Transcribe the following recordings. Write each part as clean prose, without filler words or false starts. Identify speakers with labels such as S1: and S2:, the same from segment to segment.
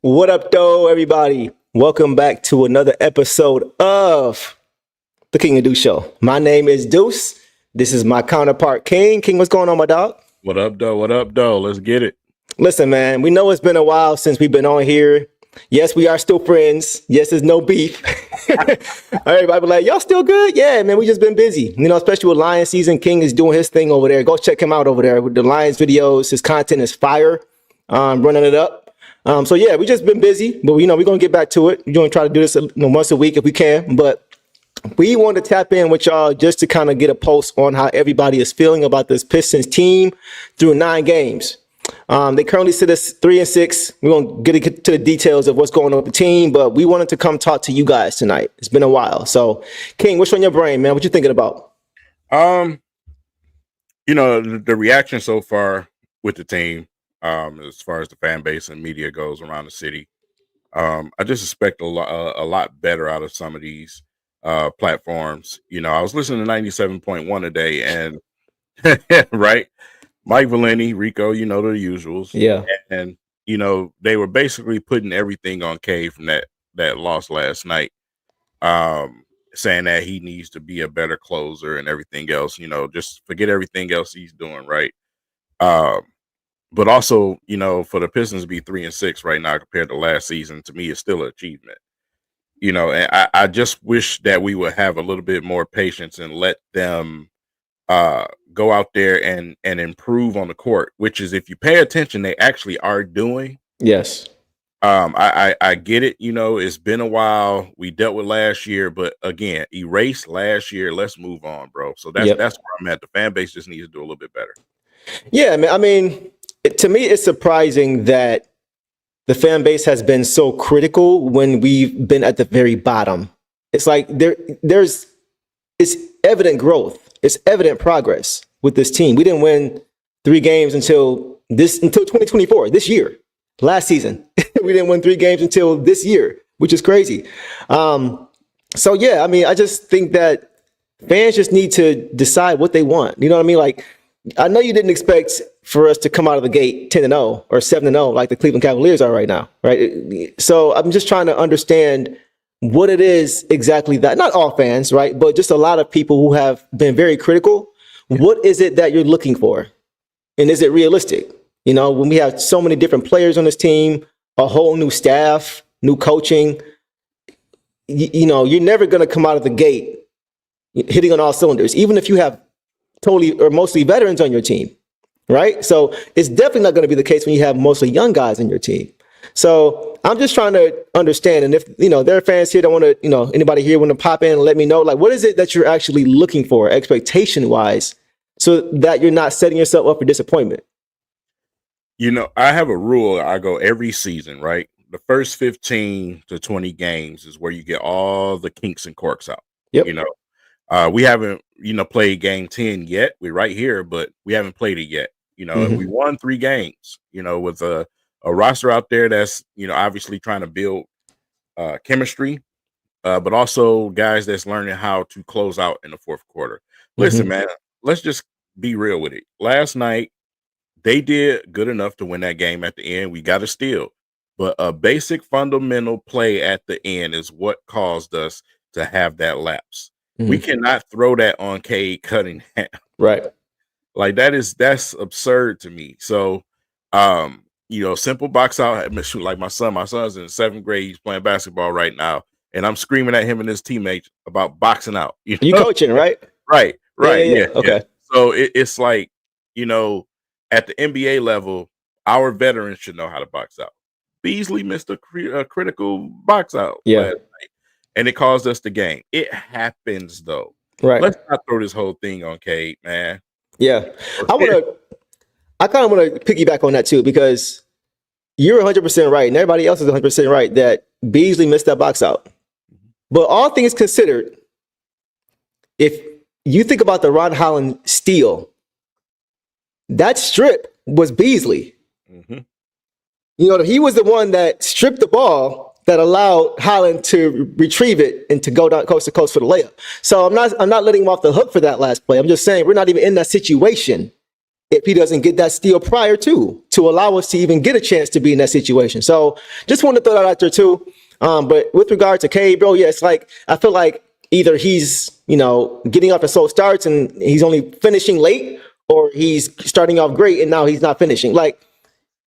S1: What up, though, everybody? Welcome back to another episode of the King and Downtown Show. My name is Deuce. This is my counterpart, King. King, what's going on, my dog?
S2: What up, though? What up, though? Let's get it.
S1: Listen, man, we know it's been a while since we've been on here. Yes, we are still friends. Yes, there's no beef. Everybody be like, y'all still good? Yeah, man, we just been busy. You know, especially with Lions season. King is doing his thing over there. Go check him out over there with the Lions videos. His content is fire. Running it up. So yeah, we just been busy, but we're going to get back to it. We're going to try to do this once a week if we can, but we want to tap in with y'all just to kind of get a pulse on how everybody is feeling about this Pistons team through 9 games. They currently sit at 3-6. We're going to get to the details of what's going on with the team, but we wanted to come talk to you guys tonight. It's been a while. So King, what's on your brain, man? What you thinking about?
S2: The reaction so far with the team, as far as the fan base and media goes around the city, I just expect a lot better out of some of these platforms. I was listening to 97.1 today, and right, Mike Valenti, Rico, the usuals,
S1: Yeah,
S2: and they were basically putting everything on K from that loss last night, saying that he needs to be a better closer and everything else. Just forget everything else he's doing, right? But also, for the Pistons to be 3-6 right now compared to last season, to me, is still an achievement. And I just wish that we would have a little bit more patience and let them go out there and improve on the court, which is, if you pay attention, they actually are doing.
S1: yes.
S2: I get it. It's been a while. We dealt with last year, but again, erase last year. Let's move on, bro. So that's where I'm at. The fan base just needs to do a little bit better.
S1: Yeah, man. I mean, to me, it's surprising that the fan base has been so critical when we've been at the very bottom. It's like it's evident growth. It's evident progress with this team. We didn't win 3 games until 2024, this year. Last season, we didn't win 3 games until this year, which is crazy. So yeah, I mean, I just think that fans just need to decide what they want. You know what I mean? Like, I know you didn't expect for us to come out of the gate 10-0 or 7-0 like the Cleveland Cavaliers are right now, right? So I'm just trying to understand what it is exactly that, not all fans, right, but just a lot of people who have been very critical. What is it that you're looking for? And is it realistic? When we have so many different players on this team, a whole new staff, new coaching, you're never going to come out of the gate hitting on all cylinders, even if you have totally or mostly veterans on your team, right? So it's definitely not going to be the case when you have mostly young guys in your team. So I'm just trying to understand, and if there are fans here that want to, anybody here want to pop in and let me know, like, what is it that you're actually looking for, expectation wise, so that you're not setting yourself up for disappointment.
S2: I have a rule. I go every season, right? The first 15 to 20 games is where you get all the kinks and quirks out.
S1: Yep.
S2: We haven't, played game 10 yet. We're right here, but we haven't played it yet. And we won 3 games, with a roster out there that's, obviously trying to build chemistry, but also guys that's learning how to close out in the fourth quarter. Listen, man, let's just be real with it. Last night, they did good enough to win that game at the end. We got a steal, but a basic fundamental play at the end is what caused us to have that lapse. We cannot throw that on Cade Cunningham.
S1: Right.
S2: Like, that's absurd to me. So, simple box out. Like my son's in 7th grade. He's playing basketball right now, and I'm screaming at him and his teammates about boxing out.
S1: You coaching, right?
S2: Right. Yeah.
S1: Okay.
S2: Yeah. So it's like, at the NBA level, our veterans should know how to box out. Beasley missed a critical box out last night, and it caused us the game. It happens, though.
S1: Right.
S2: Let's not throw this whole thing on Cade, man.
S1: Yeah. I kind of want to piggyback on that, too, because you're 100% right, and everybody else is 100% right, that Beasley missed that box out. But all things considered, if you think about the Ron Holland steal, that strip was Beasley. He was the one that stripped the ball that allowed Holland to retrieve it and to go down coast to coast for the layup. So I'm not letting him off the hook for that last play. I'm just saying we're not even in that situation if he doesn't get that steal prior to allow us to even get a chance to be in that situation. So just wanted to throw that out there too. But with regard to Cade, bro, yeah, it's like I feel like either he's, getting off to slow starts and he's only finishing late, or he's starting off great and now he's not finishing. Like,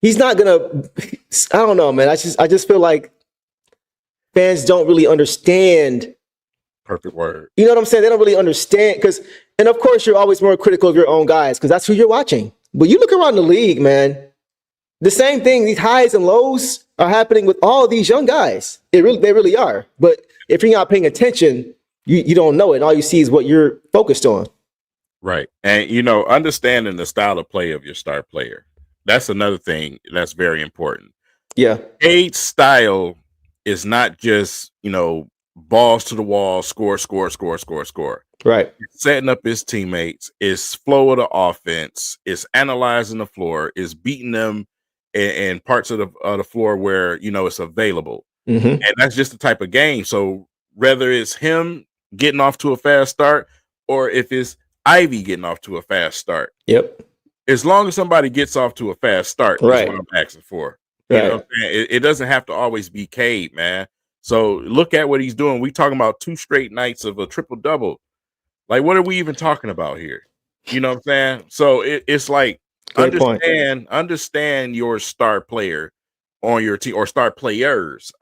S1: he's not gonna. I don't know, man. I just feel like fans don't really understand.
S2: Perfect word.
S1: You know what I'm saying? They don't really understand and of course you're always more critical of your own guys because that's who you're watching. But you look around the league, man. The same thing, these highs and lows are happening with all these young guys. They really are. But if you're not paying attention, you don't know it. All you see is what you're focused on.
S2: Right. And, understanding the style of play of your star player. That's another thing that's very important.
S1: Yeah.
S2: Cade's style is not just, balls to the wall, score.
S1: Right.
S2: It's setting up his teammates, it's flow of the offense, it's analyzing the floor, it's beating them in parts of the floor where, it's available.
S1: Mm-hmm.
S2: And that's just the type of game. So whether it's him getting off to a fast start or if it's Ivy getting off to a fast start.
S1: Yep.
S2: As long as somebody gets off to a fast start,
S1: right.
S2: That's what I'm asking for.
S1: Right.
S2: You know what I'm saying? It doesn't have to always be Cade, man. So look at what he's doing. We talking about 2 straight nights of a triple-double. Like, what are we even talking about here? You know what I'm saying? So it's like, understand your star player on your team, or star players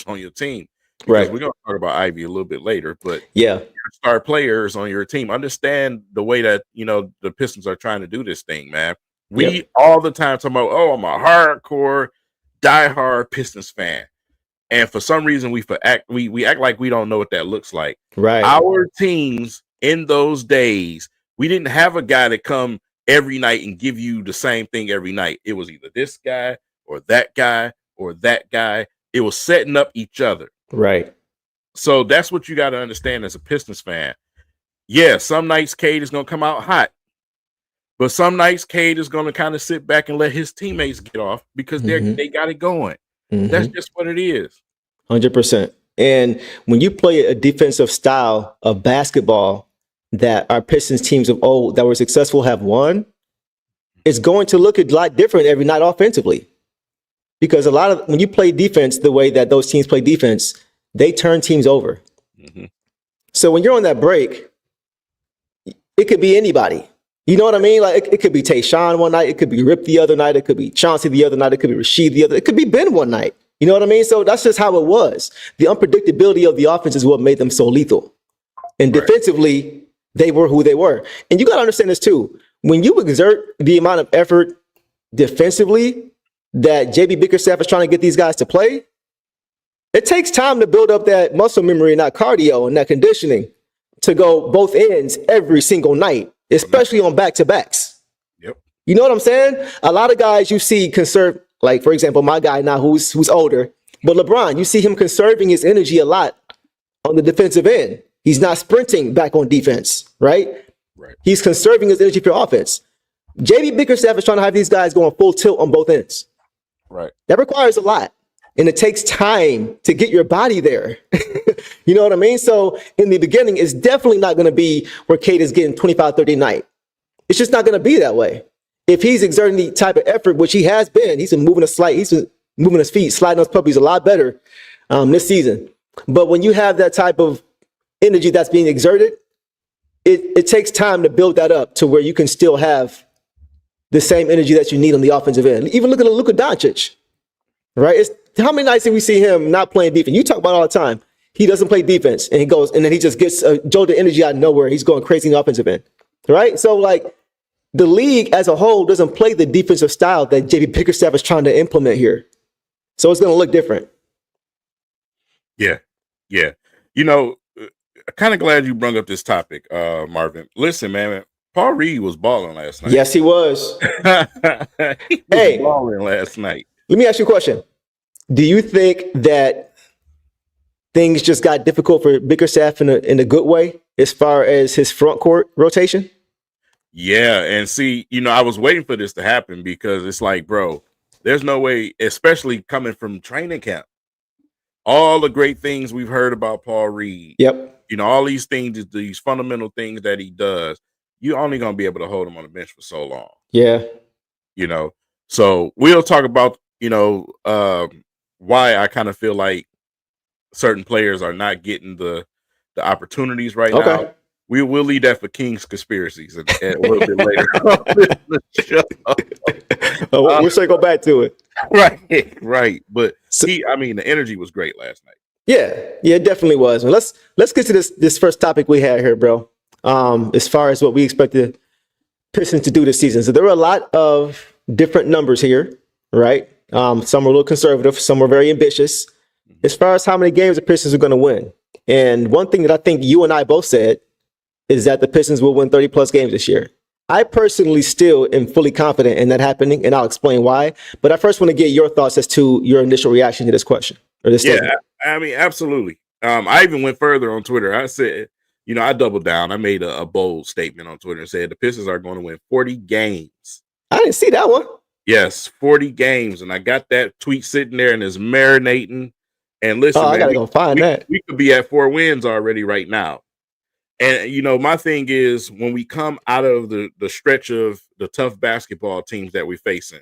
S2: on your team. Because we're going to talk about Ivy a little bit later, but
S1: yeah,
S2: star players on your team, understand the way that, the Pistons are trying to do this thing, man. We all the time talk about, I'm a hardcore, diehard Pistons fan. And for some reason, we act like we don't know what that looks like.
S1: Right.
S2: Our teams in those days, we didn't have a guy that come every night and give you the same thing every night. It was either this guy or that guy or that guy. It was setting up each other.
S1: Right.
S2: So that's what you got to understand as a Pistons fan. Yeah, some nights Cade is going to come out hot. But some nights Cade is going to kind of sit back and let his teammates get off because they got it going. Mm-hmm. That's just what it is.
S1: 100%. And when you play a defensive style of basketball that our Pistons teams of old that were successful have won, it's going to look a lot different every night offensively. Because when you play defense the way that those teams play defense, they turn teams over. Mm-hmm. So when you're on that break, it could be anybody. You know what I mean? Like it could be Tayshaun one night, it could be Rip the other night, it could be Chauncey the other night, it could be Rasheed the other, it could be Ben one night. You know what I mean? So that's just how it was. The unpredictability of the offense is what made them so lethal. And defensively, they were who they were. And you got to understand this too. When you exert the amount of effort defensively that JB Bickerstaff is trying to get these guys to play, it takes time to build up that muscle memory and that cardio and that conditioning to go both ends every single night, especially on back-to-backs.
S2: Yep.
S1: You know what I'm saying? A lot of guys you see conserve, like, for example, my guy now who's older, but LeBron, you see him conserving his energy a lot on the defensive end. He's not sprinting back on defense, right?
S2: Right.
S1: He's conserving his energy for offense. JB Bickerstaff is trying to have these guys going full tilt on both ends.
S2: Right.
S1: That requires a lot. And it takes time to get your body there. You know what I mean? So in the beginning, it's definitely not going to be where Cade is getting 25, 30 a night. It's just not going to be that way. If he's exerting the type of effort, which he has been, he's been moving his feet, sliding those puppies a lot better this season. But when you have that type of energy that's being exerted, it takes time to build that up to where you can still have the same energy that you need on the offensive end. Even look at Luka Doncic, right? How many nights did we see him not playing defense? You talk about it all the time. He doesn't play defense, and he goes, and then he just gets a jolt of energy out of nowhere. He's going crazy in the offensive end, right? So, like, the league as a whole doesn't play the defensive style that JB Bickerstaff is trying to implement here. So it's going to look different.
S2: Yeah. You know, kind of glad you brought up this topic, Marvin. Listen, man, Paul Reed was balling last night.
S1: Yes, he was.
S2: He was balling last night.
S1: Let me ask you a question. Do you think that things just got difficult for Bickerstaff in a good way as far as his front court rotation?
S2: Yeah, and see, I was waiting for this to happen because it's like, bro, there's no way, especially coming from training camp. All the great things we've heard about Paul Reed.
S1: Yep.
S2: All these things, these fundamental things that he does. you're only going to be able to hold them on the bench for so long.
S1: Yeah.
S2: So we'll talk about, why I kind of feel like certain players are not getting the opportunities right now. We'll leave that for King's conspiracies a little bit later on the show.
S1: We'll circle back to it.
S2: Right. But the energy was great last night.
S1: Yeah, it definitely was. Well, let's get to this first topic we had here, bro. As far as what we expect the Pistons to do this season. So there were a lot of different numbers here, right? Some were a little conservative, some were very ambitious. As far as how many games the Pistons are going to win. And one thing that I think you and I both said is that the Pistons will win 30-plus games this year. I personally still am fully confident in that happening, and I'll explain why. But I first want to get your thoughts as to your initial reaction to this question or this statement.
S2: Absolutely. I even went further on Twitter. I said, I doubled down. I made a bold statement on Twitter and said the Pistons are going to win 40 games.
S1: I didn't see that one.
S2: Yes, 40 games. And I got that tweet sitting there and it's marinating. And listen,
S1: I got to go find that.
S2: We could be at 4 wins already right now. And, my thing is when we come out of the stretch of the tough basketball teams that we're facing,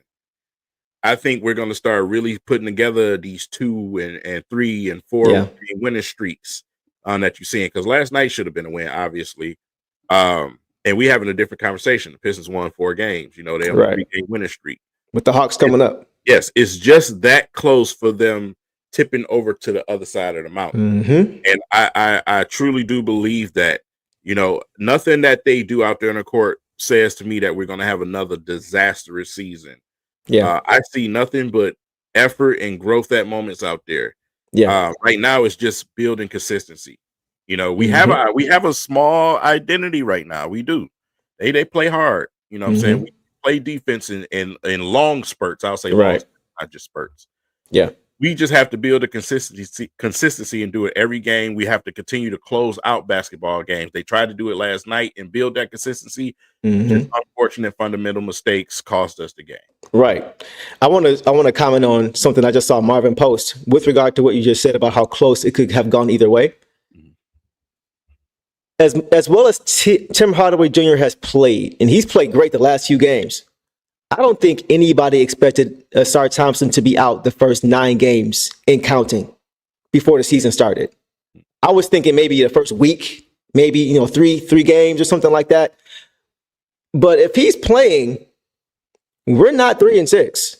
S2: I think we're going to start really putting together these 2 and 3 and 4 winning streaks that you're seeing. Because last night should have been a win, obviously. And we having a different conversation. The Pistons won 4 games. They have a 3-game winning streak.
S1: With the Hawks coming up.
S2: Yes, it's just that close for them tipping over to the other side of the mountain.
S1: Mm-hmm.
S2: And I truly do believe that, nothing that they do out there in the court says to me that we're going to have another disastrous season.
S1: Yeah.
S2: I see nothing but effort and growth at moments out there.
S1: Yeah.
S2: Right now it's just building consistency. We have a small identity right now. We do. They play hard. What I'm saying? We play defense in long spurts. I'll say long spurts, not just spurts.
S1: Yeah.
S2: We just have to build a consistency and do it every game. We have to continue to close out basketball games. They tried to do it last night and build that consistency. Just unfortunate fundamental mistakes cost us the game.
S1: Right. I want to comment on something I just saw Marvin post with regard to what you just said about how close it could have gone either way. As well as Tim Hardaway Jr. has played, and he's played great the last few games. I don't think anybody expected Asar Thompson to be out the first 9 games and counting before the season started. I was thinking maybe the first week, maybe, three games or something like that. But if he's playing, we're not 3-6.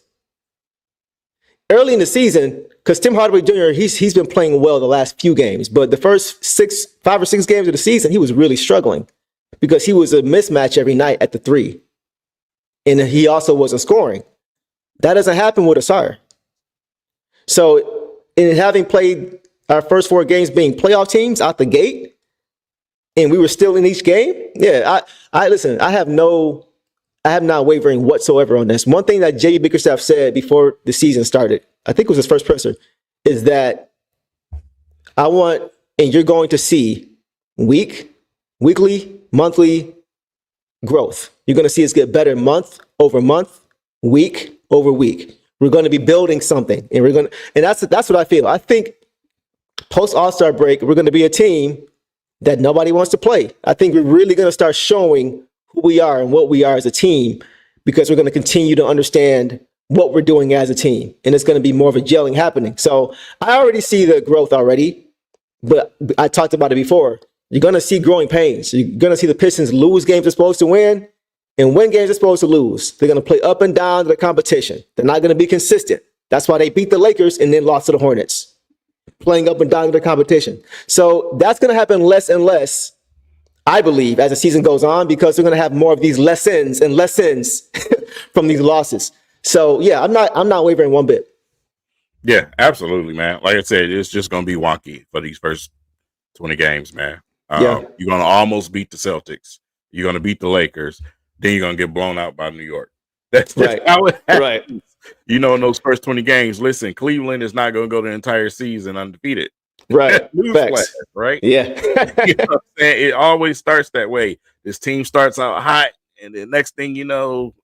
S1: Early in the season, because Tim Hardaway Jr., he's been playing well the last few games, but the first 5 or 6 games of the season, he was really struggling because he was a mismatch every night at the 3. And he also wasn't scoring. That doesn't happen with Asar. So, in having played our first 4 games being playoff teams out the gate, and we were still in each game, I listen, I have not wavering whatsoever on this. One thing that J.B. Bickerstaff said before the season started, I think it was his first presser, is that I want, and you're going to see weekly, monthly growth. You're going to see us get better month over month, week over week. We're going to be building something, and that's what I feel. I think post All-Star break, we're going to be a team that nobody wants to play. I think we're really going to start showing who we are and what we are as a team, because we're going to continue to understand what we're doing as a team, and it's going to be more of a gelling happening. So I already see the growth already, but I talked about it before. You're going to see growing pains. You're going to see the Pistons lose games they're supposed to win and win games they're supposed to lose. They're going to play up and down to the competition. They're not going to be consistent. That's why they beat the Lakers and then lost to the Hornets, playing up and down to the competition. So that's going to happen less and less, I believe, as the season goes on, because we're going to have more of these lessons and lessons from these losses. So yeah, I'm not wavering one bit.
S2: Yeah, absolutely, man. Like I said, it's just going to be wonky for these first 20 games, man. You're going to almost beat the Celtics. You're going to beat the Lakers. Then you're going to get blown out by New York. That's
S1: right.
S2: How it happens.
S1: Right.
S2: In those first 20 games, listen, Cleveland is not going to go the entire season undefeated.
S1: Right.
S2: Newsflash, right?
S1: Yeah.
S2: You know what I'm saying? It always starts that way. This team starts out hot, and the next thing you know,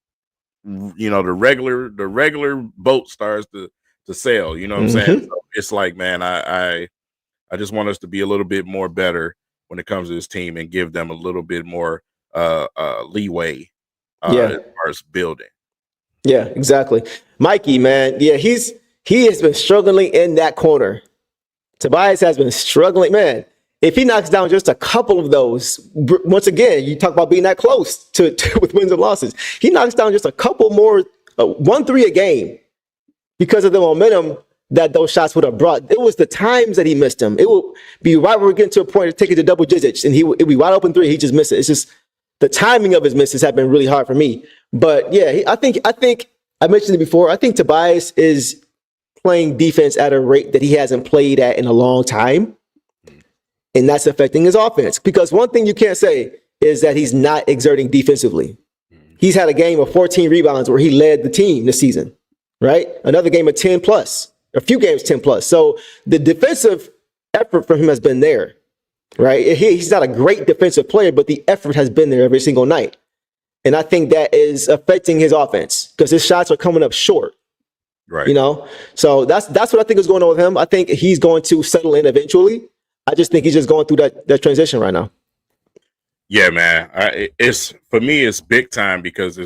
S2: the regular boat starts to sail. You know what I'm saying? So it's like, man, I just want us to be a little bit more better when it comes to this team and give them a little bit more leeway
S1: Yeah.
S2: as far as building.
S1: Yeah, exactly. Mikey, man. Yeah, he has been struggling in that corner. Tobias has been struggling, man. If he knocks down just a couple of those, once again, you talk about being that close to with wins and losses. He knocks down just a couple more, 1-3 a game, because of the momentum that those shots would have brought. It was the times that he missed them. It will be right when we're getting to a point to take it to double digits, and it'd be wide open three. He just missed it. It's just the timing of his misses have been really hard for me. But yeah, I think I mentioned it before. I think Tobias is playing defense at a rate that he hasn't played at in a long time, and that's affecting his offense. Because one thing you can't say is that he's not exerting defensively. He's had a game of 14 rebounds where he led the team this season, right? Another game of 10 plus, a few games 10 plus. So the defensive effort from him has been there, right? He's not a great defensive player, but the effort has been there every single night. And I think that is affecting his offense because his shots are coming up short.
S2: Right.
S1: You know, so that's what I think is going on with him. I think he's going to settle in eventually. I just think he's just going through that transition right now.
S2: Yeah, man. It's for me, it's big time because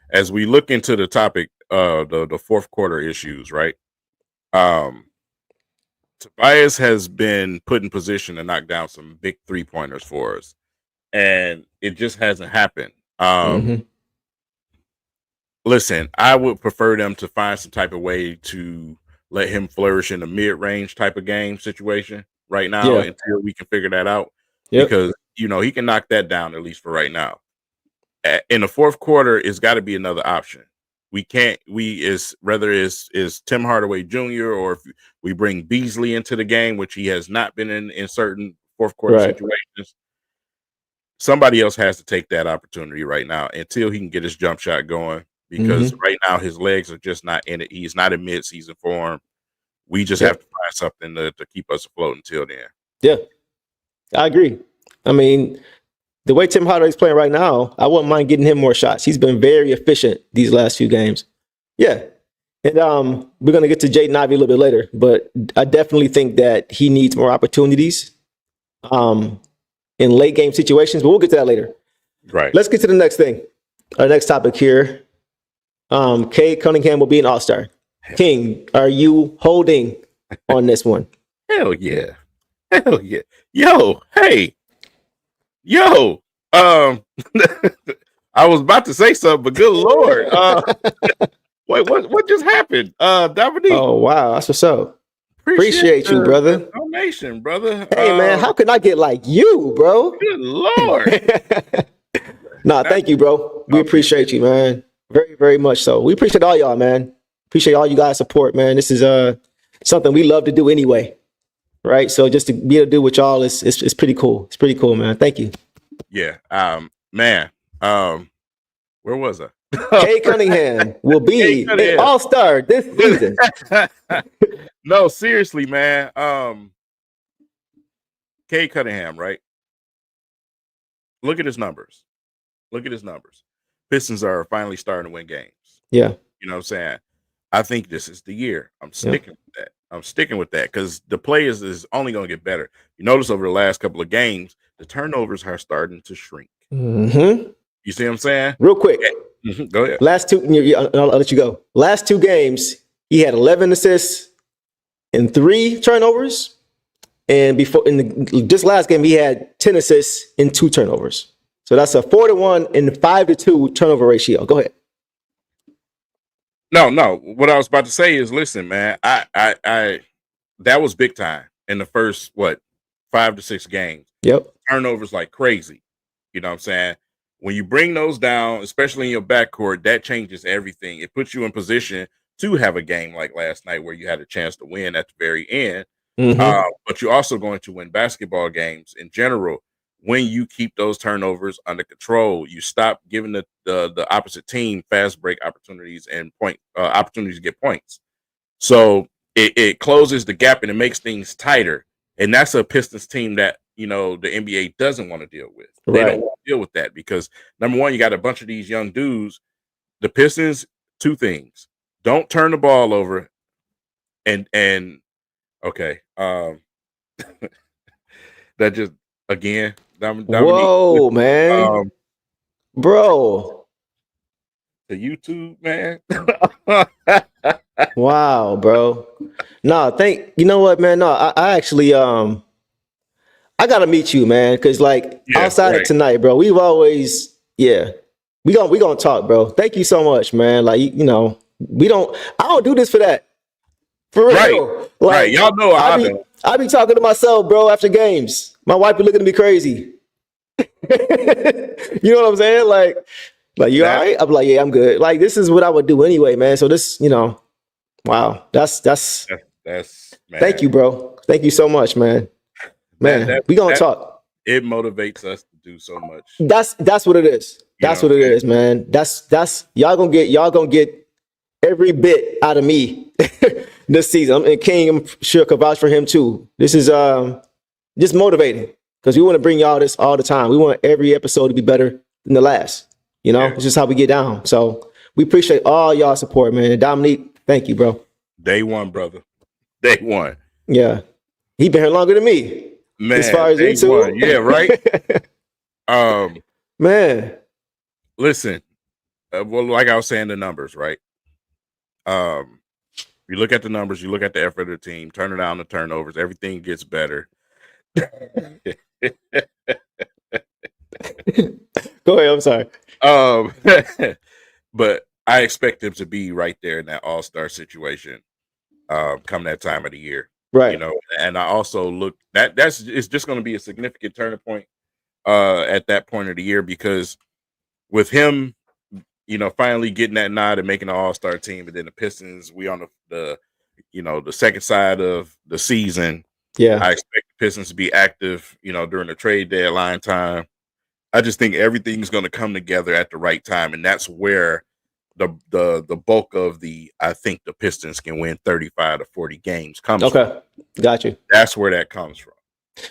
S2: as we look into the topic, the fourth quarter issues, right? Tobias has been put in position to knock down some big 3-pointers for us, and it just hasn't happened. Listen, I would prefer them to find some type of way to let him flourish in the mid-range type of game situation right now until we can figure that out.
S1: Yep.
S2: Because, he can knock that down at least for right now. In the fourth quarter, it's got to be another option. We can't, whether it's Tim Hardaway Jr. or if we bring Beasley into the game, which he has not been in certain fourth quarter situations. Somebody else has to take that opportunity right now until he can get his jump shot going. Because right now his legs are just not in it. He's not in mid-season form. We just have to find something to keep us afloat until then. Yeah,
S1: I agree. I mean, the way Tim Hardaway's playing right now, I wouldn't mind getting him more shots. He's been very efficient these last few games. Yeah. And we're going to get to Jaden Ivey a little bit later, but I definitely think that he needs more opportunities in late game situations, but we'll get to that later.
S2: Right.
S1: Let's get to the next thing. Our next topic here. Cade Cunningham will be an all-star. King, are you holding on this one?
S2: Hell yeah. Hell yeah. Yo, hey. Yo. I was about to say something, but good Lord. Wait, what just happened? Dominique.
S1: Oh, wow. That's what's up. Appreciate you, brother.
S2: Donation, brother.
S1: Hey, man, how can I get like you, bro?
S2: Good Lord.
S1: Thank you, bro. We appreciate you, man. Very, very much so. We appreciate all y'all, man. Appreciate all you guys' support, man. This is something we love to do anyway, right? So just to be able to do with y'all is pretty cool. It's pretty cool, man. Thank you.
S2: Yeah, man. Where was I?
S1: Cade Cunningham will be an all-star this season.
S2: No, seriously, man. Cade Cunningham, right? Look at his numbers. Pistons are finally starting to win games.
S1: Yeah.
S2: You know what I'm saying? I think this is the year. I'm sticking with that because the play is only going to get better. You notice over the last couple of games, the turnovers are starting to shrink.
S1: Mm-hmm.
S2: You see what I'm saying?
S1: Real quick.
S2: Yeah. Go ahead.
S1: Last two, I'll let you go. Last two games, he had 11 assists and 3 turnovers. And just last game, he had 10 assists and 2 turnovers. So that's a 4-1 and 5-2 turnover ratio. Go ahead.
S2: No. What I was about to say is, listen, man, I that was big time in the first 5 to 6 games.
S1: Yep.
S2: Turnovers like crazy. You know what I'm saying? When you bring those down, especially in your backcourt, that changes everything. It puts you in position to have a game like last night where you had a chance to win at the very end. But you're also going to win basketball games in general when you keep those turnovers under control. You stop giving the opposite team fast break opportunities and opportunities to get points. So it closes the gap and it makes things tighter. And that's a Pistons team that, the NBA doesn't want to deal with. They don't want to deal with that because, number one, you got a bunch of these young dudes. The Pistons, 2 things. Don't turn the ball over. And okay. That just, again, Dominique,
S1: whoa, man. Bro.
S2: The YouTube, man.
S1: Wow, bro. No, you know what, man? No, I actually I gotta meet you, man, because like
S2: Yeah,
S1: outside of
S2: right.
S1: tonight, bro, we've always, yeah, we gonna talk, bro. Thank you so much, man. Like I don't do this for that, for
S2: Right.
S1: real. Like
S2: Right. Y'all know
S1: I be talking to myself, bro, after games. My wife be looking at me crazy. You know what I'm saying? Like you all
S2: that
S1: right? I'm like, yeah, I'm good. Like this is what I would do anyway, man. So this, wow, that's
S2: that's
S1: thank
S2: man.
S1: you, bro. Thank you so much, man. Man, we gonna talk.
S2: It motivates us to do so much.
S1: That's what it is. That's what it is, man. That's y'all gonna get every bit out of me this season. And King, I'm sure could vouch for him too. This is just motivating because we want to bring y'all this all the time. We want every episode to be better than the last. It's just how we get down. So we appreciate all y'all support, man. Dominique, thank you, bro.
S2: Day one, brother. Day one.
S1: Yeah, he been here longer than me.
S2: Man,
S1: as far as
S2: YouTube, yeah, right.
S1: Man,
S2: listen. Well, like I was saying, the numbers, right? You look at the numbers, you look at the effort of the team, turn around the turnovers, everything gets better.
S1: Go ahead. I'm sorry.
S2: But I expect them to be right there in that all-star situation come that time of the year.
S1: Right.
S2: And I also look it's just going to be a significant turning point at that point of the year because with him, finally getting that nod and making an all-star team, and then the Pistons, we on the second side of the season.
S1: Yeah.
S2: I expect the Pistons to be active, during the trade deadline time. I just think everything's going to come together at the right time, and that's where the bulk of I think the Pistons can win 35 to 40 games comes from.
S1: Okay, got you.
S2: That's where that comes from.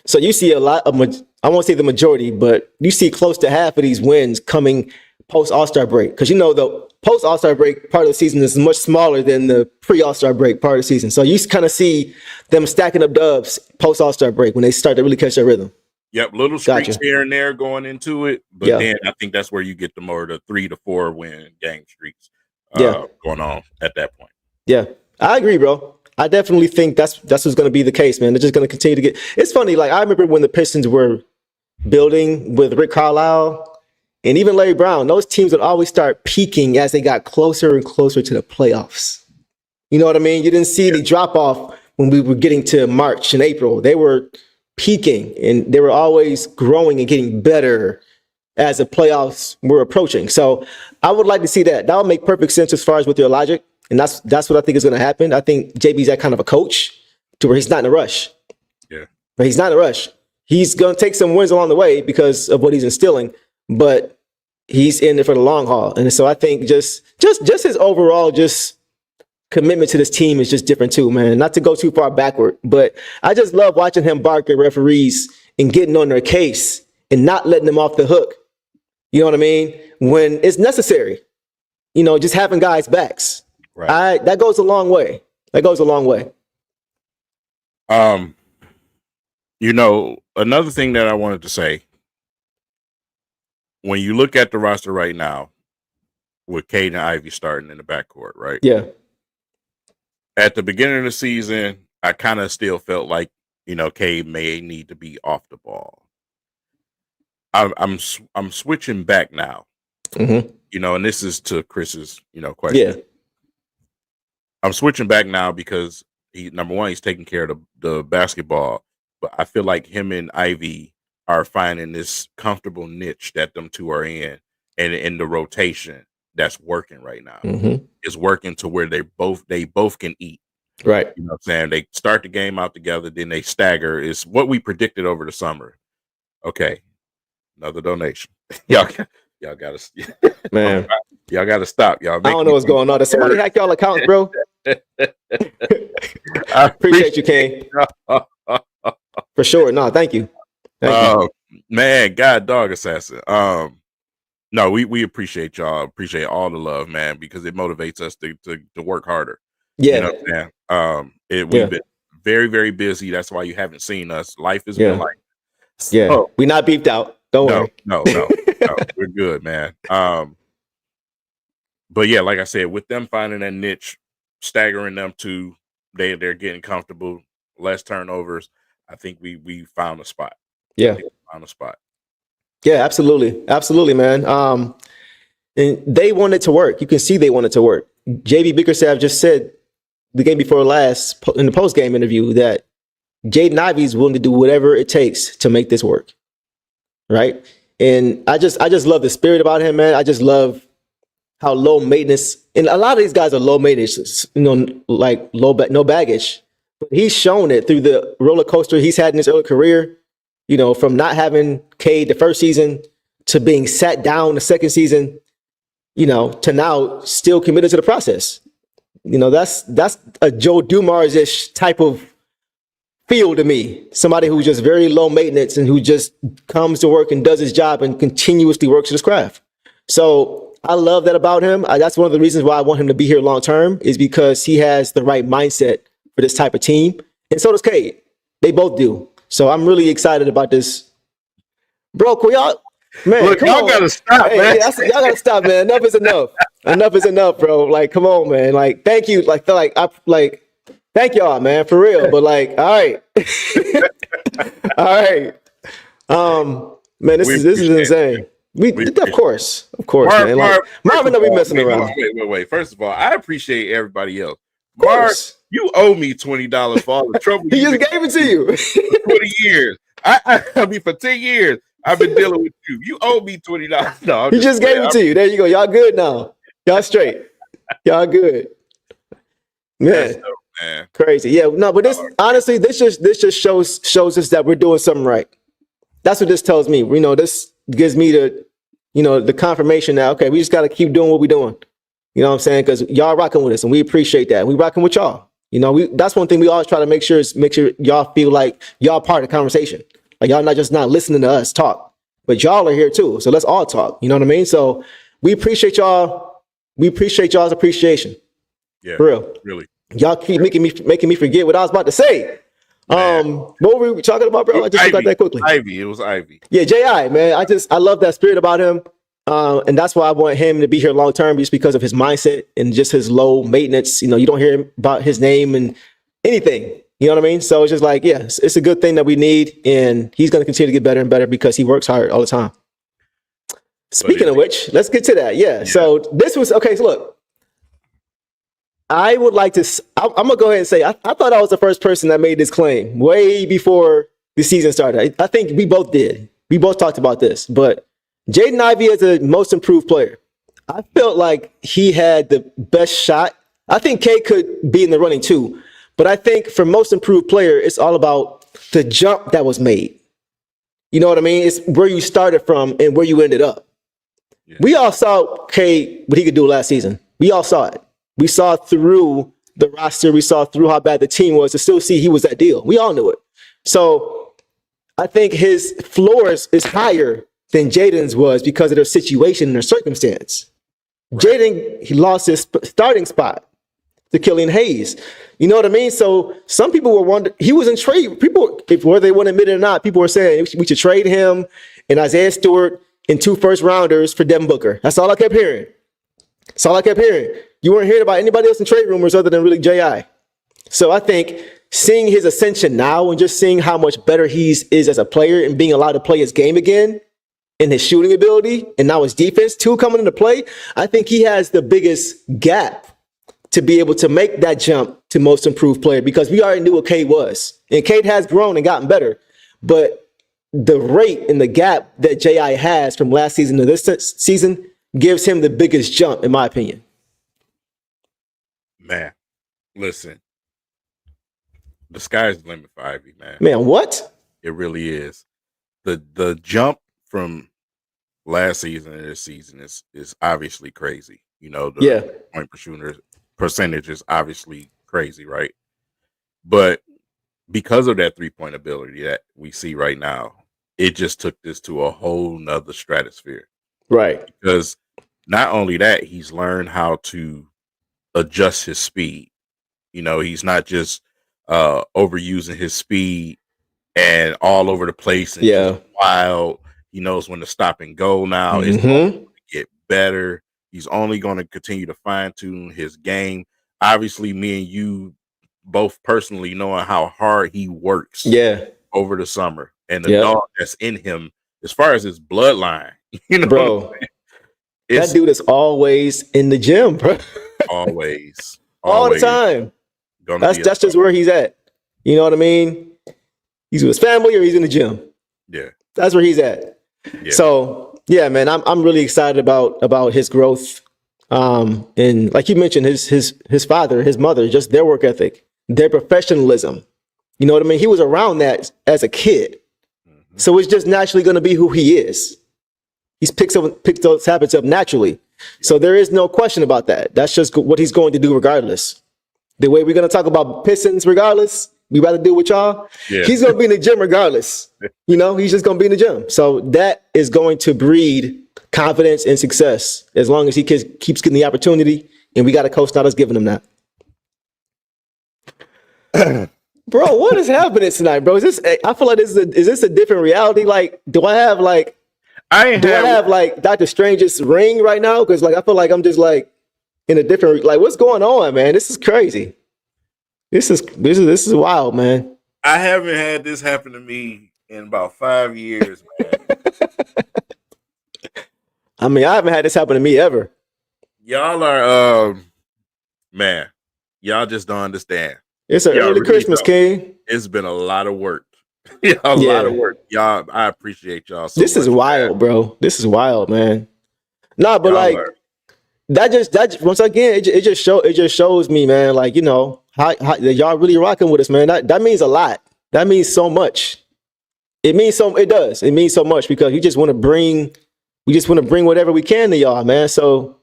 S1: So you see a lot of, I won't say the majority, but you see close to half of these wins coming post All-Star break. Because the post All-Star break part of the season is much smaller than the pre All-Star break part of the season. So you kind of see them stacking up dubs post All-Star break when they start to really catch their rhythm.
S2: Yep, little streaks here and there going into it, but then I think that's where you get the 3 to 4 win game streaks going on at that point.
S1: Yeah, I agree, bro. I definitely think that's what's going to be the case, man. They're just going to continue to get. It's funny, like I remember when the Pistons were building with Rick Carlisle and even Larry Brown. Those teams would always start peaking as they got closer and closer to the playoffs. You know what I mean? You didn't see the drop off when we were getting to March and April. They were peaking and they were always growing and getting better as the playoffs were approaching. So I would like to see that. That would make perfect sense as far as with your logic. And that's what I think is going to happen. I think JB's that kind of a coach to where he's not in a rush.
S2: Yeah.
S1: But he's not in a rush. He's going to take some wins along the way because of what he's instilling, but he's in it for the long haul. And so I think just his overall commitment to this team is just different too, man. Not to go too far backward, but I just love watching him bark at referees and getting on their case and not letting them off the hook. You know what I mean? When it's necessary, just having guys' backs. Right. That goes a long way.
S2: Another thing that I wanted to say, when you look at the roster right now with Cade and Ivy starting in the backcourt, right?
S1: Yeah.
S2: At the beginning of the season, I kind of still felt like, Cade may need to be off the ball. I'm switching back now.
S1: Mm-hmm.
S2: And this is to Chris's, question.
S1: Yeah.
S2: I'm switching back now because number one, he's taking care of the basketball, but I feel like him and Ivy are finding this comfortable niche that them two are in, and in the rotation that's working right now.
S1: Mm-hmm.
S2: It's working to where they both can eat.
S1: Right.
S2: You know what I'm saying? They start the game out together, then they stagger. It's what we predicted over the summer. Okay. Another donation. Y'all gotta
S1: man.
S2: Y'all gotta stop. Y'all
S1: I don't know what's going on. Does somebody hack y'all accounts, bro? I appreciate you, King. For sure. No, thank you.
S2: Man, God dog assassin. No, we appreciate y'all. Appreciate all the love, man, because it motivates us to work harder.
S1: Yeah.
S2: You know what I'm saying? We've been very, very busy. That's why you haven't seen us. Life has been like.
S1: So, we're not beefed out. Don't worry.
S2: No. No, we're good, man. But yeah, like I said, with them finding that niche, staggering them to they're getting comfortable, less turnovers. I think we found a spot.
S1: Yeah.
S2: I think we found a spot.
S1: Yeah, absolutely, man. And they want it to work. You can see they want it to work. JB Bickerstaff just said the game before last in the post game interview that Jaden Ivey is willing to do whatever it takes to make this work. Right. And I just love the spirit about him, man. I just love how low maintenance, and a lot of these guys are low maintenance, like no baggage. But he's shown it through the roller coaster he's had in his early career, from not having Cade the first season to being sat down the second season, to now still committed to the process. That's a Joe Dumars-ish type of feel to me. Somebody who's just very low maintenance and who just comes to work and does his job and continuously works his craft. So I love that about him. That's one of the reasons why I want him to be here long term, is because he has the right mindset for this type of team. And so does Cade. They both do. So I'm really excited about this. Bro, can y'all, man,
S2: look, y'all gotta stop, man.
S1: Y'all gotta stop, man. Enough is enough. Enough is enough, bro. Like, come on, man. Like, thank you. Thank y'all, man, for real. But all right. All right. Man, this is insane. Of course,
S2: Marv,
S1: man. Marvin don't be messing around.
S2: Wait. First of all, I appreciate everybody else. Marv, you owe me $20 for all the trouble.
S1: He just gave it to you.
S2: For 20 years. I mean, for 10 years, I've been dealing with you. You owe me $20. No,
S1: he just gave it to you. There you go. Y'all good now. Y'all straight. Y'all good. Man.
S2: Dope, man.
S1: Crazy. Yeah. No, but honestly, this just shows us that we're doing something right. That's what this tells me. This gives me the confirmation that, okay, we just got to keep doing what we're doing. You know what I'm saying? Because y'all rocking with us, and we appreciate that. We rocking with y'all. That's one thing we always try to make sure y'all feel like y'all part of the conversation. Like y'all not listening to us talk, but y'all are here too. So let's all talk. You know what I mean? So we appreciate y'all. We appreciate y'all's appreciation.
S2: Yeah,
S1: for real.
S2: Really.
S1: Y'all keep making me forget what I was about to say. What were we talking about, bro? I just forgot that quickly.
S2: It was Ivy.
S1: Yeah, J.I., man. I love that spirit about him. And that's why I want him to be here long term, just because of his mindset and just his low maintenance. You don't hear about his name and anything. You know what I mean? So it's just like, yeah, it's a good thing that we need. And he's going to continue to get better and better because he works hard all the time. Speaking of which, let's get to that. Yeah. So this was, okay, so look. I would like to, I'm going to go ahead and say, I thought I was the first person that made this claim way before the season started. I think we both did. We both talked about this, but Jaden Ivey is the most improved player. I felt like he had the best shot. I think Cade could be in the running too, but I think for most improved player, it's all about the jump that was made. You know what I mean? It's where you started from and where you ended up. Yeah. We all saw Cade, what he could do last season. We all saw it. We saw through the roster. We saw through how bad the team was to still see he was that deal. We all knew it. So I think his floors is higher than Jaden's was because of their situation and their circumstance. Right. Jaden, he lost his starting spot to Killian Hayes. You know what I mean? So some people were wondering, he was in trade. People, whether they want to admit it or not, people were saying we should trade him and Isaiah Stewart and 2 first-rounders for Devin Booker. That's all I kept hearing. That's all I kept hearing. You weren't hearing about anybody else in trade rumors other than really J.I. So I think seeing his ascension now and just seeing how much better he is as a player and being allowed to play his game again and his shooting ability and now his defense too coming into play, I think he has the biggest gap to be able to make that jump to most improved player, because we already knew what Cade was. And Cade has grown and gotten better. But the rate and the gap that J.I. has from last season to this season gives him the biggest jump, in my opinion.
S2: Man, listen, the sky's the limit for Ivy, man.
S1: Man, what? It
S2: really is. The jump from last season to this season is obviously crazy. The point percentage is obviously crazy, right? But because of that 3-point ability that we see right now, it just took this to a whole nother stratosphere.
S1: Right.
S2: Because not only that, he's learned how to adjust his speed. He's not just overusing his speed and all over the place and just wild. He knows when to stop and go now. It's
S1: Mm-hmm.
S2: going to get better. He's only going to continue to fine tune his game. Obviously, me and you both personally knowing how hard he works
S1: Yeah.
S2: over the summer and the
S1: Yep.
S2: dog that's in him as far as his bloodline. You know,
S1: Bro,
S2: it's
S1: that dude is always in the gym, bro.
S2: always
S1: All the time.
S2: gonna
S1: That's
S2: be
S1: just where he's at. You know what I mean? He's with his family or he's in the gym.
S2: yeah.
S1: That's where he's at.
S2: Yeah.
S1: So yeah, man, I'm really excited about his growth. And like you mentioned, his father, his mother, just their work ethic, their professionalism. You know what I mean? He was around that as a kid.
S2: Mm-hmm.
S1: So it's just naturally going to be who he is. He's picked those habits up naturally. So there is no question about that. That's just what he's going to do regardless. The way we're going to talk about Pistons regardless, we rather do with y'all.
S2: Yeah.
S1: He's going to be in the gym regardless. You know, he's just going to be in the gym. So that is going to breed confidence and success as long as he keeps getting the opportunity. And we got a coach that's giving him that. Bro, what is happening tonight, bro? I feel like is this a different reality? Like, do I have like Doctor Strange's ring right now? Because like I feel like I'm just like in a different, like, what's going on, man? This is crazy. This is wild, man.
S2: I haven't had this happen to me in about 5 years, man.
S1: I mean, I haven't had this happen to me ever.
S2: Y'all are man, y'all just don't understand.
S1: It's an early
S2: really
S1: Christmas,
S2: don't.
S1: King.
S2: It's been a lot of work. A lot of work. Y'all, I appreciate y'all so
S1: This
S2: much.
S1: is wild, bro. This is wild, man. Nah, but
S2: Y'all
S1: like
S2: are-
S1: that just once again, it just shows me, man, like, you know, how y'all really rocking with us, man. That means a lot. That means so much. It does. It means so much because we just want to bring whatever we can to y'all, man. So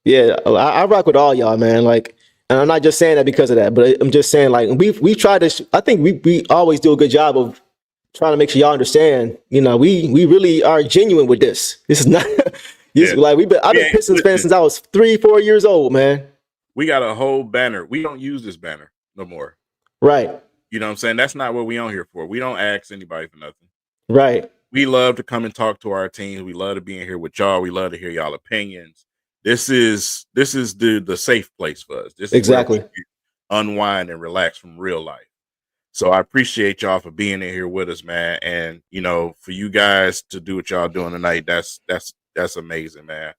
S1: yeah, I rock with all y'all, man. Like, and I'm not just saying that because of that, but I'm just saying, like, we tried to. I think we always do a good job of trying to make sure y'all understand. You know, we really are genuine with this. This is not. Like I've been Pistons fan since I was 3-4 years old, man.
S2: We got a whole banner. We don't use this banner no more.
S1: Right.
S2: You know what I'm saying? That's not what we on here for. We don't ask anybody for nothing.
S1: Right.
S2: We love to come and talk to our teams. We love to be in here with y'all. We love to hear y'all opinions. This is the safe place for us. This is
S1: Exactly.
S2: where we can unwind and relax from real life. So I appreciate y'all for being in here with us, man. And you know, for you guys to do what y'all doing tonight, that's amazing, man.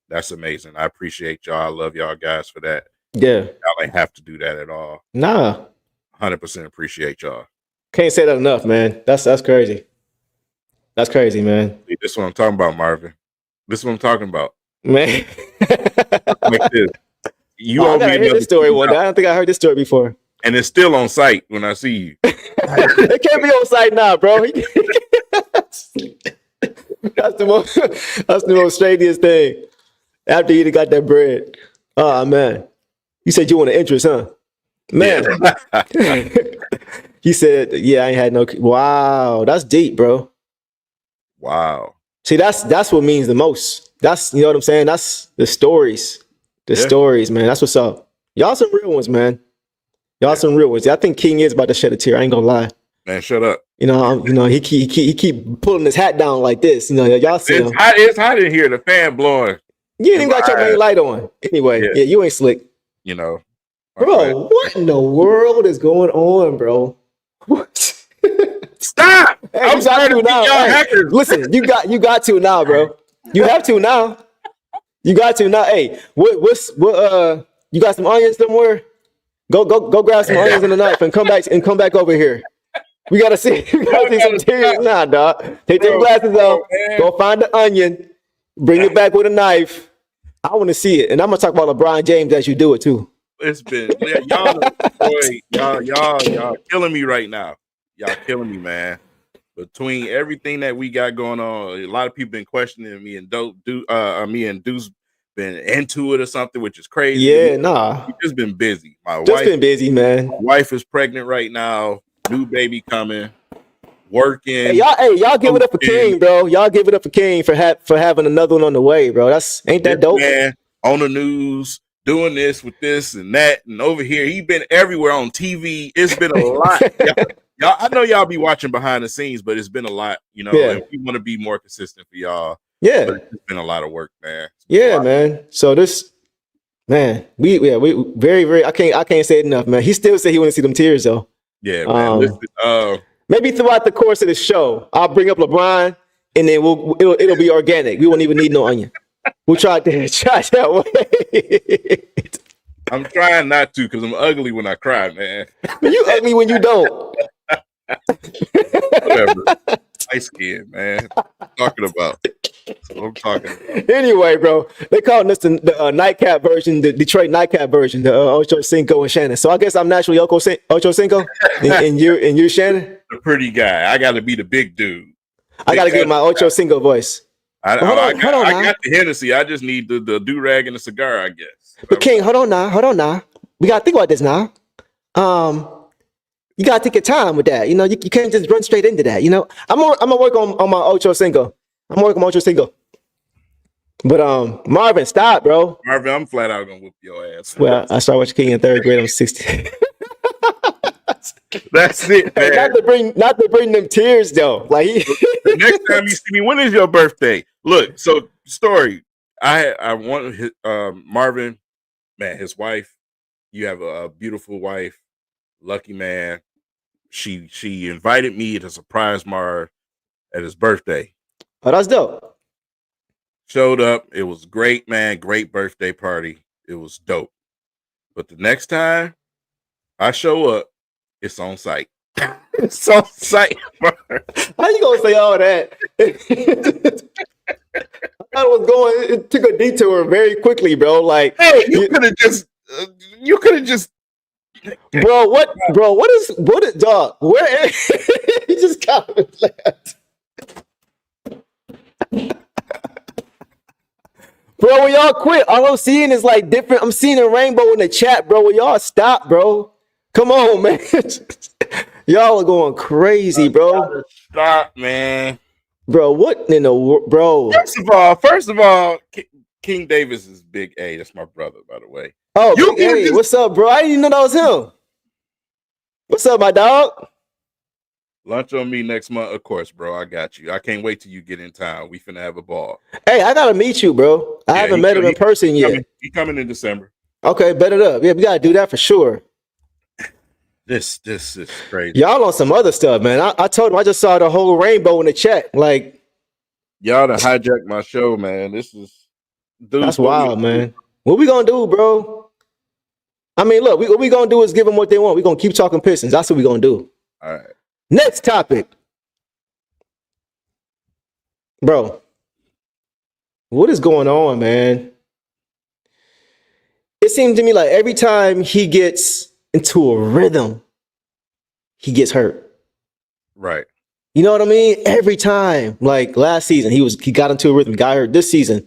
S2: That's amazing. I appreciate y'all. I love y'all guys for that.
S1: Yeah.
S2: Y'all ain't have to do that at all.
S1: Nah.
S2: 100% appreciate y'all.
S1: Can't say that enough, man. That's crazy. That's crazy, man.
S2: See, this is what I'm talking about, Marvin. This is what I'm talking about.
S1: Man.
S2: Like this. You
S1: I
S2: owe
S1: gotta
S2: me
S1: hear
S2: another
S1: this story one day.
S2: $2.
S1: I don't think I heard this story before.
S2: And it's still on site when I see you.
S1: It can't be on site now, bro. That's the most strangest thing. After you got that bread. Oh man. You said you want an interest, huh? Man.
S2: Yeah.
S1: He said, yeah, I ain't had no. Wow, that's deep, bro.
S2: Wow.
S1: See, that's what means the most. That's, you know what I'm saying? That's the stories. The
S2: Yeah.
S1: stories, man. That's what's up. Y'all some real ones, man. Y'all some real ones. I think King is about to shed a tear. I ain't gonna lie.
S2: Man, shut up.
S1: You know, he keep pulling his hat down like this. You know, y'all see him.
S2: It's hot in here. The fan blowing.
S1: You ain't even got your main light on. Anyway, yeah, you ain't slick.
S2: You know.
S1: Bro, what in the world is going on, bro? What?
S2: Stop!
S1: Hey,
S2: I'm starting to
S1: now.
S2: y'all
S1: Hey,
S2: hackers.
S1: listen, you got to now, bro. You have to now. You got to now. Hey, what you got some onions somewhere? Go grab some onions and a knife and come back over here. We gotta see some tears now, dog. Take your glasses off. Go find the onion. Bring it back with a knife. I want to see it, and I'm gonna talk about LeBron James as you do it too.
S2: It's been y'all killing me right now. Y'all killing me, man. Between everything that we got going on, a lot of people been questioning me and Deuce been into it or something, which is crazy.
S1: Yeah, nah.
S2: We've just been busy. My
S1: Just been busy, man.
S2: My wife is pregnant right now. New baby coming. Working.
S1: Hey, y'all give it up for King, bro. Y'all give it up for King for having another one on the way, bro. Ain't that dope?
S2: Man, on the news, doing this with this and that, and over here. He been everywhere on TV. It's been a lot. Y'all, I know y'all be watching behind the scenes, but it's been a lot, you know.
S1: Yeah.
S2: And we want to be more consistent for y'all.
S1: Yeah.
S2: But it's been a lot of work, man.
S1: Yeah, man. So this, man, we very, very. I can't say it enough, man. He still said he want to see them tears though.
S2: Yeah, man. Listen,
S1: maybe throughout the course of the show, I'll bring up LeBron, and then it'll be organic. We won't even need no onion. We'll try that way.
S2: I'm trying not to because I'm ugly when I cry, man.
S1: You ugly when you don't.
S2: Whatever. Light skin, man. Talking about. That's what I'm talking about.
S1: Anyway, bro, they calling this the nightcap version, the Detroit nightcap version, the Ocho Cinco and Shannon. So I guess I'm naturally Ocho Cinco, and you're Shannon.
S2: The pretty guy. I got to be the big dude.
S1: I got to get my Ocho Cinco voice.
S2: I got the Hennessy. I just need the do-rag and the cigar, I guess.
S1: But King, hold on now. We got to think about this now. You got to take your time with that. You know, you can't just run straight into that. You know, I'm gonna work on my Ocho Cinco. I'm working on Ocho Cinco. But Marvin, stop, bro.
S2: Marvin, I'm flat out gonna whoop your ass.
S1: Well, I started watching King in third grade. I'm 16.
S2: That's it, man.
S1: Not to bring them tears though. Like
S2: the next time you see me, when is your birthday? Look, so story. I want his, Marvin, man, his wife. You have a beautiful wife, lucky man. She invited me to surprise Marv at his birthday.
S1: Oh, that's dope.
S2: Showed up. It was great, man. Great birthday party. It was dope. But the next time I show up, it's on site. It's on site.
S1: How you gonna say all that? It took a detour very quickly, bro. Like,
S2: hey, you could have just.
S1: What is dog? Where he just got left. Bro, when y'all quit, all I'm seeing is like different. I'm seeing a rainbow in the chat, bro. Will y'all stop, bro? Come on, man. Y'all are going crazy, bro.
S2: Stop, man.
S1: Bro, what in the world, bro?
S2: First of all, King Davis is Big A. That's my brother, by the way.
S1: Oh, hey, what's up, bro? I didn't even know that was him. What's up, my dog?
S2: Lunch on me next month, of course, bro. I got you. I can't wait till you get in town. We finna have a ball.
S1: Hey, I gotta meet you, bro. I haven't met him in person yet.
S2: He coming in December.
S1: Okay, bet it up. Yeah, we gotta do that for sure.
S2: This is crazy.
S1: Y'all on some other stuff, man. I told him I just saw the whole rainbow in the chat. Like,
S2: y'all done hijacked my show, man. This is
S1: that's wild, man. What we gonna do, bro? I mean, look, what we gonna do is give them what they want. We gonna keep talking Pistons. That's what we gonna do.
S2: All right.
S1: Next topic, bro. What is going on, man? It seems to me like every time he gets into a rhythm, he gets hurt.
S2: Right.
S1: You know what I mean? Every time. Like last season, he got into a rhythm, got hurt. This season,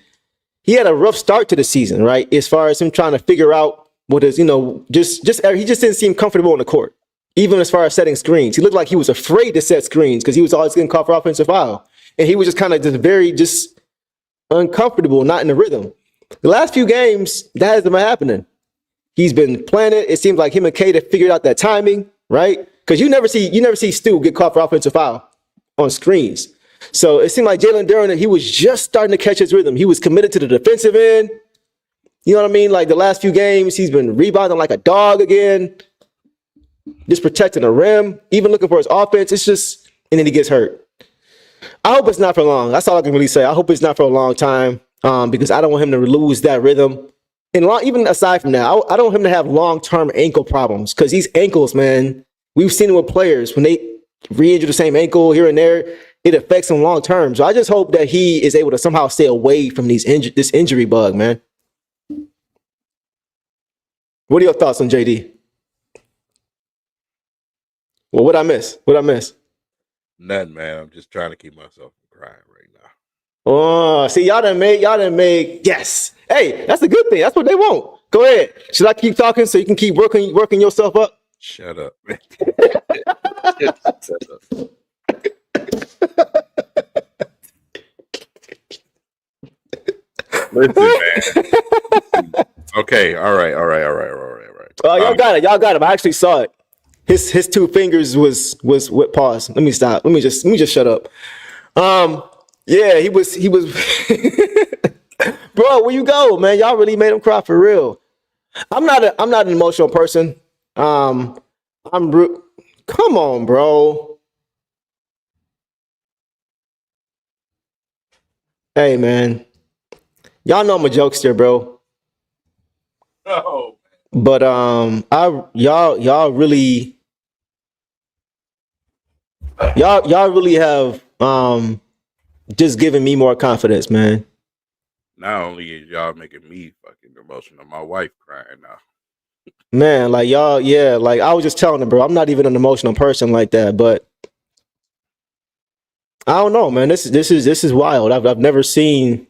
S1: he had a rough start to the season, right? As far as him trying to figure out what is, he just didn't seem comfortable on the court. Even as far as setting screens, he looked like he was afraid to set screens because he was always getting called for offensive foul. And he was just kind of very uncomfortable, not in the rhythm. The last few games, that hasn't been happening. He's been playing it. It seems like him and Kate have figured out that timing, right? Because you never see Stu get called for offensive foul on screens. So it seemed like Jalen Duren, he was just starting to catch his rhythm. He was committed to the defensive end. You know what I mean? Like the last few games, he's been rebounding like a dog again. Just protecting the rim, even looking for his offense. It's just, and then he gets hurt. I hope it's not for long. That's all I can really say. I hope it's not for a long time because I don't want him to lose that rhythm. And even aside from that, I don't want him to have long-term ankle problems because these ankles, man, we've seen it with players. When they re-injure the same ankle here and there, it affects them long-term. So I just hope that he is able to somehow stay away from this injury bug, man. What are your thoughts on JD? Well, what'd I miss?
S2: Nothing, man. I'm just trying to keep myself from crying right now.
S1: Oh, see, y'all done make, yes. Hey, that's a good thing. That's what they want. Go ahead. Should I keep talking so you can keep working yourself up?
S2: Shut up, man. Listen, man. Okay, all right.
S1: Oh, y'all got it. I actually saw it. his two fingers was what pause. Let me stop. Let me just shut up. Yeah, he was bro, where you go, man? Y'all really made him cry for real. I'm not an emotional person. I'm come on, bro. Hey man. Y'all know I'm a jokester, bro.
S2: Oh,
S1: But y'all really have just given me more confidence, man.
S2: not only is y'all making me fucking emotional, my wife crying now.
S1: Man, like y'all, yeah, like I was just telling them, bro, I'm not even an emotional person like that, but I don't know, man. This is wild. I've never seen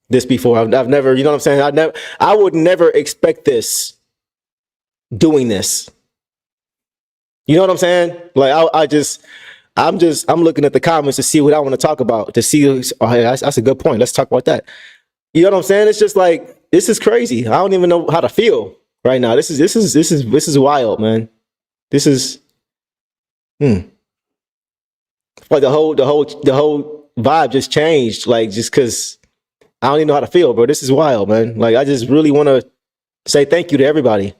S1: this before. I've never, you know what I'm saying? I would never expect this doing this. You know what I'm saying? Like I'm looking at the comments to see what I want to talk about. To see, oh, hey, that's a good point. Let's talk about that. You know what I'm saying? It's just like this is crazy. I don't even know how to feel right now. This is wild, man. This is like the whole vibe just changed. Like just because I don't even know how to feel, bro. This is wild, man. Like I just really want to say thank you to everybody.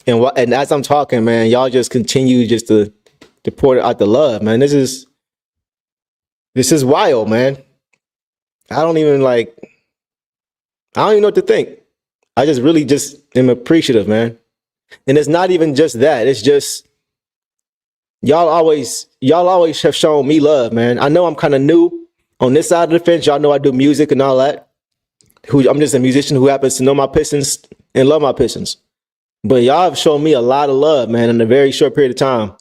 S1: And as I'm talking, man, y'all just continue just to pour out the love, man. This is wild, man. I don't even know what to think. I just really just am appreciative, man. And it's not even just that. It's just y'all always have shown me love, man. I know I'm kind of new on this side of the fence. Y'all know I do music and all that. I'm just a musician who happens to know my Pistons and love my Pistons. But y'all have shown me a lot of love, man, in a very short period of time.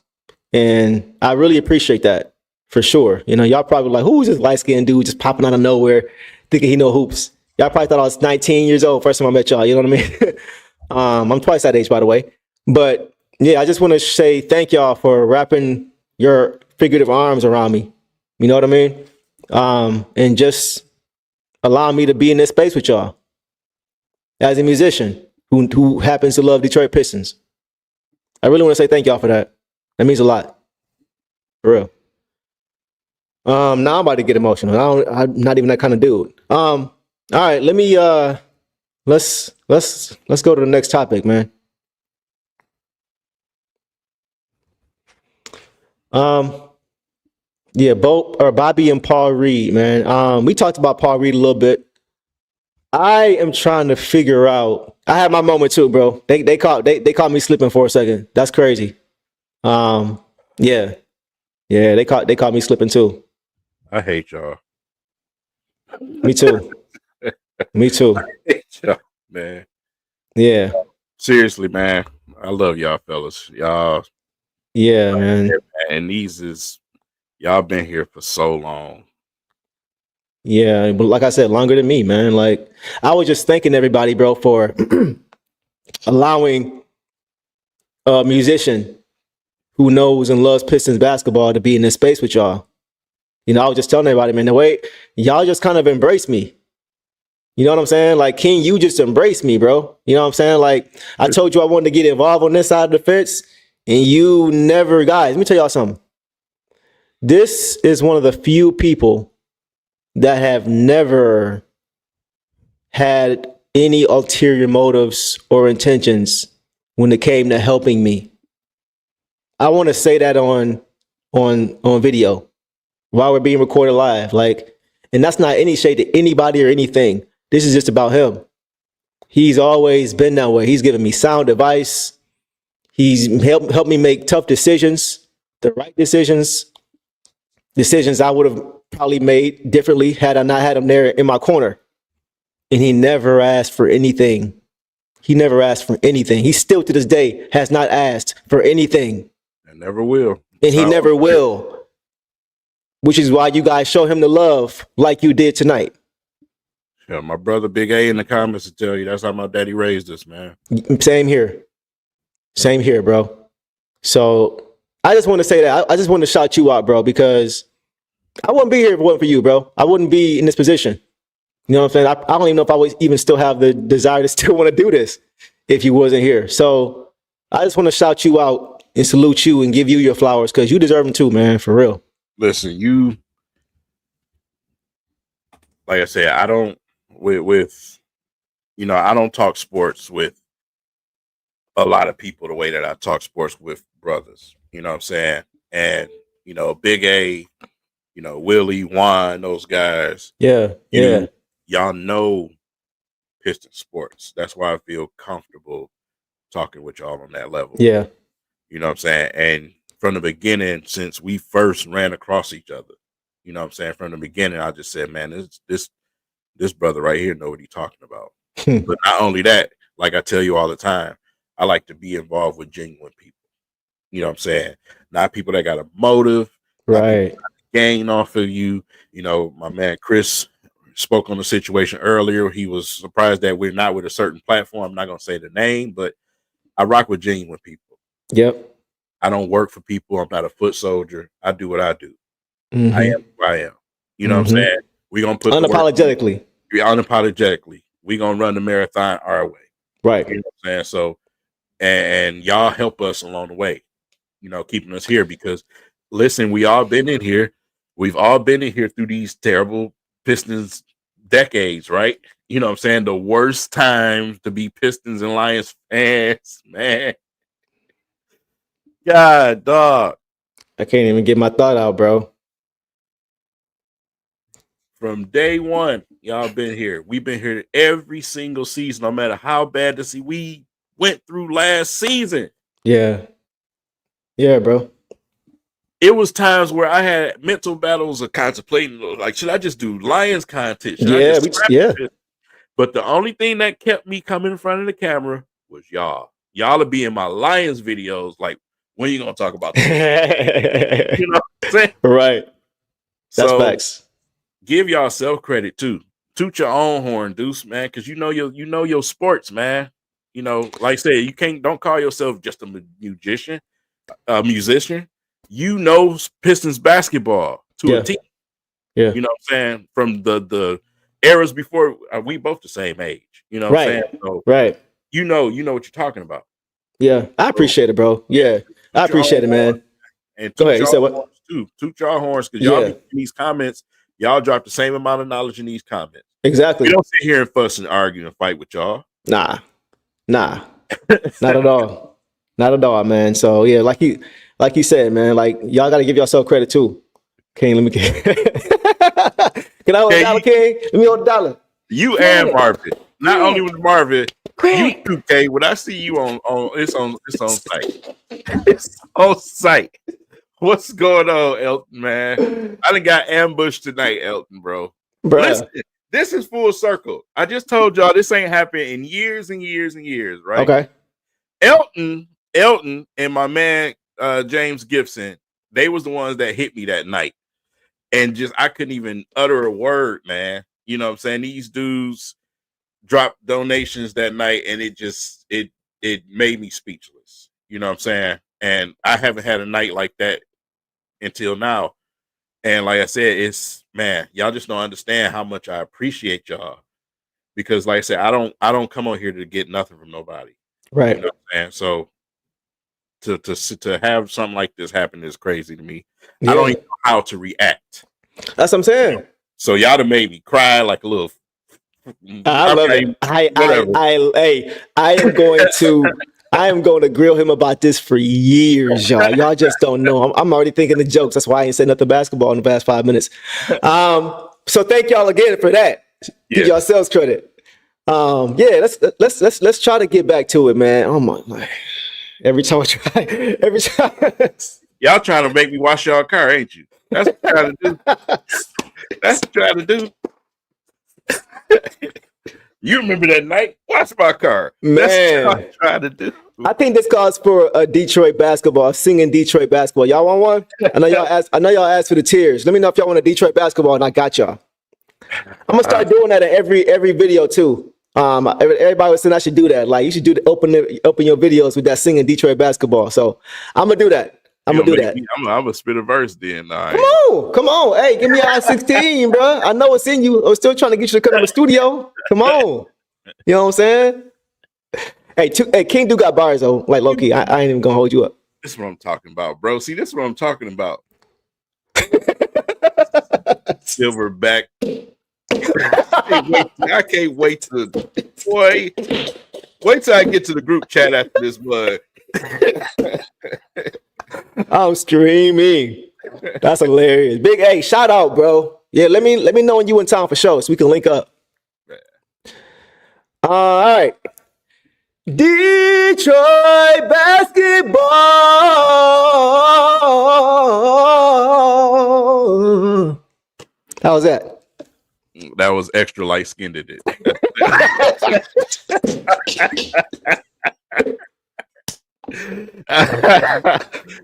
S1: And I really appreciate that for sure. You know, y'all probably like, who is this light-skinned dude just popping out of nowhere thinking he know hoops? Y'all probably thought I was 19 years old first time I met y'all. You know what I mean? I'm twice that age, by the way. But yeah, I just want to say thank y'all for wrapping your figurative arms around me. You know what I mean? And just allowing me to be in this space with y'all as a musician who happens to love Detroit Pistons. I really want to say thank y'all for that. That means a lot. For real. Now I'm about to get emotional. I'm not even that kind of dude. All right, let me let's go to the next topic, man. Yeah, Bobby and Paul Reed, man. We talked about Paul Reed a little bit. I am trying to figure out. I had my moment too, bro. They caught me slipping for a second. That's crazy. Yeah, they caught me slipping too.
S2: I hate y'all.
S1: Me too. Me too.
S2: I hate y'all, man.
S1: Yeah.
S2: Seriously, man. I love y'all fellas. Y'all.
S1: Yeah, man.
S2: And y'all been here for so long.
S1: Yeah, but like I said, longer than me, man. Like I was just thanking everybody, bro, for allowing a musician who knows and loves Pistons basketball to be in this space with y'all. You know, I was just telling everybody, man, the way y'all just kind of embrace me. You know what I'm saying? Like, King, you just embrace me, bro. You know what I'm saying? Like, I told you I wanted to get involved on this side of the fence, and you never, guys, let me tell y'all something. This is one of the few people that have never had any ulterior motives or intentions when it came to helping me. I want to say that on video while we're being recorded live. Like, and that's not any shade to anybody or anything. This is just about him. He's always been that way. He's given me sound advice. He's helped me make tough decisions, the right decisions I would have probably made differently had I not had him there in my corner. And he never asked for anything. He never asked for anything. He still to this day has not asked for anything.
S2: And never will.
S1: And he never will. Which is why you guys show him the love like you did tonight.
S2: Yeah, my brother Big A in the comments to tell you that's how my daddy raised us, man.
S1: Same here. Same here, bro. So I just want to say that. I just want to shout you out, bro, because I wouldn't be here if it wasn't for you, bro. I wouldn't be in this position. You know what I'm saying? I don't even know if I would even still have the desire to still want to do this. if you wasn't here. So I just want to shout you out and salute you and give you your flowers because you deserve them too, man, for real.
S2: Listen, you, like I said, I don't with I don't talk sports with a lot of people the way that I talk sports with brothers. You know what I'm saying? And Big A, Willie, Juan, those guys.
S1: Yeah,
S2: Y'all know Piston sports. That's why I feel comfortable talking with y'all on that level.
S1: Yeah.
S2: You know what I'm saying? And from the beginning, since we first ran across each other, you know what I'm saying? From the beginning, I just said, man, this brother right here know what he's talking about. But not only that, like I tell you all the time, I like to be involved with genuine people. You know what I'm saying? Not people that got a motive,
S1: right?
S2: Gain off of you. My man Chris spoke on the situation earlier. He was surprised that we're not with a certain platform. I'm not gonna say the name, but I rock with genuine people.
S1: Yep.
S2: I don't work for people. I'm not a foot soldier. I do what I do.
S1: Mm-hmm.
S2: I am who I am. You know what I'm saying? We're gonna put
S1: unapologetically.
S2: Unapologetically. We're gonna run the marathon our way.
S1: Right.
S2: You know what I'm saying? So and y'all help us along the way, keeping us here because listen, we all been in here. We've all been in here through these terrible Pistons decades, right? You know what I'm saying? The worst times to be Pistons and Lions fans, man. God, dog.
S1: I can't even get my thought out, bro.
S2: From day one, y'all been here. We've been here every single season, no matter how bad the season we went through last season.
S1: Yeah. Yeah, bro.
S2: It was times where I had mental battles of contemplating, like, should I just do Lions content?
S1: Yeah.
S2: But the only thing that kept me coming in front of the camera was y'all. Y'all will be in my Lions videos. Like, when are you gonna talk about that? You know what I'm saying?
S1: Right. That's
S2: so,
S1: facts.
S2: Give y'all self credit too. Toot your own horn, Deuce, man, because you know your sports, man. Like I said, don't call yourself just a musician. You know Pistons basketball to a team.
S1: Yeah.
S2: You know what I'm saying? From the eras before, we both the same age. You know what I'm saying? So,
S1: right.
S2: You know what you're talking about.
S1: Yeah. I appreciate it, bro. Yeah. I appreciate it, man.
S2: And
S1: go ahead. You said what?
S2: Toot y'all horns because y'all be in these comments. Y'all drop the same amount of knowledge in these comments.
S1: Exactly.
S2: We don't sit here and fuss and argue and fight with y'all.
S1: Nah. Not at all. Not at all, man. So yeah, like you said, man, like y'all got to give yourself credit too. King, let me get. Can I hold a dollar, King? Let me hold a dollar.
S2: You and Marvin. Not only with Marvin, you too, K. When I see you on it's on site. It's on site. What's going on, Elton, man? I done got ambushed tonight, Elton, bro. Listen, this is full circle. I just told y'all this ain't happened in years and years and years, right?
S1: Okay.
S2: Elton and my man James Gibson, they was the ones that hit me that night. And just I couldn't even utter a word, man. You know what I'm saying? These dudes dropped donations that night and it made me speechless. You know what I'm saying? And I haven't had a night like that until now. And like I said, it's man, y'all just don't understand how much I appreciate y'all. Because like I said, I don't come on here to get nothing from nobody.
S1: Right.
S2: You know what I'm saying? So to have something like this happen is crazy to me. Yeah. I don't even know how to react.
S1: That's what I'm saying.
S2: So y'all done made me cry like a little.
S1: I love it. I am going to grill him about this for years, y'all. Y'all just don't know. I'm already thinking of jokes. That's why I ain't said nothing basketball in the past 5 minutes. So thank y'all again for that. Give yourselves credit. Let's try to get back to it, man. Oh my. Every time I try.
S2: Y'all trying to make me wash y'all car, ain't you? That's what trying to do. That's what trying to do. You remember that night? Wash my car.
S1: Man.
S2: That's what I'm trying to do.
S1: I think this calls for a Detroit basketball, singing Detroit basketball. Y'all want one? I know y'all asked for the tears. Let me know if y'all want a Detroit basketball, and I got y'all. I'm gonna start doing that in every video too. Everybody was saying I should do that. Like you should open your videos with that singing Detroit basketball. So I'm gonna do that. I'm
S2: gonna spit a verse then.
S1: Come on. Hey, give me an I-16, bro. I know it's in you. I'm still trying to get you to come to the studio. Come on. You know what I'm saying? Hey, King do got bars though. Like low key, I ain't even gonna hold you up.
S2: This is what I'm talking about, bro. See, this is what I'm talking about. Silverback. I can't wait to boy. Wait till I get to the group chat after this, bud.
S1: I'm streaming. That's hilarious. Big A, shout out, bro. Yeah, let me know when you in town for show so we can link up. All right. Detroit basketball. How was that?
S2: That was extra light skinned it.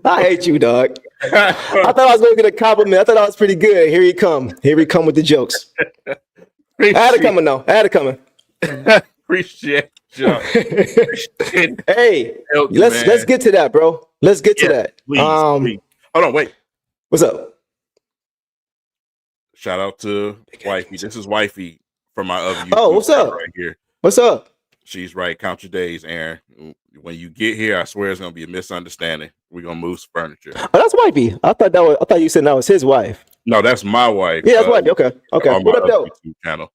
S1: I hate you, dog. I thought I was going to get a compliment. I thought I was pretty good. Here he come. Here he come with the jokes. I had it coming, though. I had it coming.
S2: Appreciate you.
S1: Hey, let's get to that, bro. Let's get to that.
S2: Please. Hold on, wait.
S1: What's up?
S2: Shout out to Wifey. This is Wifey from my other YouTube.
S1: Oh, what's up?
S2: Right here.
S1: What's up?
S2: She's right. Count your days, Aaron. When you get here, I swear it's gonna be a misunderstanding. We're gonna move some furniture.
S1: Oh, that's Wifey. I thought you said that was his wife.
S2: No, that's my wife.
S1: Yeah, that's Wifey. Okay.
S2: On
S1: What up,
S2: my
S1: though?
S2: YouTube channel.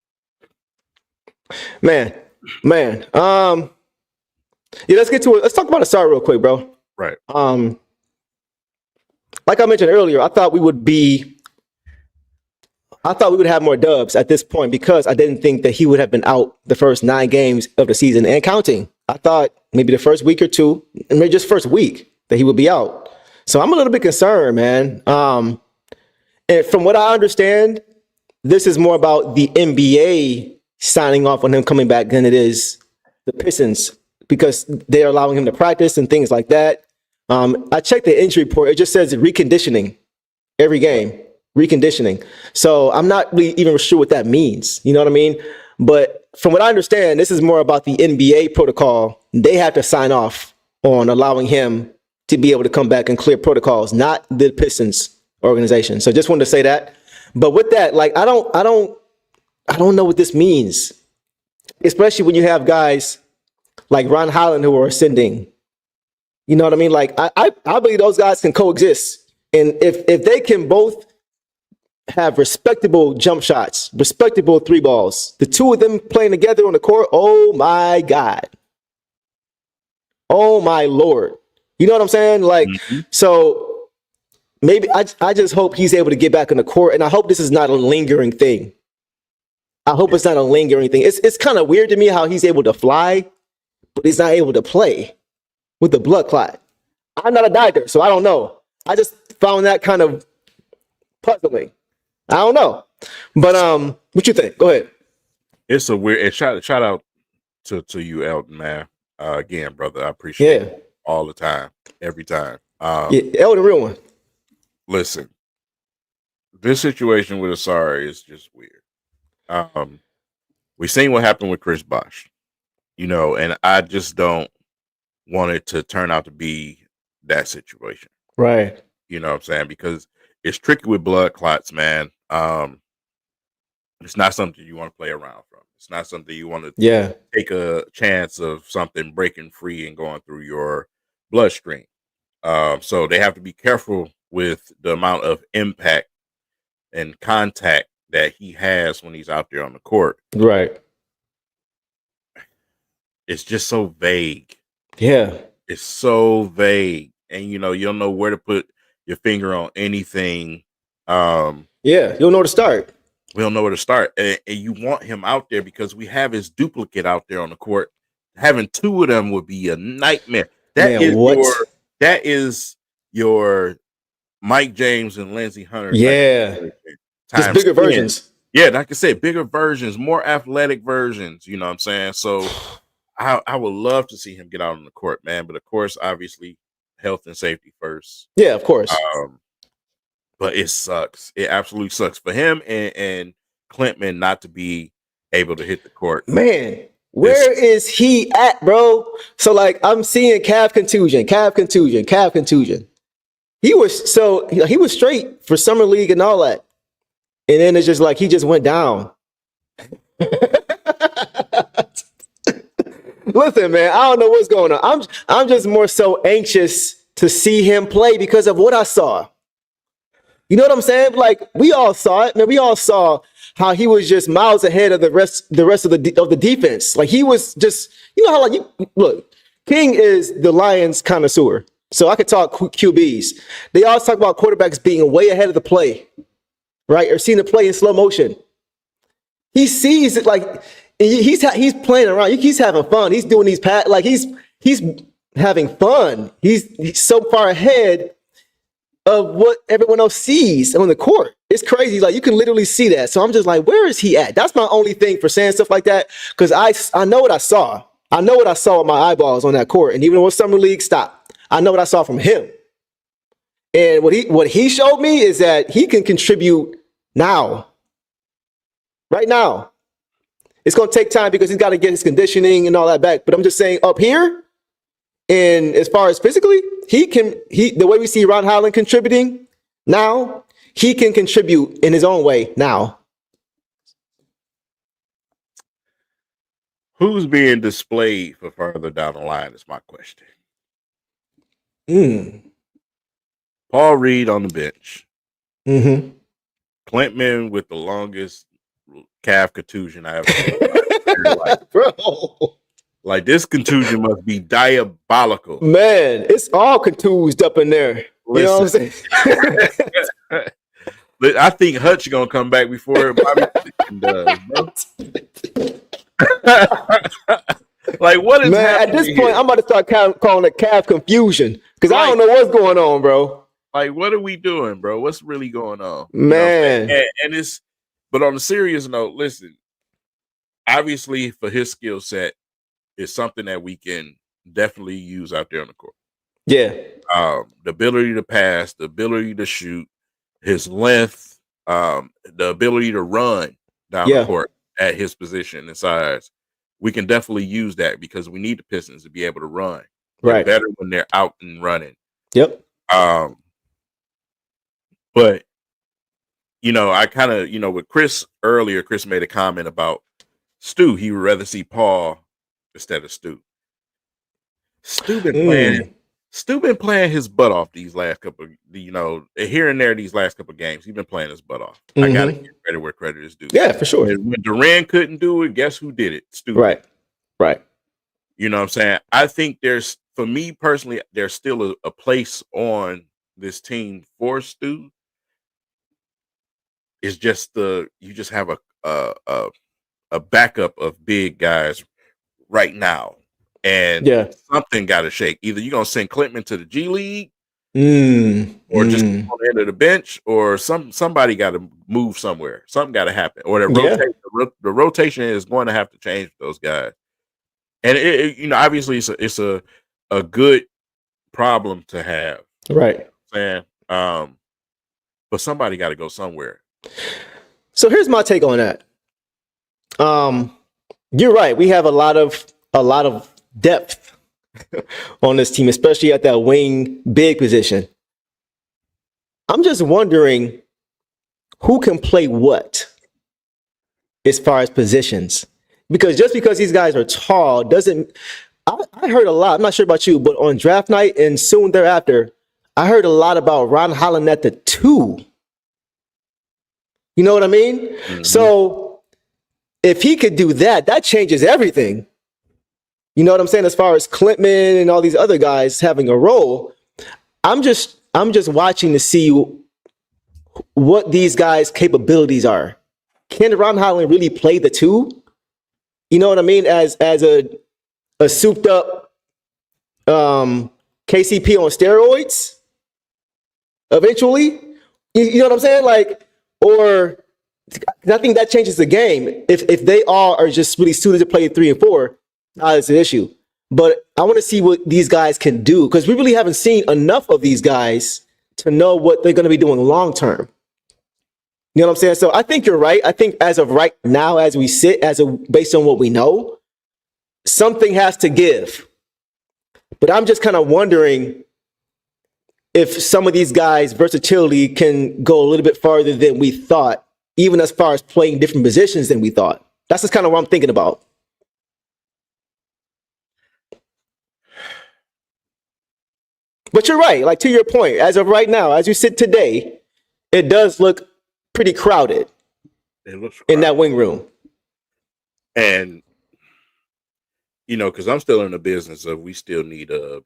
S1: Man. Yeah, let's get to it. Let's talk about Asar real quick, bro.
S2: Right.
S1: Like I mentioned earlier, I thought we would have more dubs at this point because I didn't think that he would have been out the first 9 games of the season and counting. I thought maybe the first week or two, and maybe just first week that he would be out. So I'm a little bit concerned, man. And from what I understand, this is more about the NBA signing off on him coming back than it is the Pistons because they're allowing him to practice and things like that. I checked the injury report. It just says reconditioning every game. Reconditioning. So I'm not really even sure what that means. You know what I mean? But from what I understand, this is more about the NBA protocol. They have to sign off on allowing him to be able to come back and clear protocols, not the Pistons organization. So just wanted to say that. But with that, like, I don't know what this means, especially when you have guys like Ron Holland who are ascending. You know what I mean? Like, I believe those guys can coexist. And if they can both have respectable jump shots, respectable 3 balls, the two of them playing together on the court, oh my God. Oh my Lord. You know what I'm saying? Like, So maybe I just hope he's able to get back on the court, and I hope this is not a lingering thing. I hope it's not a lingering thing. It's kind of weird to me how he's able to fly, but he's not able to play with the blood clot. I'm not a doctor, so I don't know. I just found that kind of puzzling. I don't know. But what you think? Go ahead.
S2: It's a weird shout out to you, Elton, man. Again, brother, I appreciate it all the time, every time.
S1: Elton, real one.
S2: Listen, this situation with Asari is just weird. We've seen what happened with Chris Bosh, and I just don't want it to turn out to be that situation.
S1: Right.
S2: You know what I'm saying? Because it's tricky with blood clots, man. It's not something you want to play around from. It's not something you want to take a chance of something breaking free and going through your bloodstream. So they have to be careful with the amount of impact and contact that he has when he's out there on the court.
S1: Right.
S2: It's just so vague.
S1: Yeah.
S2: It's so vague. And, you don't know where to put your finger on anything.
S1: You'll know where to start.
S2: We don't know where to start. And you want him out there because we have his duplicate out there on the court. Having 2 of them would be a nightmare. That is your Mike James and Lindsey Hunter.
S1: Yeah. Just bigger versions.
S2: Yeah, like I said, bigger versions, more athletic versions. You know what I'm saying? So I would love to see him get out on the court, man. But of course, obviously, health and safety first.
S1: Yeah, of course.
S2: But it sucks. It absolutely sucks for him and Clintman not to be able to hit the court. Man, where is he at, bro? So, like, I'm seeing calf contusion. He was straight for summer league and all that. And then it's just like he just went down.
S1: Listen, man, I don't know what's going on. I'm just more so anxious to see him play because of what I saw. You know what I'm saying? Like we all saw it, man. We all saw how he was just miles ahead of the rest of the defense. Like he was just, you know how like you look. King is the Lions connoisseur, so I could talk QBs. They always talk about quarterbacks being way ahead of the play, right? Or seeing the play in slow motion. He sees it like he's playing around. He's having fun. He's doing these like he's having fun. He's so far ahead of what everyone else sees on the court. It's crazy. Like you can literally see that. So I'm just like, where is he at? That's my only thing for saying stuff like that. Because I know what I saw. I know what I saw with my eyeballs on that court. And even when Summer League stopped, I know what I saw from him. And what he showed me is that he can contribute now. Right now. It's going to take time because he's got to get his conditioning and all that back. But I'm just saying up here, and as far as physically, the way we see Ron Holland contributing now, he can contribute in his own way now.
S2: Who's being displayed for further down the line is my question. Paul Reed on the bench.
S1: Mm-hmm.
S2: Clintman with the longest calf contusion I ever had.
S1: Bro.
S2: Like this contusion must be diabolical.
S1: Man, it's all contused up in there. You know what I'm saying?
S2: But I think Hutch gonna come back before Bobby does, bro. Like what is
S1: man? At this point, I'm about to start calling it calf confusion because I don't know what's going on, bro.
S2: Like, what are we doing, bro? What's really going on,
S1: man?
S2: And it's, but on a serious note, listen. Obviously, for his skill set, it's something that we can definitely use out there on the court.
S1: Yeah.
S2: The ability to pass, the ability to shoot, his length, the ability to run down the court at his position and size. We can definitely use that because we need the Pistons to be able to run. They're better when they're out and running.
S1: Yep.
S2: But I kind of, with Chris earlier, Chris made a comment about Stu. He would rather see Paul instead of Stu. Stu been playing his butt off these last couple, here and there these last couple of games. He's been playing his butt off. I gotta give credit where credit is due.
S1: Yeah, for sure.
S2: And when Durant couldn't do it, guess who did it? Stu.
S1: Right.
S2: You know what I'm saying? I think for me personally, there's still a place on this team for Stu. It's just you just have a backup of big guys right now. And something got to shake. Either you're going to send Clintman to the G League or just on the end of the bench, or somebody got to move somewhere. Something got to happen. Or the rotation is going to have to change with those guys. And, obviously it's a good problem to have.
S1: Right.
S2: You know what I'm saying? But somebody got to go somewhere.
S1: So here's my take on that. You're right. We have a lot of depth on this team, especially at that wing big position. I'm just wondering who can play what as far as positions. Because just because these guys are tall doesn't. I heard a lot. I'm not sure about you, but on draft night and soon thereafter, I heard a lot about Ron Holland at the 2. You know what I mean? Mm-hmm. So if he could do that, that changes everything. You know what I'm saying? As far as Clintman and all these other guys having a role, I'm just watching to see what these guys' capabilities are. Can Ron Holland really play the 2? You know what I mean? As a souped up KCP on steroids eventually. You know what I'm saying? Like, or I think that changes the game. If they all are just really suited to play 3 and 4, it's an issue. But I want to see what these guys can do because we really haven't seen enough of these guys to know what they're going to be doing long term. You know what I'm saying? So I think you're right. I think as of right now, as we sit, based on what we know, something has to give. But I'm just kind of wondering if some of these guys' versatility can go a little bit farther than we thought, even as far as playing different positions than we thought. That's just kind of what I'm thinking about. But you're right. Like, to your point, as of right now, as you sit today, it does look pretty crowded
S2: It looks
S1: in that wing room.
S2: And because I'm still in the business of we still need a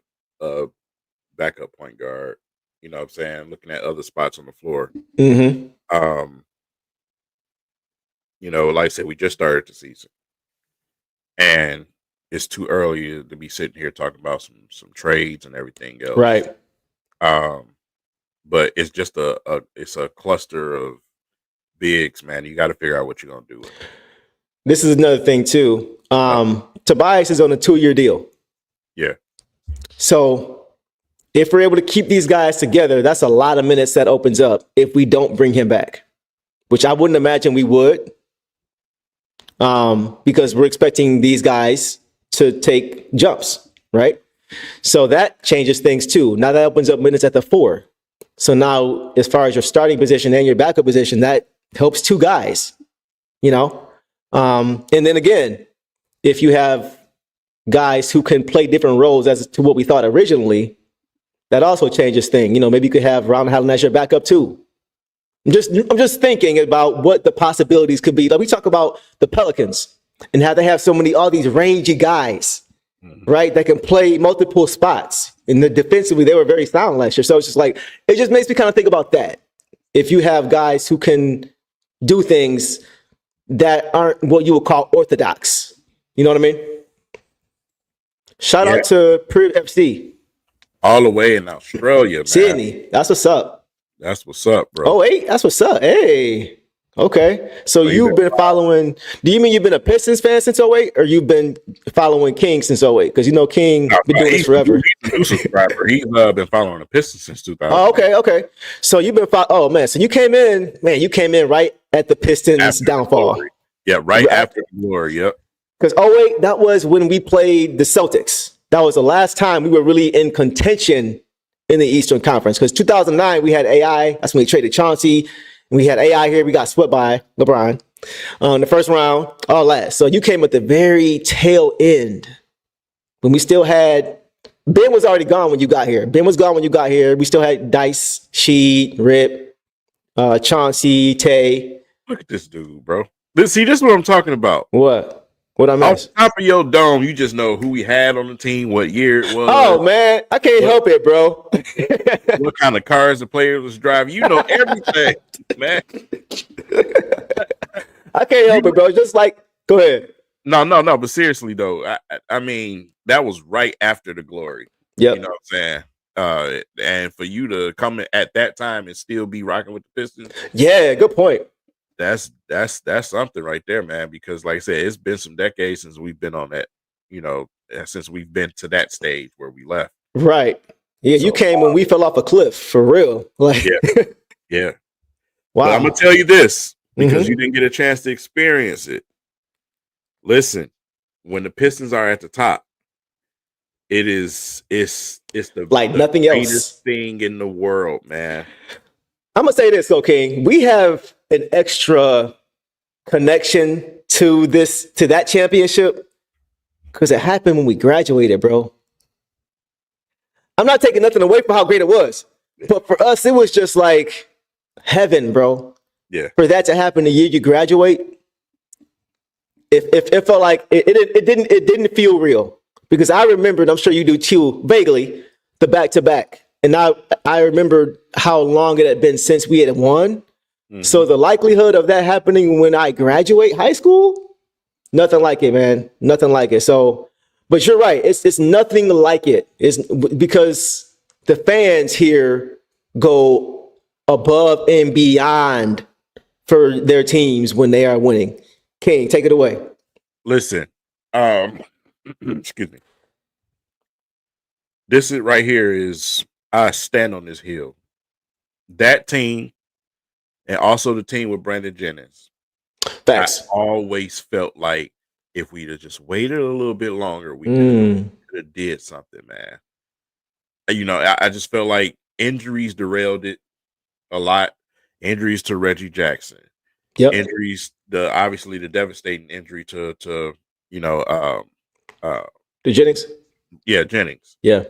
S2: backup point guard. You know what I'm saying? Looking at other spots on the floor.
S1: Mm-hmm.
S2: Like I said, we just started the season. And it's too early to be sitting here talking about some trades and everything else.
S1: Right.
S2: But it's just it's a cluster of bigs, man. You got to figure out what you're gonna do with it.
S1: This is another thing too. Tobias is on a 2-year deal.
S2: Yeah.
S1: So if we're able to keep these guys together, that's a lot of minutes that opens up if we don't bring him back, which I wouldn't imagine we would, because we're expecting these guys to take jumps, right? So that changes things too. Now that opens up minutes at the 4. So now, as far as your starting position and your backup position, that helps 2 guys, and then again, if you have guys who can play different roles as to what we thought originally, that also changes things. Maybe you could have Ron Allen as your backup too. I'm just thinking about what the possibilities could be. Like, we talk about the Pelicans and how they have all these rangy guys, right, that can play multiple spots. And defensively, they were very sound last year. So it's just like, it just makes me kind of think about that. If you have guys who can do things that aren't what you would call orthodox, you know what I mean? Shout out to Priv FC.
S2: All the way in Australia, man.
S1: Sydney, that's what's up.
S2: That's what's up, bro.
S1: Oh, hey, that's what's up. Hey. Okay. So you've been following, do you mean you've been a Pistons fan since 08, or you've been following King since 08? Because King been doing this forever.
S2: He's a new subscriber. He's been following the Pistons since 2000.
S1: Oh, okay. So you've been so you came in right at the Pistons downfall.
S2: Yeah, right after the glory, yep.
S1: Because 08, that was when we played the Celtics. That was the last time we were really in contention in the Eastern Conference. Because 2009, we had AI. That's when we traded Chauncey. We had AI here. We got swept by LeBron in the first round, all that. So you came at the very tail end when we still had Ben was already gone when you got here. Ben was gone when you got here. We still had Dice, Sheed, Rip, Chauncey, Tay.
S2: Look at this dude, bro. See, this is what I'm talking about.
S1: What I missed?
S2: Off the top of your dome, you just know who we had on the team, what year it was.
S1: Oh, man. I can't help it, bro.
S2: What kind of cars the players was driving. You know everything, man.
S1: I can't help it, bro. Just like, go ahead.
S2: No. But seriously, though, I mean, that was right after the glory.
S1: Yep.
S2: You know what I'm saying? And for you to come in at that time and still be rocking with the Pistons.
S1: Yeah, good point.
S2: That's something right there, man. Because like I said, it's been some decades since we've been on that, since we've been to that stage where we left.
S1: Right. Yeah, so, you came when we fell off a cliff, for real. Like,
S2: yeah.
S1: Wow.
S2: But I'm gonna tell you this, because you didn't get a chance to experience it. Listen, when the Pistons are at the top, it's the
S1: nothing
S2: greatest thing in the world, man.
S1: I'm gonna say this, though, King. We have an extra connection to that championship because it happened when we graduated, bro. I'm not taking nothing away from how great it was, but for us, it was just like heaven, bro.
S2: Yeah.
S1: For that to happen the year you graduate, it felt like it didn't feel real, because I remembered, I'm sure you do too, vaguely, the back-to-back. And I remembered how long it had been since we had won. Mm-hmm. So the likelihood of that happening when I graduate high school, nothing like it, man. Nothing like it. So, but you're right. It's nothing like it. It's because the fans here go above and beyond for their teams when they are winning. King, take it away.
S2: Listen, excuse me. This is right here is, I stand on this hill. That team, and also the team with Brandon Jennings.
S1: Facts.
S2: I always felt like if we'd have just waited a little bit longer, we could have did something, man. I just felt like injuries derailed it a lot. Injuries to Reggie Jackson.
S1: Yep.
S2: Injuries, obviously the devastating injury to
S1: the Jennings.
S2: Yeah, Jennings.
S1: Yeah.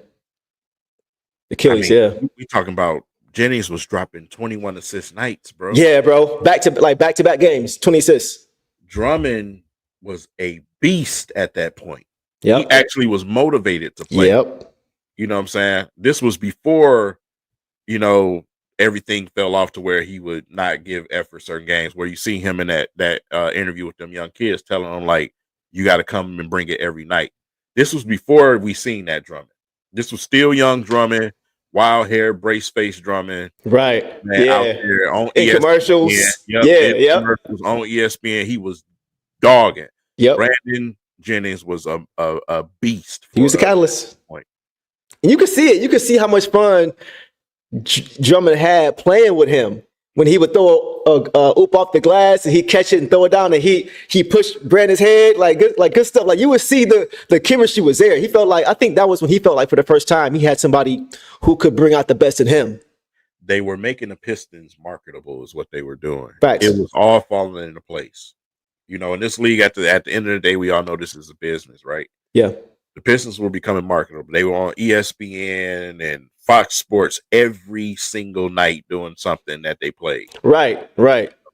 S1: Achilles, yeah.
S2: We talking about Jennings was dropping 21 assist nights, bro.
S1: Yeah, bro. Back to back games, 20 assists.
S2: Drummond was a beast at that point.
S1: Yep.
S2: He actually was motivated to play.
S1: Yep.
S2: You know what I'm saying? This was before, everything fell off to where he would not give effort certain games, where you see him in that interview with them young kids telling them, like, you got to come and bring it every night. This was before we seen that Drummond. This was still young Drummond, wild hair, brace face Drummond.
S1: Right.
S2: Man, out there on
S1: in
S2: ESPN.
S1: commercials.
S2: Commercials on ESPN. He was dogging.
S1: Yep.
S2: Brandon Jennings was a beast.
S1: He was a catalyst. Point. And you could see it. You could see how much fun Drummond had playing with him when he would throw a oop off the glass and he'd catch it and throw it down, and he pushed Brandon's head, like good stuff. Like, you would see the chemistry was there. He felt like, I think that was when he felt like for the first time he had somebody who could bring out the best in him.
S2: They were making the Pistons marketable is what they were doing.
S1: Facts.
S2: It was all falling into place. In this league, at the end of the day, we all know this is a business, right?
S1: Yeah.
S2: The Pistons were becoming marketable. They were on ESPN and Fox Sports every single night doing something that they played.
S1: Right.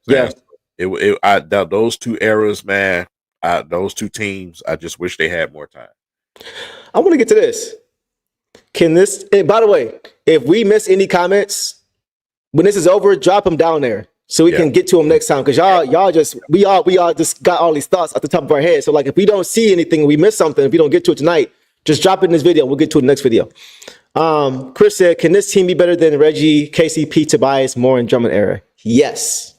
S1: Yeah.
S2: Those two eras, man, those two teams, I just wish they had more time.
S1: I want to get to this. And by the way, if we miss any comments, when this is over, drop them down there so we can get to them next time. Because we all just got all these thoughts at the top of our head. So, like, if we don't see anything, we miss something, if we don't get to it tonight, just drop it in this video. We'll get to it in the next video. Chris said, can this team be better than Reggie, KCP, Tobias, Moore, and Drummond era? Yes.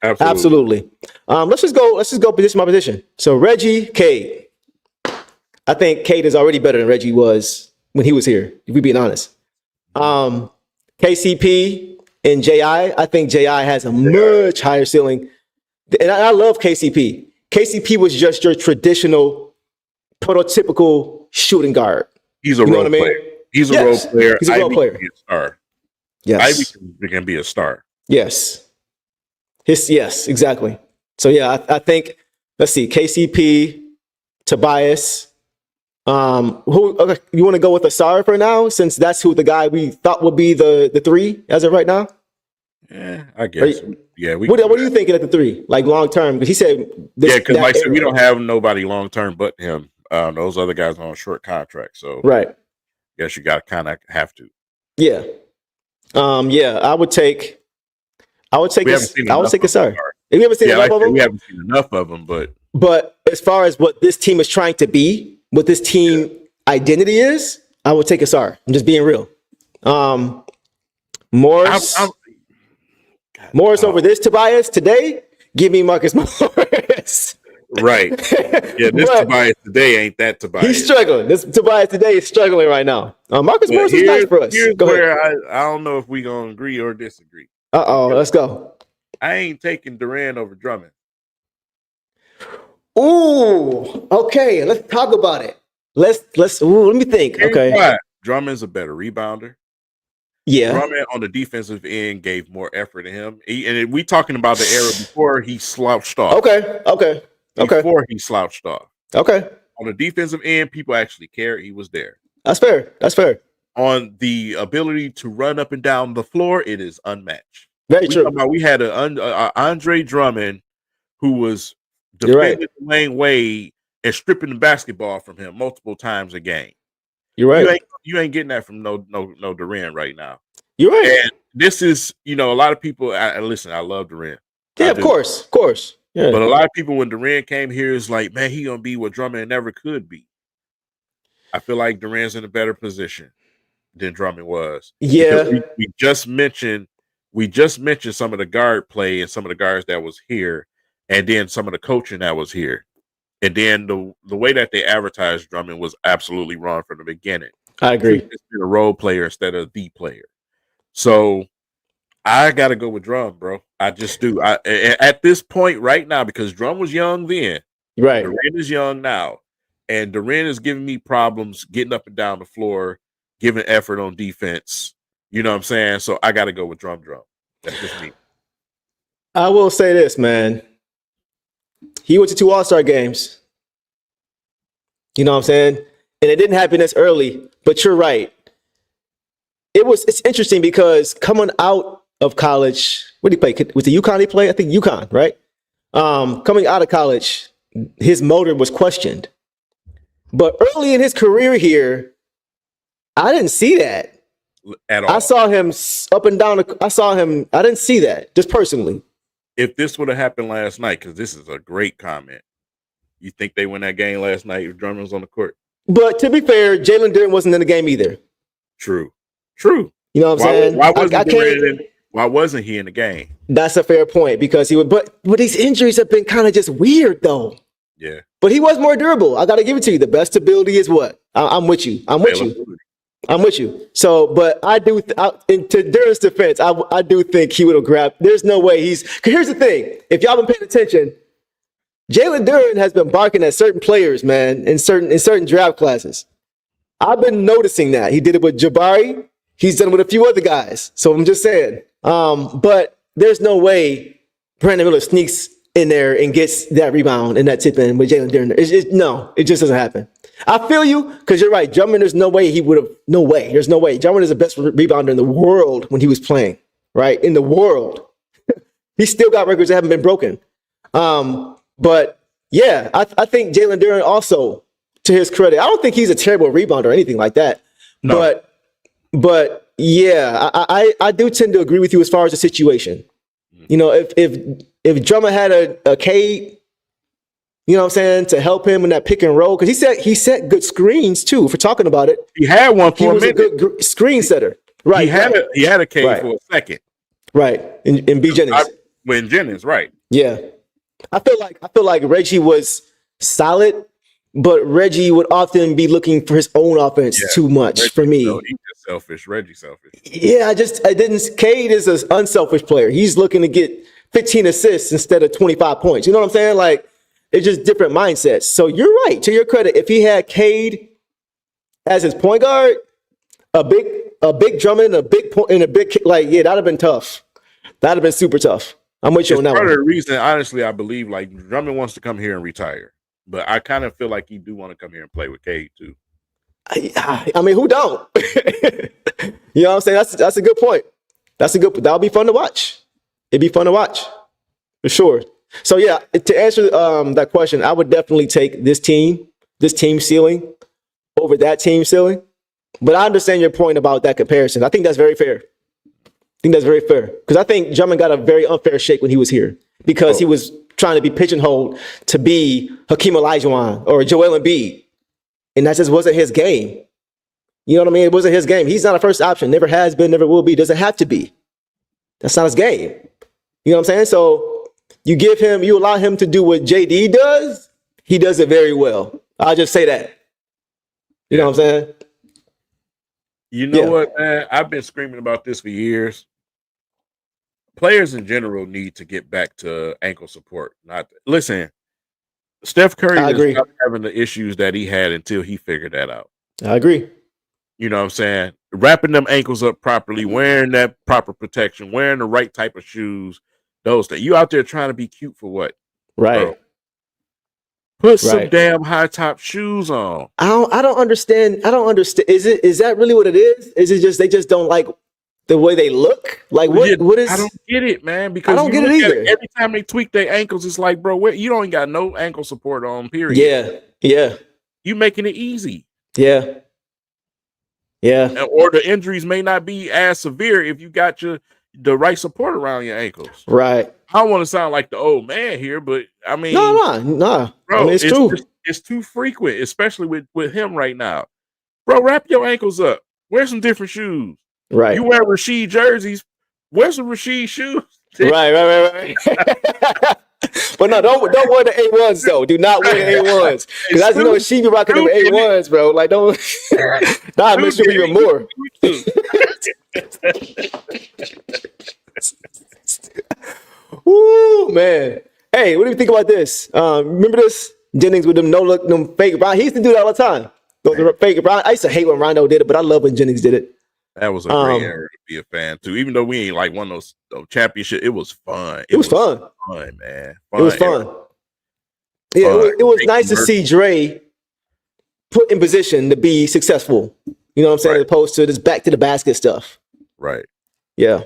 S1: Absolutely. Let's just go position by position. So Reggie, Cade. I think Cade is already better than Reggie was when he was here, if we're being honest. KCP and J.I. I think J.I. has a much higher ceiling. And I love KCP. KCP was just your traditional, prototypical shooting guard.
S2: He's a role player. He's a role player.
S1: He's a role player.
S2: Can be a star.
S1: Yes.
S2: Ivy can be a star.
S1: Yes. Yes, exactly. So, yeah, I think, let's see, KCP, Tobias. You want to go with Asar for now, since that's who the guy we thought would be the three as of right now?
S2: Yeah, I guess.
S1: What are you thinking at the three, like long term? Because he said,
S2: because like I said, we don't have nobody long term but him. Those other guys are on short contracts, so
S1: right.
S2: I guess you got to kind of have to.
S1: Yeah. I would take Asar. We haven't seen enough of them.
S2: We haven't seen enough of them,
S1: but as far as what this team is trying to be, what this team identity is, I would take Asar. I'm just being real. Morris over this Tobias today. Give me Marcus Morris.
S2: Right. Yeah, this Tobias today ain't that Tobias.
S1: He's struggling. This Tobias today is struggling right now. Marcus Morris is nice for us.
S2: Here's where I don't know if we gonna agree or disagree.
S1: Let's go.
S2: I ain't taking Durant over Drummond.
S1: Ooh, okay. Let's talk about it. Let me think. Okay.
S2: Drummond's a better rebounder.
S1: Yeah.
S2: Drummond on the defensive end gave more effort to him. And we talking about the era before he slouched off.
S1: Okay.
S2: Before he slouched off.
S1: Okay.
S2: On the defensive end, people actually cared. He was there.
S1: That's fair.
S2: On the ability to run up and down the floor, it is unmatched.
S1: Very true.
S2: We had a Andre Drummond who was defending Dwayne Wade and stripping the basketball from him multiple times a game.
S1: You're right.
S2: You ain't getting that from no Durant right now.
S1: You're right.
S2: And this is, a lot of people. Listen, I love Durant.
S1: Yeah, of course. Yeah.
S2: But a lot of people, when Durant came here, is like, man, he gonna be what Drummond never could be. I feel like Durant's in a better position than Drummond was.
S1: Yeah.
S2: We just mentioned some of the guard play and some of the guards that was here, and then some of the coaching that was here. And then the way that they advertised Drummond was absolutely wrong from the beginning.
S1: I agree.
S2: He's been a role player instead of the player. So I got to go with Drum, bro. I just do. At this point right now, because Drum was young then.
S1: Right.
S2: Durant is young now. And Durant is giving me problems getting up and down the floor, giving effort on defense. You know what I'm saying? So I got to go with Drum. That's just me.
S1: I will say this, man. He went to 2 All-Star games. You know what I'm saying? And it didn't happen as early, but you're right. it's interesting because coming out of college, what did he play? Was it UConn he played? I think UConn, right? Coming out of college, his motor was questioned. But early in his career here, I didn't see that
S2: at all.
S1: I saw him up and down. I didn't see that, just personally.
S2: If this would have happened last night, because this is a great comment, you think they win that game last night if Drummond was on the court?
S1: But to be fair, Jalen Duren wasn't in the game either.
S2: True.
S1: You know what I'm saying?
S2: Why wasn't he in the game?
S1: That's a fair point because he would. But these injuries have been kind of just weird, though.
S2: Yeah.
S1: But he was more durable. I got to give it to you. The best ability is what? I'm with you. I'm with you. So, but I do, to Duren's defense, I do think he would have grabbed. There's no way he's. Because here's the thing: if y'all been paying attention, Jalen Duren has been barking at certain players, man, in certain draft classes. I've been noticing that he did it with Jabari. He's done it with a few other guys. So I'm just saying. But there's no way Brandon Miller sneaks in there and gets that rebound and that tip in with Jalen Duren. No, it just doesn't happen. I feel you because you're right. Drummond, there's no way he would have. No way. There's no way. Drummond is the best rebounder in the world when he was playing, right? In the world. He still got records that haven't been broken. But yeah, I think Jalen Duren also, to his credit, I don't think he's a terrible rebounder or anything like that. No. But yeah, I do tend to agree with you as far as the situation. You know, if Drummond had a Cade, you know what I'm saying, to help him in that pick and roll, because he set good screens too. If we're talking about it,
S2: he had one for a minute.
S1: He was a good screen setter, right?
S2: He had a Cade for a second,
S1: right? In B Jennings,
S2: when Jennings, right?
S1: Yeah, I feel like Reggie was solid, but Reggie would often be looking for his own offense too much for me.
S2: No, he's just selfish. Reggie selfish.
S1: Yeah, I didn't. Cade is an unselfish player. He's looking to get 15 assists instead of 25 points. You know what I'm saying? Like, it's just different mindsets. So you're right. To your credit, if he had Cade as his point guard, a big Drummond, a big that'd have been tough. That'd have been super tough. I'm with you on that one.
S2: Part of the reason, honestly, I believe like Drummond wants to come here and retire, but I kind of feel like he do want to come here and play with Cade too.
S1: I mean, who don't? You know what I'm saying? That's a good point. That'll be fun to watch. It'd be fun to watch for sure. So yeah, to answer that question, I would definitely take this team ceiling over that team ceiling. But I understand your point about that comparison. I think that's very fair. Because I think Drummond got a very unfair shake when he was here because he was trying to be pigeonholed to be Hakeem Olajuwon or Joel Embiid. And that just wasn't his game. You know what I mean? It wasn't his game. He's not a first option. Never has been, never will be. Doesn't have to be. That's not his game. You know what I'm saying? So you allow him to do what JD does. He does it very well. I'll just say that. You know what I'm saying?
S2: You know what, man? I've been screaming about this for years. Players in general need to get back to ankle support. Listen, Steph Curry is not having the issues that he had until he figured that out.
S1: I agree.
S2: You know what I'm saying? Wrapping them ankles up properly, wearing that proper protection, wearing the right type of shoes, those things. You out there trying to be cute for what?
S1: Right.
S2: Bro? Put some damn high top shoes on.
S1: I don't understand. Is that really what it is? Is it just they just don't like the way they look? Like what is
S2: I don't get it, man. Because
S1: I don't get it either.
S2: Every time they tweak their ankles, it's like, bro, you don't got no ankle support on, period.
S1: Yeah.
S2: You making it easy.
S1: Yeah.
S2: Or the injuries may not be as severe if you got the right support around your ankles.
S1: Right.
S2: I don't want to sound like the old man here, but I mean,
S1: no.
S2: Bro,
S1: I mean, it's true.
S2: It's too frequent, especially with him right now. Bro, wrap your ankles up. Wear some different shoes.
S1: Right.
S2: You wear Rasheed jerseys. Wear some Rasheed shoes.
S1: Right. But no, don't wear the A1s though. Do not wear the A1s because as you know, she be rocking them A1s, bro. Like don't. I miss you even more. Ooh, man. Hey, what do you think about this? Remember this? Jennings with them no-look, them fake Brown. He used to do that all the time. Those fake Brown. I used to hate when Rondo did it, but I love when Jennings did it.
S2: That was a great era to be a fan too. Even though we ain't like one of those championship, it was fun.
S1: It was fun,
S2: man.
S1: It was fun. Yeah, it was nice to see Dre put in position to be successful You know what I'm saying?
S2: Right.
S1: As opposed to this back to the basket stuff.
S2: Right.
S1: Yeah.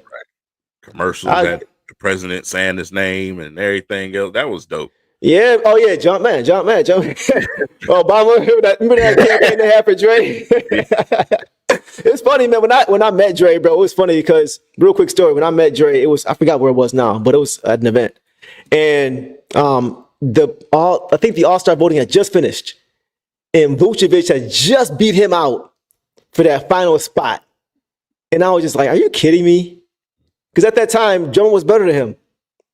S2: Commercials had the president saying his name and everything else. That was dope.
S1: Yeah. Oh yeah. Jump man. Obama. Remember that campaign they had for Dre? It's funny, man. When I met Dre, bro, it was funny because real quick story. When I met Dre, I forgot where it was now, but it was at an event, and I think the All-Star voting had just finished, and Vucevic had just beat him out for that final spot, and I was just like, "Are you kidding me?" Because at that time, Joan was better than him.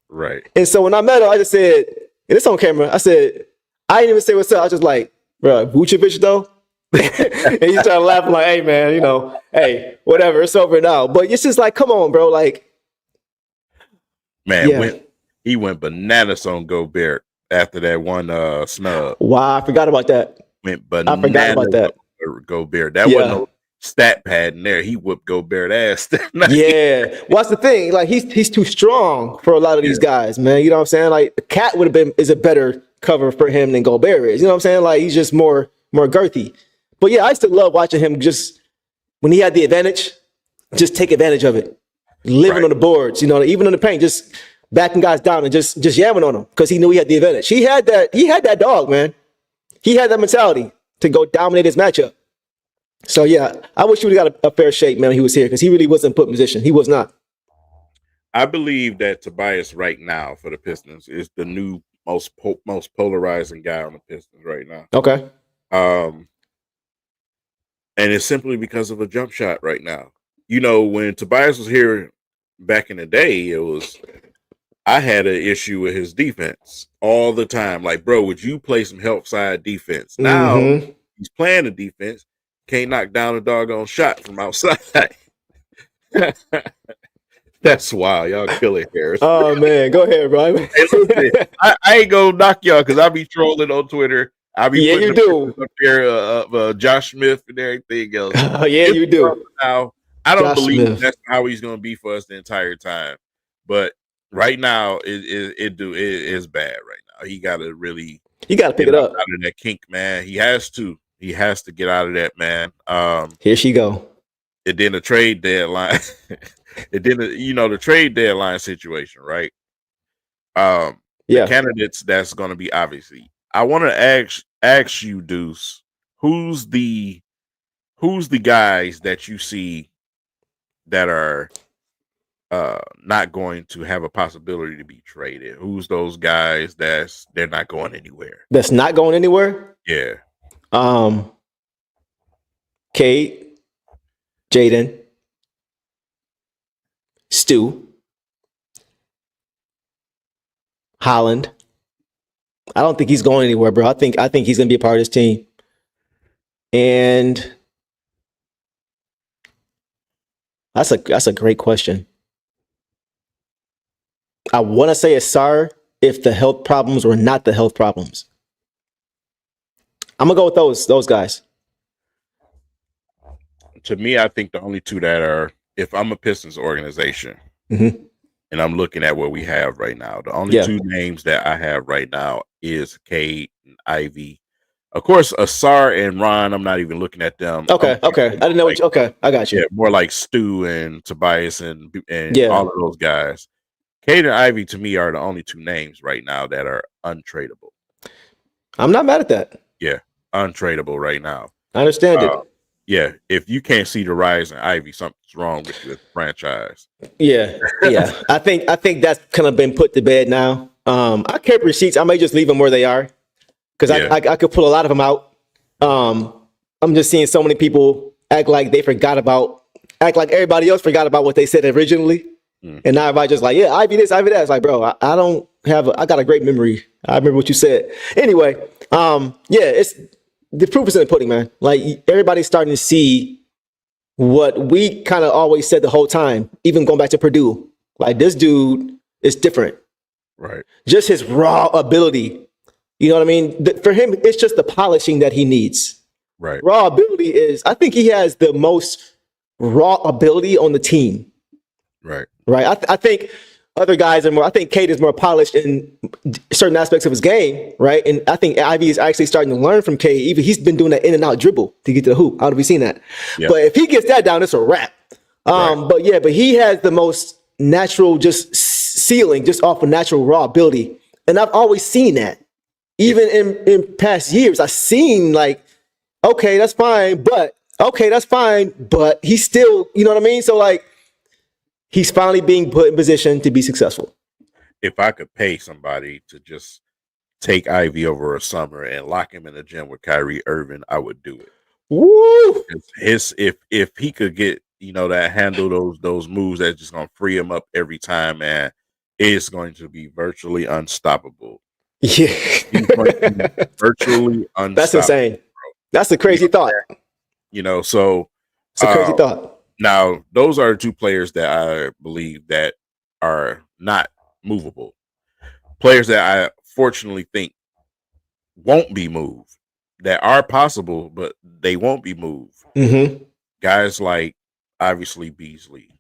S2: Right.
S1: And so when I met him, I just said, and it's on camera, I said, I didn't even say what's up. I was just like, bro, Vucevic though? And he started laughing like, hey, man, hey, whatever, it's over now. But it's just like, come on, bro. Like,
S2: man, he went bananas on Gobert after that one snub.
S1: Wow, I forgot about that.
S2: Went bananas. I forgot about that. Gobert. That wasn't no stat pad in there. He whooped Gobert ass.
S1: Yeah. Well, that's the thing. Like, he's too strong for a lot of these guys, man. You know what I'm saying? Like, the Cat is a better cover for him than Gobert is. You know what I'm saying? Like, he's just more girthy. But yeah, I used to love watching him just when he had the advantage, just take advantage of it. Living on the boards, even in the paint, just backing guys down and just yamming on them because he knew he had the advantage. He had that dog, man. He had that mentality to go dominate his matchup. So yeah, I wish he would have got a fair shake, man, when he was here because he really wasn't put in position. He was not.
S2: I believe that Tobias right now for the Pistons is the new most polarizing guy on the Pistons right now.
S1: Okay.
S2: And it's simply because of a jump shot right now. When Tobias was here back in the day, I had an issue with his defense all the time. Like, bro, would you play some help side defense? Now he's playing the defense, can't knock down a doggone shot from outside. That's wild. Y'all killing Harris.
S1: Oh, man. Go ahead, bro.
S2: Hey, listen, I ain't gonna knock y'all because I be trolling on Twitter. I be putting up there, Josh Smith and everything else.
S1: Oh, yeah, you do.
S2: Now, I don't believe that's how he's going to be for us the entire time. But right now, it is bad right now. He got to
S1: pick it up
S2: out of that kink, man. He has to get out of that, man.
S1: Here she go.
S2: And then the trade deadline. The trade deadline situation, right? The candidates that's going to be obviously. I want to ask you, Deuce, who's the guys that you see that are not going to have a possibility to be traded? Who's those guys they're not going anywhere?
S1: That's not going anywhere?
S2: Yeah.
S1: Cade, Jaden, Stu, Holland. I don't think he's going anywhere, bro. I think he's going to be a part of this team. And that's a great question. I want to say Asar if the health problems were not the health problems. I'm going to go with those guys.
S2: To me, I think the only two that are, if I'm a Pistons organization, and I'm looking at what we have right now, the only two names that I have right now is Cade and Ivy. Of course, Asar and Ron, I'm not even looking at them.
S1: Okay. I didn't know I got you.
S2: Yeah, more like Stu and Tobias and all of those guys. Cade and Ivy, to me, are the only two names right now that are untradeable.
S1: I'm not mad at that.
S2: Yeah, untradeable right now.
S1: I understand it.
S2: Yeah, if you can't see the rise in Ivy, something's wrong with the franchise.
S1: Yeah. I think that's kind of been put to bed now. I kept receipts. I may just leave them where they are because I could pull a lot of them out. I'm just seeing so many people act like everybody else forgot about what they said originally. And now everybody's just like, yeah, Ivy this, Ivy that. It's like, bro, I got a great memory. I remember what you said. Anyway, it's the proof is in the pudding, man. Like, everybody's starting to see what we kind of always said the whole time, even going back to Purdue. Like, this dude is different.
S2: Right.
S1: Just his raw ability. You know what I mean? For him, it's just the polishing that he needs.
S2: Right.
S1: Raw ability I think he has the most raw ability on the team.
S2: Right.
S1: Right. I think other guys are more. I think Cade is more polished in certain aspects of his game, right? And I think Ivy is actually starting to learn from Cade. Even he's been doing that in and out dribble to get to the hoop. I don't know if you've seen that.
S2: Yeah.
S1: But if he gets that down, it's a wrap. But he has the most natural just ceiling just off of natural raw ability. And I've always seen that. Even in past years, I've seen like, okay, that's fine, but he's still, you know what I mean? So like, he's finally being put in position to be successful.
S2: If I could pay somebody to just take Ivy over a summer and lock him in the gym with Kyrie Irving, I would do it.
S1: Woo!
S2: If he could get, that handle those moves that's just gonna free him up every time, man, it's going to be virtually unstoppable.
S1: Yeah.
S2: Virtually unstoppable.
S1: That's insane. Bro. That's a crazy thought.
S2: So
S1: it's a crazy thought.
S2: Now, those are two players that I believe that are not movable. Players that I fortunately think won't be moved, that are possible, but they won't be moved.
S1: Mm-hmm.
S2: Guys like, obviously, Beasley.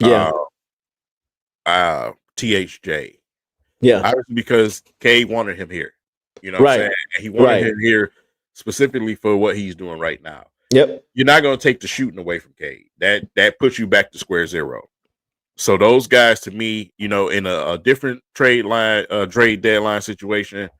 S1: Yeah.
S2: THJ.
S1: Yeah.
S2: Obviously, because Cade wanted him here. What I'm saying? He wanted him here specifically for what he's doing right now.
S1: Yep.
S2: You're not going to take the shooting away from Cade. That puts you back to square zero. So those guys, to me, in a different trade deadline situation,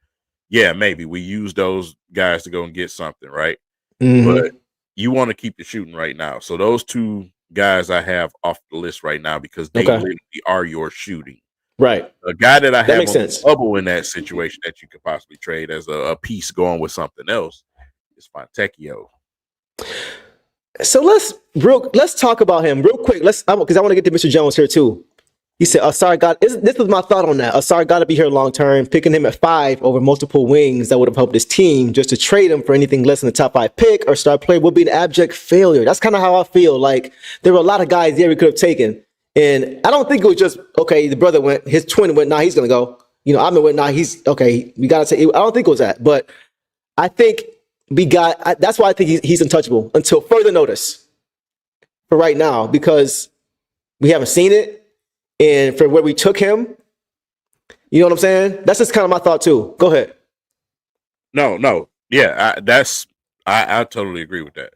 S2: yeah, maybe we use those guys to go and get something, right?
S1: Mm-hmm.
S2: But you want to keep the shooting right now. So those two guys I have off the list right now because they literally are your shooting.
S1: Right.
S2: A guy that I have on
S1: the
S2: bubble in that situation that you could possibly trade as a piece going with something else is Fontecchio.
S1: So let's talk about him real quick. Because I want to get to Mr. Jones here too. He said, Asar got this was my thought on that. Asar got to be here long term. Picking him at 5 over multiple wings that would have helped his team. Just to trade him for anything less than the top 5 pick or star player would be an abject failure. That's kind of how I feel. Like there were a lot of guys there we could have taken. And I don't think it was just, okay, the brother went, his twin went, nah, he's going to go. Ahmed went, nah, he's, okay, we got to take, I don't think it was that. But I think that's why I think he's untouchable until further notice for right now, because we haven't seen it. And for where we took him, you know what I'm saying? That's just kind of my thought too. Go ahead.
S2: No. Yeah, I totally agree with that.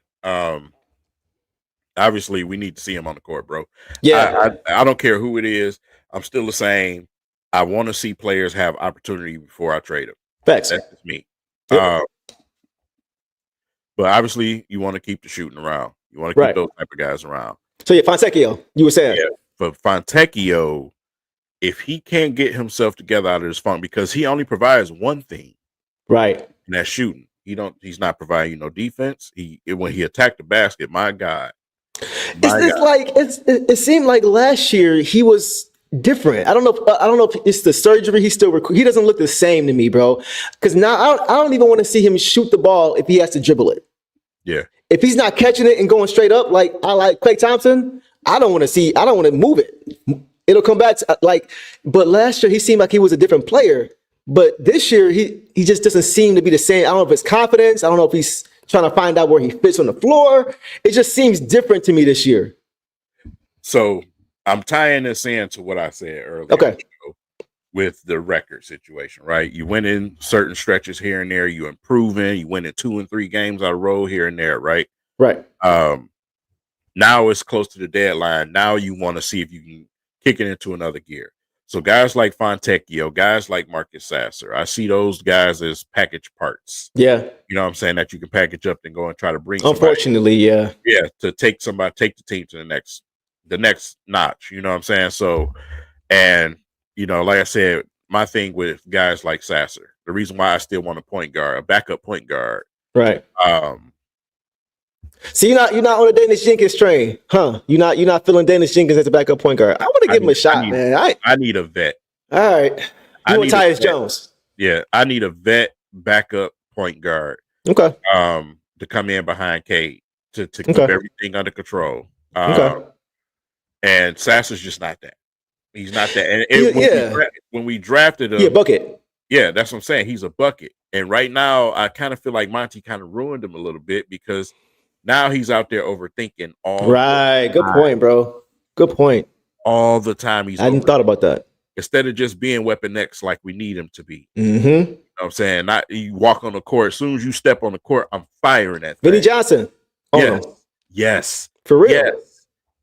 S2: Obviously, we need to see him on the court, bro.
S1: Yeah.
S2: I don't care who it is. I'm still the same. I want to see players have opportunity before I trade them.
S1: Facts.
S2: That's just me.
S1: Yep.
S2: But obviously, you want to keep the shooting around. You want to keep those type of guys around.
S1: So yeah, Fontecchio, you were saying.
S2: Yeah, but Fontecchio, if he can't get himself together out of this funk, because he only provides one thing,
S1: right,
S2: and that's shooting. He's not providing defense. When he attacked the basket, my God.
S1: It seemed like last year he was different. I don't know if it's the surgery. He doesn't look the same to me, bro. Because now I don't even want to see him shoot the ball if he has to dribble it.
S2: Yeah.
S1: If he's not catching it and going straight up like I like Klay Thompson, I don't want to move it. It'll come back but last year he seemed like he was a different player. But this year he just doesn't seem to be the same. I don't know if it's confidence. I don't know if he's trying to find out where he fits on the floor. It just seems different to me this year.
S2: So I'm tying this into what I said earlier.
S1: Okay.
S2: With the record situation, right? You win in certain stretches here and there. You improving. You win in 2 and 3 games out of row here and there, right?
S1: Right.
S2: Now it's close to the deadline. Now you want to see if you can kick it into another gear. So guys like Fontecchio, guys like Marcus Sasser, I see those guys as package parts.
S1: Yeah.
S2: You know what I'm saying? That you can package up and go and try to bring
S1: Unfortunately, yeah.
S2: Yeah, to take the team to the next notch. You know what I'm saying? So, and like I said, my thing with guys like Sasser, the reason why I still want a backup point guard.
S1: Right. So you're not on the Dennis Jenkins train, huh? You're not feeling Dennis Jenkins as a backup point guard. I want to give him a shot, man.
S2: I need a vet.
S1: All right. You want Tyus Jones?
S2: Yeah, I need a vet backup point guard.
S1: Okay.
S2: To come in behind Cade to keep everything under control. And Sasser's just not that. He's not that. And when we drafted him,
S1: bucket.
S2: Yeah, that's what I'm saying. He's a bucket. And right now, I kind of feel like Monty kind of ruined him a little bit because now he's out there overthinking all.
S1: Right. Good point, bro. Good point.
S2: all the time.
S1: I hadn't thought about that.
S2: Instead of just being Weapon X like we need him to be.
S1: Mm-hmm.
S2: You know what I'm saying? Not you walk on the court. As soon as you step on the court, I'm firing that thing.
S1: Vinny Johnson.
S2: Yes.
S1: For real.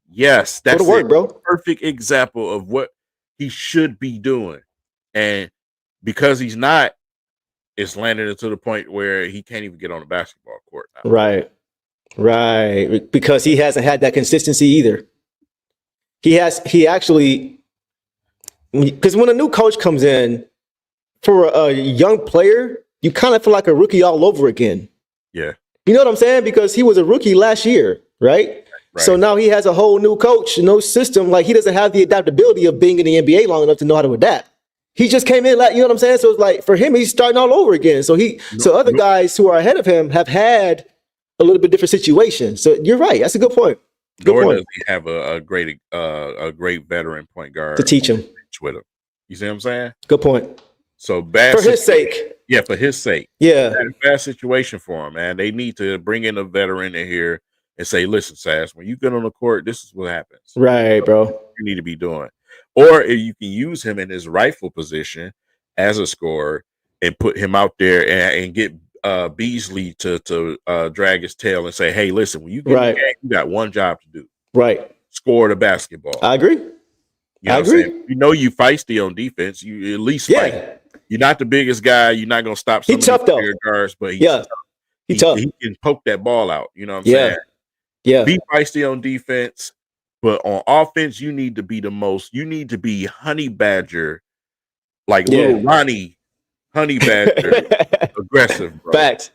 S2: Yes. That's
S1: the work, bro.
S2: Perfect example of what he should be doing. And because he's not, it's landed to the point where he can't even get on the basketball court now.
S1: Right. Because he hasn't had that consistency either. He actually, because when a new coach comes in for a young player, you kind of feel like a rookie all over again.
S2: Yeah.
S1: You know what I'm saying? Because he was a rookie last year, right? So now he has a whole new coach, no system. Like, he doesn't have the adaptability of being in the NBA long enough to know how to adapt. He just came in, like, you know what I'm saying? So it's like, for him, he's starting all over again. So other guys who are ahead of him have had a little bit different situation. So you're right. That's a good point.
S2: Nor does he have a great veteran point guard
S1: to teach him
S2: with him. You see what I'm saying?
S1: Good point.
S2: So bad
S1: for his sake.
S2: Yeah, for his sake.
S1: Yeah,
S2: bad situation for him, man. They need to bring in a veteran in here and say, "Listen, Sass, when you get on the court, this is what happens."
S1: Right, bro.
S2: You need to be doing, or if you can use him in his rightful position as a scorer and put him out there and get Beasley to drag his tail and say, "Hey, listen, when you get in the game, you got one job to do.
S1: Right,
S2: score the basketball."
S1: I agree.
S2: You know I agree. You know you feisty on defense. You at least fight. You're not the biggest guy. You're not gonna stop some of the bigger guards, but tough. He can poke that ball out. You know what I'm saying?
S1: Yeah.
S2: Be feisty on defense, but on offense, you need to be the most. You need to be Honey Badger, like little Ronnie Honey Badger, aggressive, bro.
S1: Facts.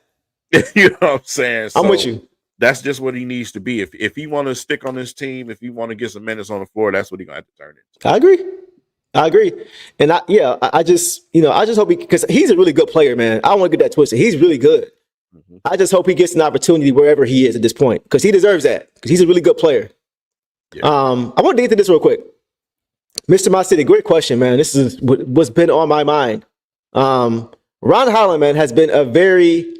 S2: You know what I'm saying?
S1: I'm with you.
S2: That's just what he needs to be. If he want to stick on this team, if he want to get some minutes on the floor, that's what he's gonna have to turn into.
S1: I agree. And I just hope because he's a really good player, man. I don't want to get that twisted. He's really good. Mm-hmm. I just hope he gets an opportunity wherever he is at this point, because he deserves that, because he's a really good player. Yeah. I want to get to this real quick. Mr. My City, great question, man. This is what's been on my mind. Ron Holland, man, has been a very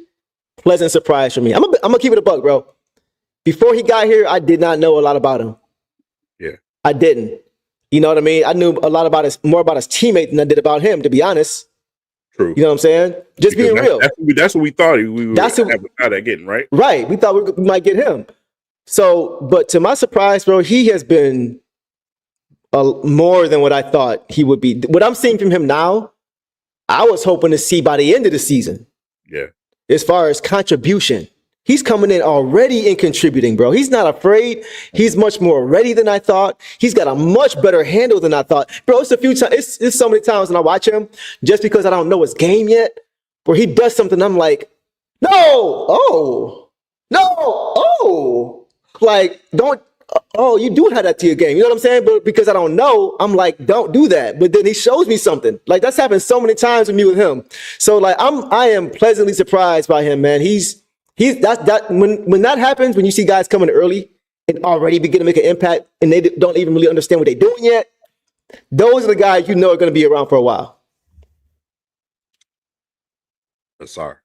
S1: pleasant surprise for me. I'm gonna keep it a buck, bro. Before he got here, I did not know a lot about him.
S2: Yeah,
S1: I didn't. You know what I mean? I knew a lot more about his teammate than I did about him, to be honest.
S2: True.
S1: You know what I'm saying? Just because being real.
S2: That's what we thought we were getting, right?
S1: Right. We thought we might get him. So, but to my surprise, bro, he has been more than what I thought he would be. What I'm seeing from him now, I was hoping to see by the end of the season.
S2: Yeah.
S1: As far as contribution, he's coming in already and contributing, bro. He's not afraid. He's much more ready than I thought. He's got a much better handle than I thought. Bro, it's so many times when I watch him, just because I don't know his game yet, where he does something, I'm like, like, you do have that to your game. You know what I'm saying? But because I don't know, I'm like, don't do that. But then he shows me something. Like, that's happened so many times with me with him. So like, I am pleasantly surprised by him, man. When that happens, when you see guys coming early and already begin to make an impact and they don't even really understand what they're doing yet, those are the guys you know are going to be around for a while.
S2: Sorry.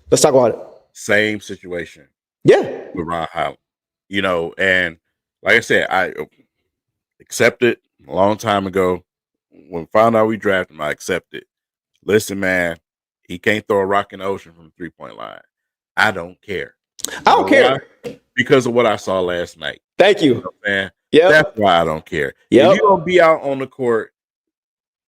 S1: Let's talk about it.
S2: Same situation.
S1: Yeah.
S2: With Ron Holland. You know, and like I said, I accepted a long time ago. When I found out we drafted him, I accepted. Listen, man, he can't throw a rock in the ocean from the 3-point line. I don't care.
S1: I don't care.
S2: Because of what I saw last night.
S1: Thank you.
S2: You know, man.
S1: Yeah.
S2: That's why I don't care.
S1: Yep.
S2: If you're going to be out on the court,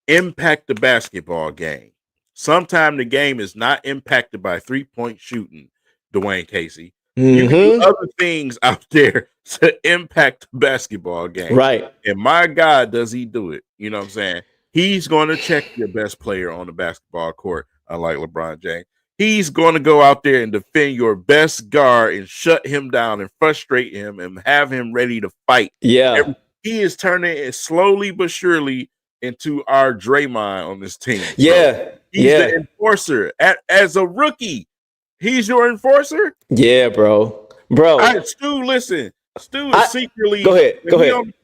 S2: impact the basketball game. Sometimes the game is not impacted by 3-point shooting, Dwayne Casey.
S1: Mm-hmm.
S2: You can do other things out there to impact the basketball game.
S1: Right.
S2: And my God, does he do it? You know what I'm saying? He's going to check your best player on the basketball court, unlike LeBron James. He's going to go out there and defend your best guard and shut him down and frustrate him and have him ready to fight.
S1: Yeah.
S2: He is turning it slowly but surely into our Draymond on this team.
S1: Yeah.
S2: He's the enforcer. As a rookie, he's your enforcer?
S1: Yeah, bro.
S2: Stu, listen. Stu is secretly.
S1: Go ahead.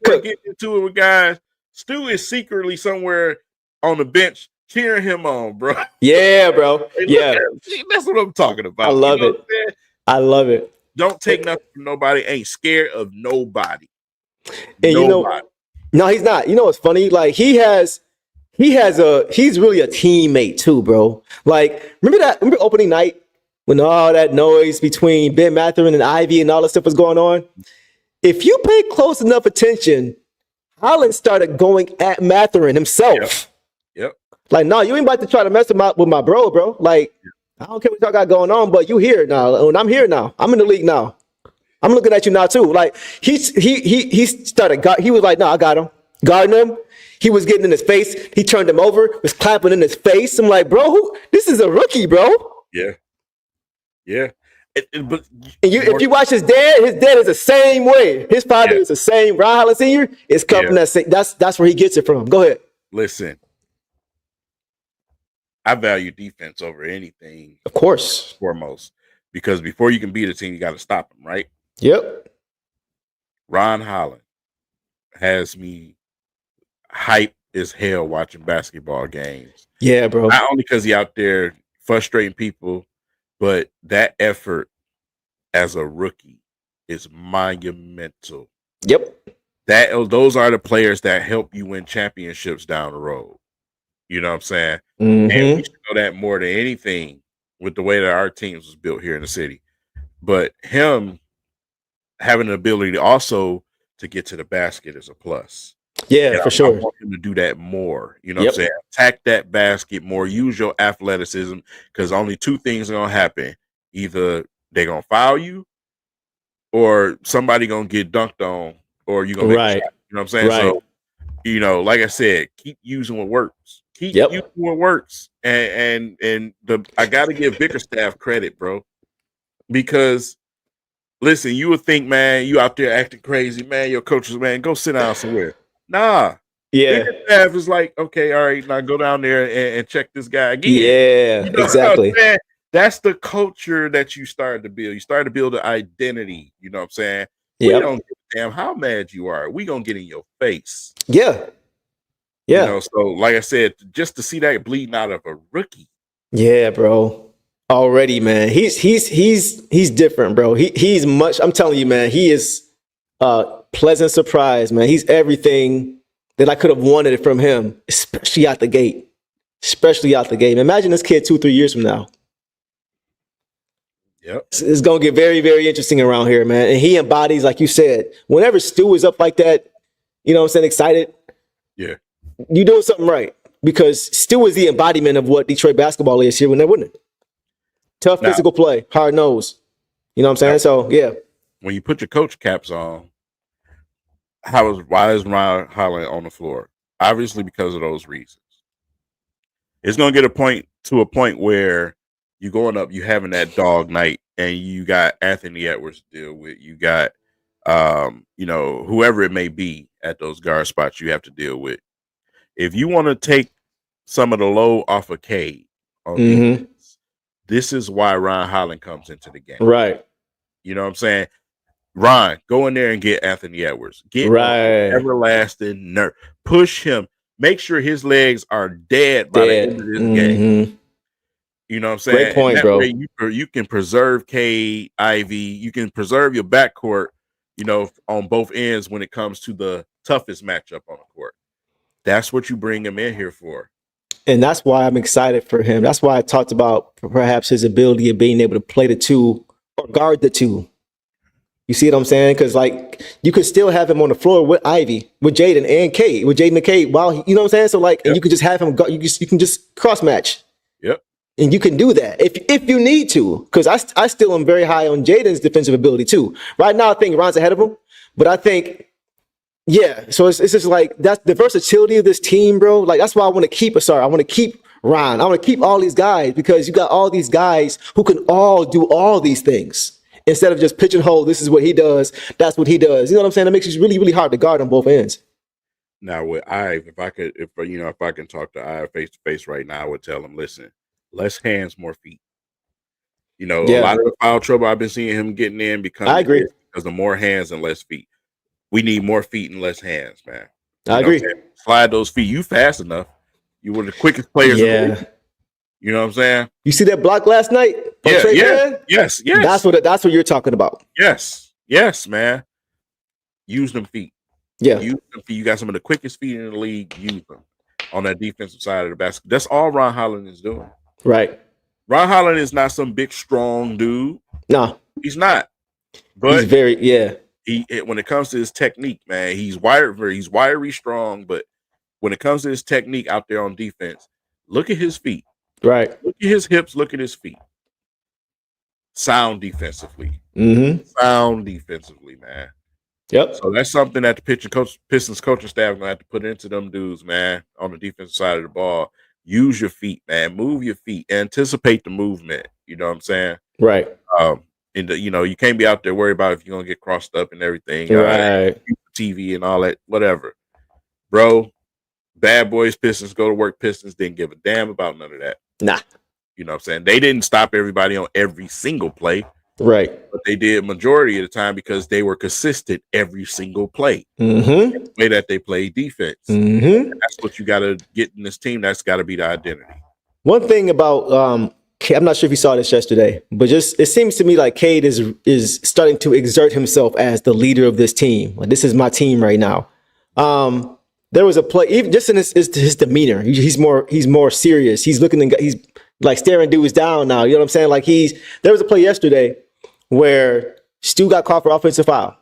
S2: Getting into it with guys. Stu is secretly somewhere on the bench cheering him on, bro.
S1: Yeah, bro. Yeah.
S2: That's what I'm talking about.
S1: I love it. I love it.
S2: Don't take nothing from nobody. Ain't scared of nobody.
S1: And nobody. No, he's not. You know what's funny? Like he's really a teammate too, bro. Like remember opening night when all that noise between Ben Mathurin and Ivy and all that stuff was going on? If you pay close enough attention, Holland started going at Mathurin himself.
S2: Yep.
S1: Like, no, you ain't about to try to mess with my bro. Like, I don't care what y'all got going on, but you here now. And I'm here now. I'm in the league now. I'm looking at you now too. Like he started. He was like, no, I got him, guarding him. He was getting in his face. He turned him over, was clapping in his face. I'm like, bro, this is a rookie, bro.
S2: Yeah. But
S1: if you watch his dad is the same way. His father is the same. Ron Holland Sr. is coming from that same. That's where he gets it from. Go ahead.
S2: Listen, I value defense over anything.
S1: Of course,
S2: foremost, because before you can beat a team, you got to stop them, right?
S1: Yep.
S2: Ron Holland has me hype as hell watching basketball games.
S1: Yeah, bro.
S2: Not only because he out there frustrating people, but that effort as a rookie is monumental.
S1: Yep.
S2: Those are the players that help you win championships down the road. You know what I'm saying?
S1: Mm-hmm.
S2: And we should know that more than anything with the way that our teams was built here in the city. But him having the ability also to get to the basket is a plus.
S1: Yeah, for sure.
S2: I want him to do that more. You know what I'm saying? Attack that basket more. Use your athleticism, because only two things are going to happen. Either they're going to foul you or somebody going to get dunked on or you're going to make a shot. You know what I'm saying?
S1: Right.
S2: So, you know, like I said, keep using what works. Keep using what works. And I got to give Bickerstaff credit, bro, because listen, you would think, man, you out there acting crazy, man. Your coaches, man, go sit down somewhere. Nah.
S1: Yeah.
S2: Bickerstaff is like, okay, all right, now go down there and check this guy again.
S1: Yeah,
S2: you know
S1: exactly.
S2: That's the culture that you started to build. You started to build an identity. You know what I'm saying?
S1: Yep.
S2: We don't give a damn how mad you are. We gonna get in your face.
S1: Yeah.
S2: You know, so like I said, just to see that bleeding out of a rookie.
S1: Yeah, bro. Already, man. He's different, bro. He's much. I'm telling you, man. He is a pleasant surprise, man. He's everything that I could have wanted from him, especially out the gate. Imagine this kid 2-3 years from now.
S2: Yep.
S1: It's gonna get very, very interesting around here, man. And he embodies, like you said, whenever Stu is up like that, you know what I'm saying, excited.
S2: Yeah.
S1: You doing something right, because Stu is the embodiment of what Detroit basketball is here when they're winning. Tough physical play, hard nose. You know what I'm saying? So, yeah.
S2: When you put your coach caps on, why is Ron Holland on the floor? Obviously because of those reasons. It's going to get to a point where you're going up, you having that dog night, and you got Anthony Edwards to deal with. You got, you know, whoever it may be at those guard spots you have to deal with. If you want to take some of the load off of Cade on defense, this is why Ron Holland comes into the game.
S1: Right.
S2: You know what I'm saying? Ron, go in there and get Anthony Edwards. Get everlasting nerve. Push him. Make sure his legs are dead by the end of this game. You know what I'm saying?
S1: Great point, bro.
S2: You can preserve Cade, Ivy. You can preserve your backcourt, you know, on both ends when it comes to the toughest matchup on the court. That's what you bring him in here for.
S1: And that's why I'm excited for him. That's why I talked about perhaps his ability of being able to play the two or guard the two. You see what I'm saying? Because, like, you could still have him on the floor with Ivy, with Jaden and Cade, and Cade. While you know what I'm saying? So, like, and you can just have him. You can just cross match.
S2: Yep.
S1: And you can do that if you need to. Because I still am very high on Jaden's defensive ability too. Right now, I think Ron's ahead of him, but I think. Yeah, so it's just like that's the versatility of this team, bro. Like that's why I want to keep I want to keep Ron. I want to keep all these guys because you got all these guys who can all do all these things instead of just pigeonhole. This is what he does. That's what he does. You know what I'm saying? It makes it really, really hard to guard on both ends.
S2: Now with Ive, if I can talk to Ive face to face right now, I would tell him, listen, less hands, more feet. You know, a lot of the foul trouble I've been seeing him getting in because of more hands and less feet. We need more feet and less hands, man.
S1: I agree.
S2: Slide those feet. You fast enough. You were the quickest players.
S1: Yeah.
S2: You know what I'm saying?
S1: You see that block last night?
S2: Yes.
S1: That's what you're talking about.
S2: Yes, man. Use them feet.
S1: Yeah.
S2: Use them. You got some of the quickest feet in the league. Use them on that defensive side of the basket. That's all Ron Holland is doing.
S1: Right.
S2: Ron Holland is not some big, strong dude.
S1: No.
S2: He's not.
S1: He's
S2: But
S1: very, yeah.
S2: When it comes to his technique, man, he's wiry strong. But when it comes to his technique out there on defense, look at his feet.
S1: Right.
S2: Look at his hips. Look at his feet. Sound defensively.
S1: Mm-hmm.
S2: Sound defensively, man.
S1: Yep.
S2: So that's something that the Pistons coaching staff gonna have to put into them dudes, man, on the defensive side of the ball. Use your feet, man. Move your feet. Anticipate the movement. You know what I'm saying?
S1: Right.
S2: And you can't be out there worried about if you're gonna get crossed up and everything.
S1: Right.
S2: TV and all that, whatever. Bro, bad boys Pistons, go to work Pistons, didn't give a damn about none of that.
S1: Nah.
S2: You know what I'm saying? They didn't stop everybody on every single play.
S1: Right.
S2: But they did majority of the time because they were consistent every single play.
S1: Mm-hmm.
S2: The way that they play defense.
S1: Mm-hmm.
S2: That's what you got to get in this team. That's got to be the identity.
S1: One thing about I'm not sure if you saw this yesterday, but it seems to me like Cade is starting to exert himself as the leader of this team. Like, this is my team right now. There was a play, even just in his demeanor. He's more serious. He's he's like staring dudes down now. You know what I'm saying? Like there was a play yesterday where Stu got caught for offensive foul,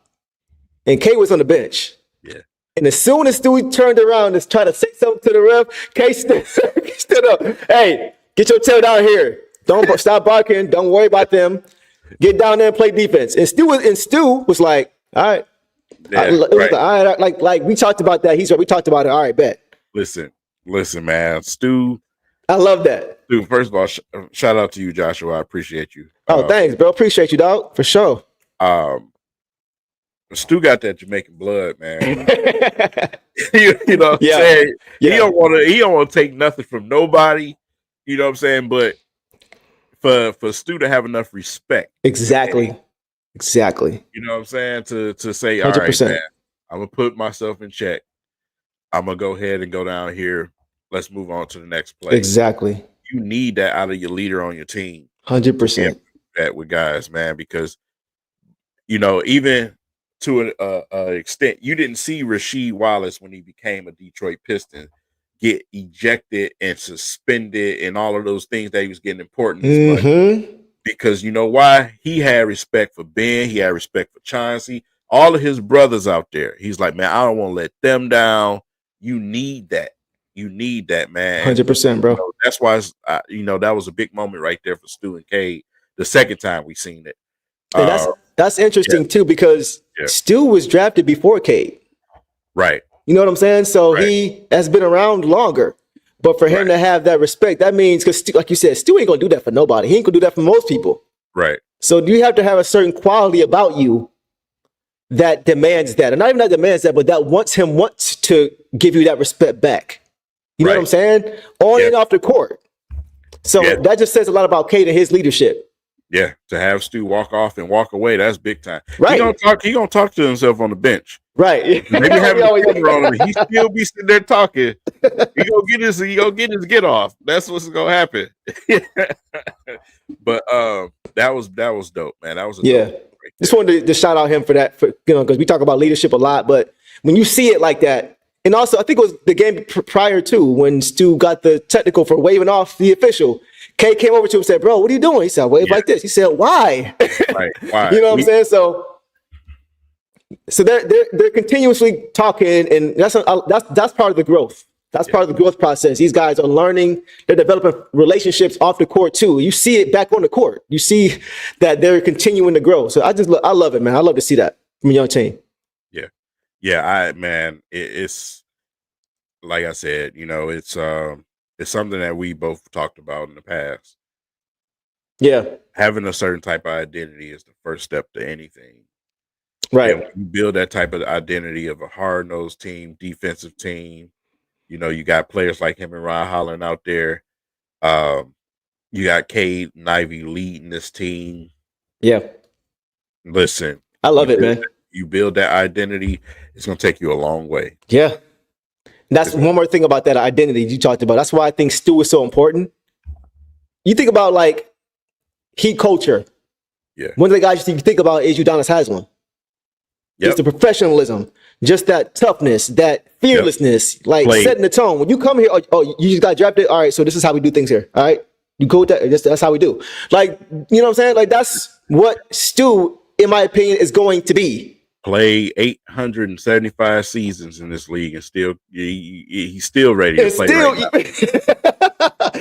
S1: and Cade was on the bench.
S2: Yeah.
S1: And as soon as Stu turned around to try to say something to the ref, Cade stood up. Hey, get your tail down here. Don't stop barking. Don't worry about them. Get down there and play defense. And Stu was like, all right.
S2: Yeah,
S1: Like, all right, like we talked about that. We talked about it. All right, bet.
S2: Listen, man. Stu.
S1: I love that.
S2: Stu, first of all, shout out to you, Joshua. I appreciate you.
S1: Oh, thanks, bro. Appreciate you, dog. For sure.
S2: Stu got that Jamaican blood, man. you know what I'm saying?
S1: Yeah.
S2: He don't want to take nothing from nobody. You know what I'm saying? But for Stu to have enough respect.
S1: Exactly.
S2: You know what I'm saying? To say, all
S1: 100%.
S2: right, man, I'm gonna put myself in check. I'm gonna go ahead and go down here. Let's move on to the next play.
S1: Exactly.
S2: You need that out of your leader on your team.
S1: 100%.
S2: That with guys, man, because even to an extent, you didn't see Rasheed Wallace when he became a Detroit Piston get ejected and suspended and all of those things that he was getting important.
S1: Mm-hmm.
S2: Because you know why? He had respect for Ben. He had respect for Chauncey. All of his brothers out there. He's like, man, I don't want to let them down. You need that. You need that, man.
S1: 100%, bro.
S2: That's why, that was a big moment right there for Stu and Cade. The second time we seen it.
S1: And that's interesting, too, because Stu was drafted before Cade.
S2: Right.
S1: You know what I'm saying? So he has been around longer. But for him to have that respect, that means, because like you said, Stu ain't going to do that for nobody. He ain't going to do that for most people.
S2: Right.
S1: So you have to have a certain quality about you that demands that. And not even that demands that, but that wants to give you that respect back. You know what I'm saying? On and off the court. So that just says a lot about Cade and his leadership.
S2: Yeah, to have Stu walk off and walk away, that's big time.
S1: Right.
S2: He gonna talk to himself on the bench.
S1: Right.
S2: Maybe having a camera on him, he still be sitting there talking. He gonna get his get off. That's what's gonna happen. But that was dope, man. That was dope right.
S1: Just wanted to shout out him for that, because we talk about leadership a lot, but when you see it like that, and also I think it was the game prior to when Stu got the technical for waving off the official. Kay came over to him and said, bro, what are you doing? He said, wave like this. He said, why?
S2: Right. Why?
S1: You know what I'm saying? So they're continuously talking, and that's part of the growth. That's part of the growth process. These guys are learning. They're developing relationships off the court too. You see it back on the court. You see that they're continuing to grow. So I love it, man. I love to see that from a young team.
S2: Yeah. It's like I said, it's something that we both talked about in the past.
S1: Yeah.
S2: Having a certain type of identity is the first step to anything.
S1: Right.
S2: And when you build that type of identity of a hard-nosed team, defensive team, you got players like him and Ron Holland out there. You got Cade and Ivy leading this team.
S1: Yeah.
S2: Listen.
S1: I love it, man.
S2: You build that identity, it's going to take you a long way.
S1: Yeah. That's one more thing about that identity you talked about. That's why I think Stu is so important. You think about like Heat culture.
S2: Yeah.
S1: One of the guys you think about is Udonis Haslam. It's the professionalism, just that toughness, that fearlessness, like setting the tone. When you come here, you just got drafted. All right, so this is how we do things here. All right, you go with that. That's how we do. Like, you know what I'm saying? Like, that's what Stu, in my opinion, is going to be.
S2: Play 875 seasons in this league and still he's still ready to play right now.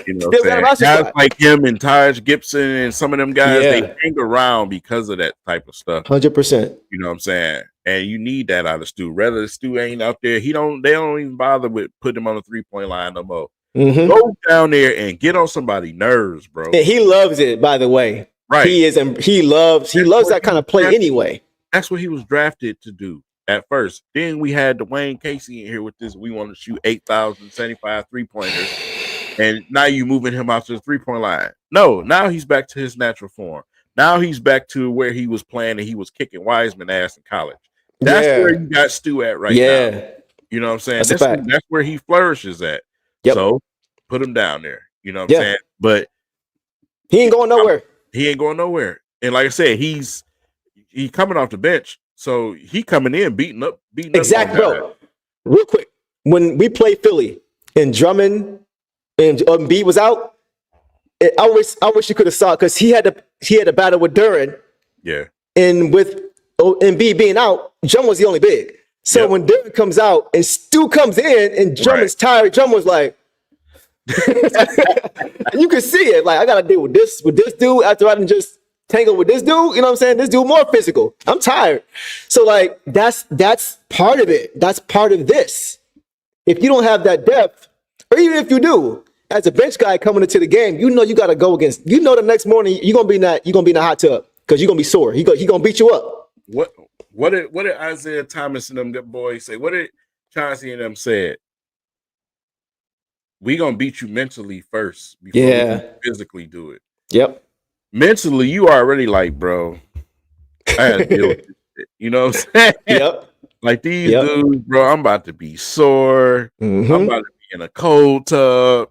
S2: You know what I'm saying? Guys like him and Taj Gibson and some of them guys, they hang around because of that type of stuff.
S1: 100%.
S2: You know what I'm saying? And you need that out of Stu. Rather Stu ain't out there, they don't even bother with putting him on the 3-point line no more. Go down there and get on somebody's nerves, bro.
S1: And he loves it, by the way.
S2: Right.
S1: He loves that kind of play anyway.
S2: That's what he was drafted to do at first. Then we had Dwayne Casey in here with this. We want to shoot 8,075 3-pointers. And now you moving him out to the 3-point line. No, now he's back to his natural form. Now he's back to where he was playing and he was kicking Wiseman ass in college. That's where you got Stu at right now. You know what I'm saying? That's where he flourishes at. So put him down there. You know what I'm saying? But
S1: he ain't going nowhere.
S2: He ain't going nowhere. And like I said, he's coming off the bench, so he coming in beating up.
S1: Exactly, bro. Real quick, when we played Philly and Drummond and Embiid was out, I wish you could have saw it because he had a battle with Duran.
S2: Yeah. And
S1: with Embiid being out, Drummond was the only big. So when Duran comes out and Stu comes in and Drummond's tired, Drummond was like, you can see it. Like, I gotta deal with this dude after I didn't just tangle with this dude. You know what I'm saying? This dude more physical. I'm tired. So like that's part of it. That's part of this. If you don't have that depth, or even if you do, as a bench guy coming into the game, you know you gotta go against. You know the next morning you're gonna be in the hot tub because you're gonna be sore. He gonna beat you up.
S2: What did Isaiah Thomas and them boys say? What did Chauncey and them said? We gonna beat you mentally first before we can physically do it.
S1: Yep.
S2: Mentally, you already like, bro, I had to deal with this shit. You know what I'm saying?
S1: Yep.
S2: Like these dudes, bro, I'm about to be sore. I'm about to be in a cold tub.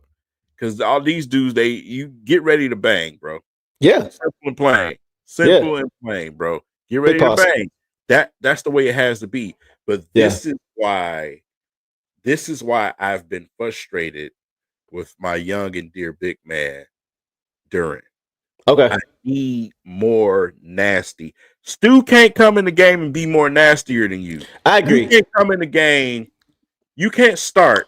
S2: Because all these dudes, you get ready to bang, bro.
S1: Yeah.
S2: Simple and plain. Simple and plain, bro. Get ready to bang. That's the way it has to be. But this is why I've been frustrated with my young and dear big man, Duran.
S1: Okay.
S2: I need more nasty. Stu can't come in the game and be more nastier than you.
S1: I agree.
S2: You can't come in the game. You can't start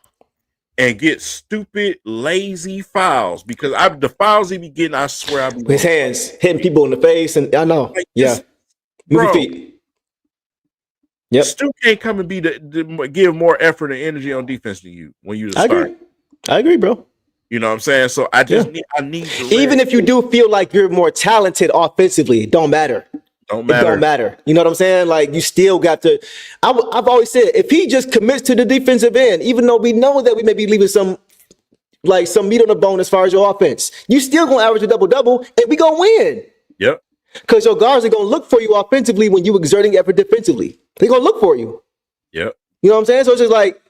S2: and get stupid, lazy fouls because the fouls he be getting, I swear, I be
S1: his hands hitting people in the face, and I know. Like moving feet. Yep.
S2: Stu can't come and give more effort and energy on defense than you when you start.
S1: I agree, bro.
S2: You know what I'm saying? So I need to
S1: even if you do feel like you're more talented offensively, it don't matter. It don't matter. You know what I'm saying? Like, you still got to. I've always said, if he just commits to the defensive end, even though we know that we may be leaving some meat on the bone as far as your offense, you still gonna average a double-double, and we gonna win.
S2: Yep.
S1: Because your guards are gonna look for you offensively when you exerting effort defensively. They're gonna look for you.
S2: Yep.
S1: You know what I'm saying? So it's just like,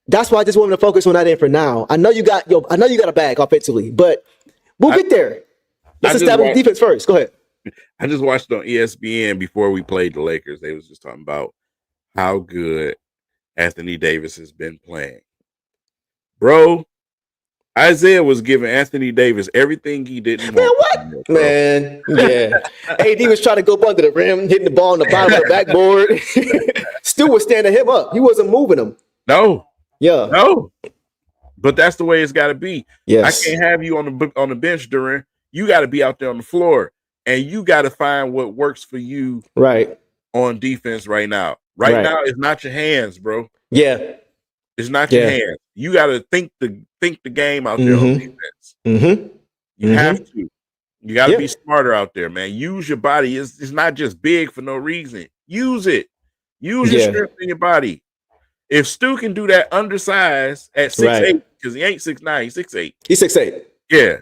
S1: that's why I just want to focus on that end for now. I know you got a bag offensively, but we'll get there. Let's establish defense first. Go ahead.
S2: I just watched on ESPN before we played the Lakers. They was just talking about how good Anthony Davis has been playing. Bro, Isaiah was giving Anthony Davis everything he didn't want.
S1: Man, yeah. AD was trying to go under the rim, hitting the ball on the bottom of the backboard. Stu was standing him up. He wasn't moving him.
S2: No.
S1: Yeah.
S2: No. But that's the way it's got to be.
S1: Yes.
S2: I can't have you on the bench, Duran. You got to be out there on the floor, and you got to find what works for you on defense right now. Right now, it's not your hands, bro.
S1: Yeah.
S2: It's not your hands. You got to think the game out there on defense. You have to. You got to be smarter out there, man. Use your body. It's not just big for no reason. Use it. Use your strength in your body. If Stu can do that undersized at 6'8", because he ain't 6'9", he's 6'8".
S1: He's 6'8".
S2: Yeah.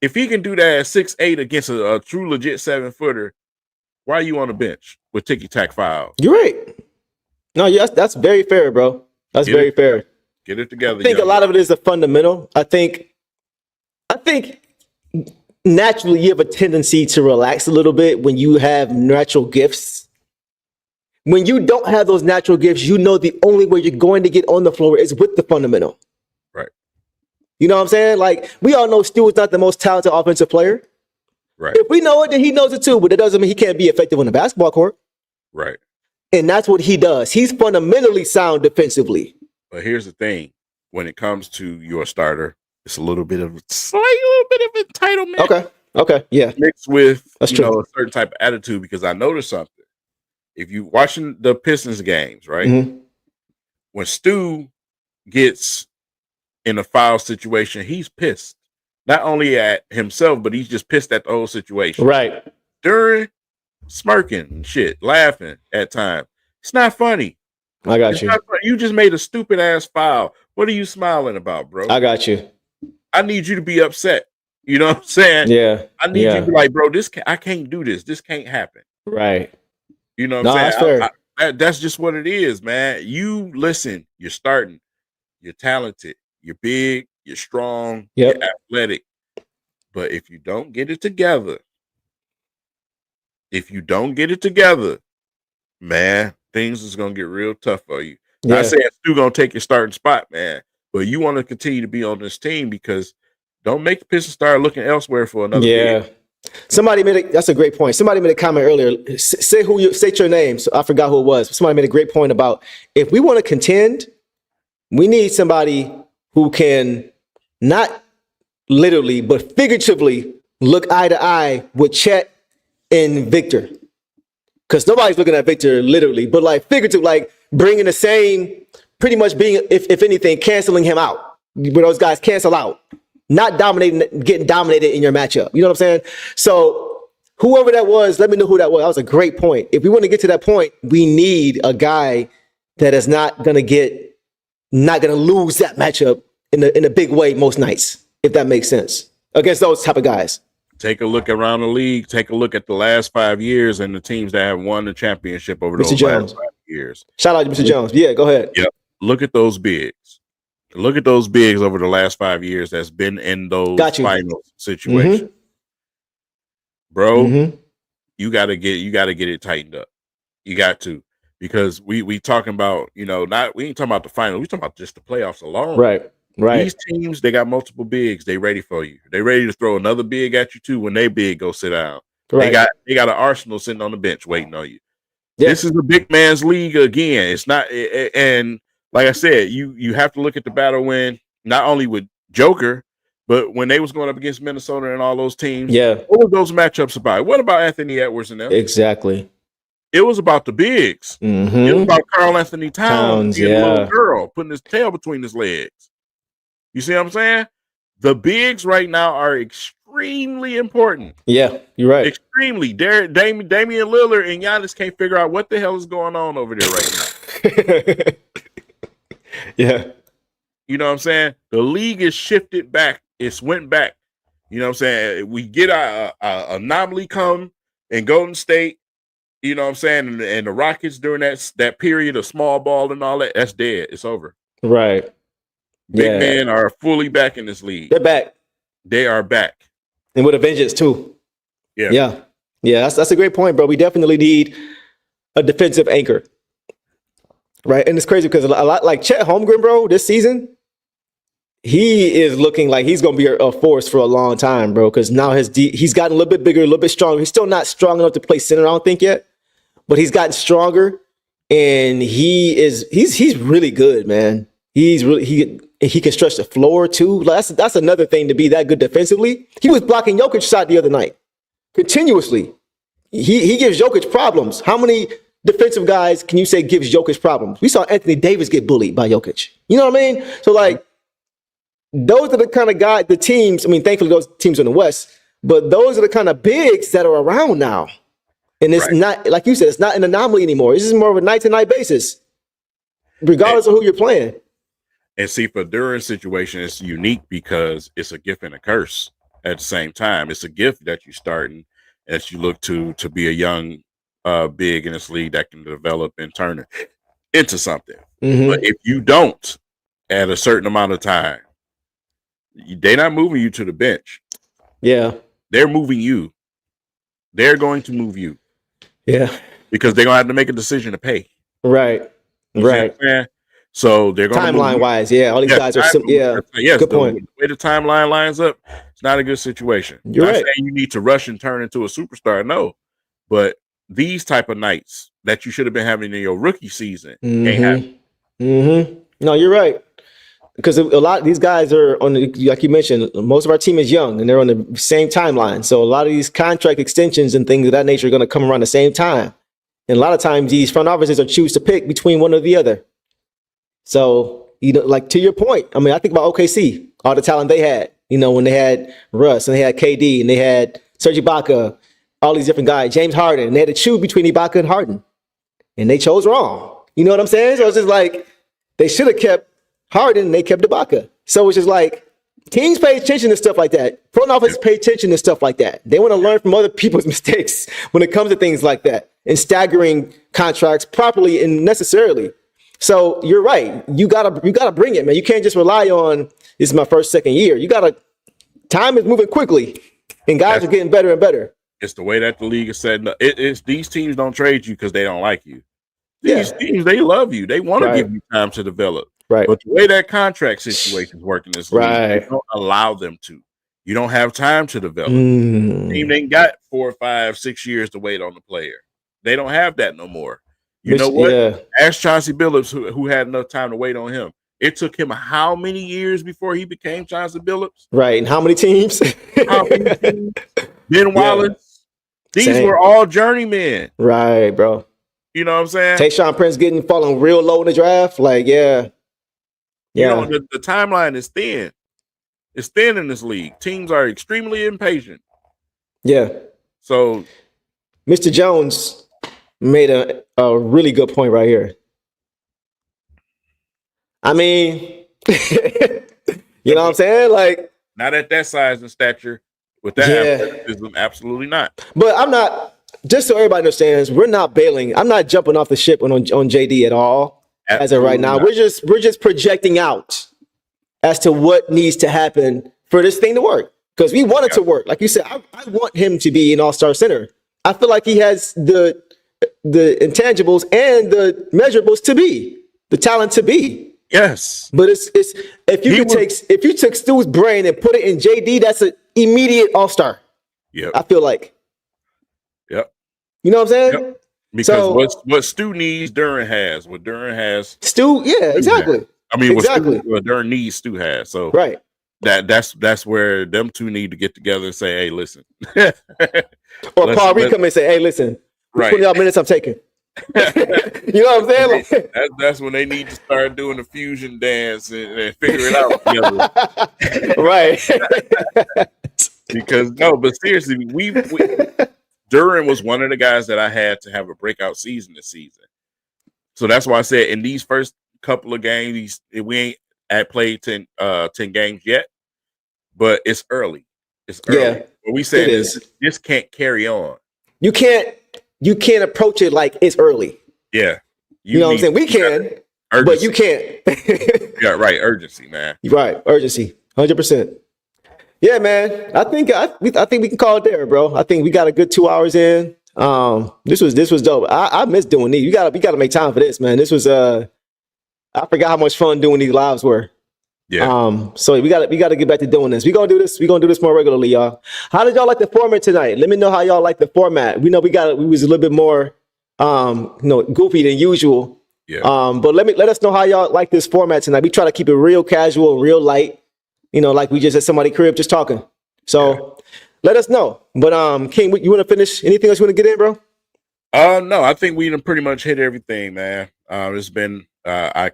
S2: If he can do that at 6'8" against a true legit 7-footer, why are you on the bench with ticky-tack fouls?
S1: You're right. No, yes, that's very fair, bro. That's very fair.
S2: Get it together.
S1: I think a lot of it is a fundamental. I think naturally you have a tendency to relax a little bit when you have natural gifts. When you don't have those natural gifts, you know the only way you're going to get on the floor is with the fundamental.
S2: Right.
S1: You know what I'm saying? Like, we all know Stu is not the most talented offensive player.
S2: Right.
S1: If we know it, then he knows it too. But it doesn't mean he can't be effective on the basketball court.
S2: Right.
S1: And that's what he does. He's fundamentally sound defensively.
S2: But here's the thing. When it comes to your starter, it's a little bit of entitlement.
S1: Okay. Yeah.
S2: Mixed with
S1: That's true.
S2: a certain type of attitude, because I noticed something. If you watching the Pistons games, right?
S1: Mm-hmm.
S2: When Stu gets in a foul situation, he's pissed. Not only at himself, but he's just pissed at the whole situation.
S1: Right.
S2: During smirking and shit, laughing at times. It's not funny.
S1: I got you.
S2: You just made a stupid ass foul. What are you smiling about, bro?
S1: I got you.
S2: I need you to be upset. You know what I'm saying?
S1: Yeah.
S2: I need you to be like, bro, I can't do this. This can't happen.
S1: Right.
S2: You know what I'm
S1: That's
S2: saying?
S1: fair.
S2: That's just what it is, man. You listen, you're starting, you're talented, you're big, you're strong,
S1: Yep.
S2: you're athletic. But if you don't get it together, man, things is gonna get real tough for you.
S1: Yeah.
S2: Not saying Stu gonna take your starting spot, man, but you want to continue to be on this team, because don't make the Pistons start looking elsewhere for another big.
S1: That's a great point. Somebody made a comment earlier. Say your name. So I forgot who it was. Somebody made a great point about, if we want to contend, we need somebody who can not literally, but figuratively look eye to eye with Chet and Victor. Because nobody's looking at Victor literally, but like figurative, like bringing the same, pretty much being, if anything, canceling him out. Where those guys cancel out. Not getting dominated in your matchup. You know what I'm saying? So whoever that was, let me know who that was. That was a great point. If we want to get to that point, we need a guy that is not going to lose that matchup in a big way most nights, if that makes sense, against those type of guys.
S2: Take a look around the league. Take a look at the last 5 years and the teams that have won the championship over those last 5 years.
S1: Shout out to Mr. Jones. Yeah, go ahead.
S2: Yep. Look at those bigs. Look at those bigs over the last 5 years that's been in those final situations.
S1: Mm-hmm.
S2: Bro, you gotta get it tightened up. You got to, because we talking about, we ain't talking about the final, we talking about just the playoffs alone.
S1: Right.
S2: These teams, they got multiple bigs. They ready for you. They ready to throw another big at you too when they big go sit down. Right. They got an arsenal sitting on the bench waiting on you. Yeah. This is a big man's league again. It's not, and like I said, you have to look at the battle when, not only with Joker, but when they was going up against Minnesota and all those teams.
S1: Yeah.
S2: What were those matchups about? What about Anthony Edwards and them?
S1: Exactly.
S2: It was about the bigs.
S1: Mm-hmm.
S2: It was about Karl Anthony Towns being
S1: yeah.
S2: a little girl, putting his tail between his legs. You see what I'm saying? The bigs right now are extremely important.
S1: Yeah, you're right.
S2: Extremely. Damian Lillard and Giannis can't figure out what the hell is going on over there right now.
S1: Yeah.
S2: You know what I'm saying? The league is shifted back. It's went back. You know what I'm saying? We get a anomaly come in Golden State. You know what I'm saying? And the Rockets during that period of small ball and all that, that's dead. It's over.
S1: Right.
S2: Big men are fully back in this league.
S1: They're back.
S2: They are back.
S1: And with a vengeance too.
S2: Yeah.
S1: Yeah. Yeah. That's a great point, bro. We definitely need a defensive anchor. Right. And it's crazy because a lot like Chet Holmgren, bro, this season, he is looking like he's going to be a force for a long time, bro. Because now he's gotten a little bit bigger, a little bit stronger. He's still not strong enough to play center, I don't think yet, but he's gotten stronger, and he's really good, man. He can stretch the floor too. That's another thing to be that good defensively. He was blocking Jokic's shot the other night continuously. He gives Jokic problems. How many defensive guys can you say gives Jokic problems? We saw Anthony Davis get bullied by Jokic. You know what I mean? So like, those are the kind of guys, the teams. I mean, thankfully those teams are in the West, but those are the kind of bigs that are around now. And it's not, like you said, it's not an anomaly anymore. This is more of a night-to-night basis, regardless of who you're playing.
S2: And see, for Duran's situation, it's unique because it's a gift and a curse at the same time. It's a gift that you're starting as you look to be a young big in this league that can develop and turn it into something. Mm-hmm. But if you don't, at a certain amount of time, they're not moving you to the bench.
S1: Yeah.
S2: They're moving you. They're going to move you.
S1: Yeah.
S2: because they're gonna have to make a decision to pay.
S1: Right.
S2: You see what
S1: Right.
S2: I'm saying? So they're gonna
S1: Timeline wise, yeah. All these guys are
S2: yes,
S1: good
S2: the
S1: point.
S2: way the timeline lines up, it's not a good situation.
S1: You're
S2: Not
S1: right.
S2: saying you need to rush and turn into a superstar, no. But these type of nights that you should have been having in your rookie season can't happen.
S1: No, you're right. Because a lot of these guys are on the, like you mentioned, most of our team is young and they're on the same timeline. So a lot of these contract extensions and things of that nature are going to come around the same time. And a lot of times these front offices are choose to pick between one or the other. So, like to your point, I mean, I think about OKC, all the talent they had, when they had Russ and they had KD and they had Serge Ibaka, all these different guys, James Harden, and they had to choose between Ibaka and Harden. And they chose wrong. You know what I'm saying? So it's just like they should have kept Harden and they kept Ibaka. So it's just like teams pay attention to stuff like that. Front office pay attention to stuff like that. They want to learn from other people's mistakes when it comes to things like that and staggering contracts properly and necessarily. So you're right. You gotta bring it, man. You can't just rely on this is my first, second year. Time is moving quickly and guys are getting better and better.
S2: It's the way that the league is set up. It's these teams don't trade you because they don't like you. These teams, they love you. They want to give you time to develop.
S1: Right.
S2: But the way that contract situation is working this league, they don't allow them to. You don't have time to develop. The team ain't got 4, 5, 6 years to wait on the player. They don't have that no more. You know what? Yeah. Ask Chauncey Billups, who had enough time to wait on him. It took him how many years before he became Chauncey Billups?
S1: Right. And how many teams?
S2: Ben Wallace. These were all journeymen.
S1: Right, bro.
S2: You know what I'm saying?
S1: Tayshaun Prince falling real low in the draft. Like, yeah.
S2: You know, the timeline is thin. It's thin in this league. Teams are extremely impatient.
S1: Yeah. So Mr. Jones made a really good point right here. I mean, you know what I'm saying? Like,
S2: not at that size and stature with that athleticism, absolutely not.
S1: But I'm not, just so everybody understands, we're not bailing. I'm not jumping off the ship on JD at all. Absolutely as of right now. Not. We're just projecting out as to what needs to happen for this thing to work. Because we want it to work. Like you said, I want him to be an all-star center. I feel like he has the intangibles and the measurables to be, the talent to be.
S2: Yes.
S1: But it's if you took Stu's brain and put it in JD, that's an immediate all-star.
S2: Yeah.
S1: I feel like.
S2: Yep.
S1: You know what I'm saying? Yep.
S2: Because what Stu needs, Duren has. What Duren has,
S1: Stu, yeah, exactly.
S2: Has. I mean, what Duren needs, Stu has. So
S1: right.
S2: That's where them two need to get together and say, hey, listen.
S1: Or Paul Reed come and say, hey, listen,
S2: right.
S1: 20 minutes I'm taking. You know what I'm saying? Like,
S2: that's when they need to start doing the fusion dance and figure it out together.
S1: Right.
S2: Because but seriously, Duren was one of the guys that I had to have a breakout season this season. So that's why I said in these first couple of games, we ain't played 10 games yet, but it's early. It's early. Yeah, what we said is this can't carry on.
S1: You can't approach it like it's early.
S2: Yeah.
S1: You know what I'm saying? We can, but you can't.
S2: Yeah, right. Urgency, man.
S1: Right. Urgency. 100%. Yeah, man. I think we can call it there, bro. I think we got a good 2 hours in. This was dope. I miss doing these. We gotta make time for this, man. This was I forgot how much fun doing these lives were.
S2: Yeah.
S1: So we gotta get back to doing this. We're gonna do this more regularly, y'all. How did y'all like the format tonight? Let me know how y'all like the format. We know we was a little bit more goofy than usual.
S2: Yeah.
S1: But let us know how y'all like this format tonight. We try to keep it real casual, real light. Like we just at somebody's crib just talking. So let us know. But King, you want to finish? Anything else you want to get in, bro?
S2: No, I think we done pretty much hit everything, man. It's been a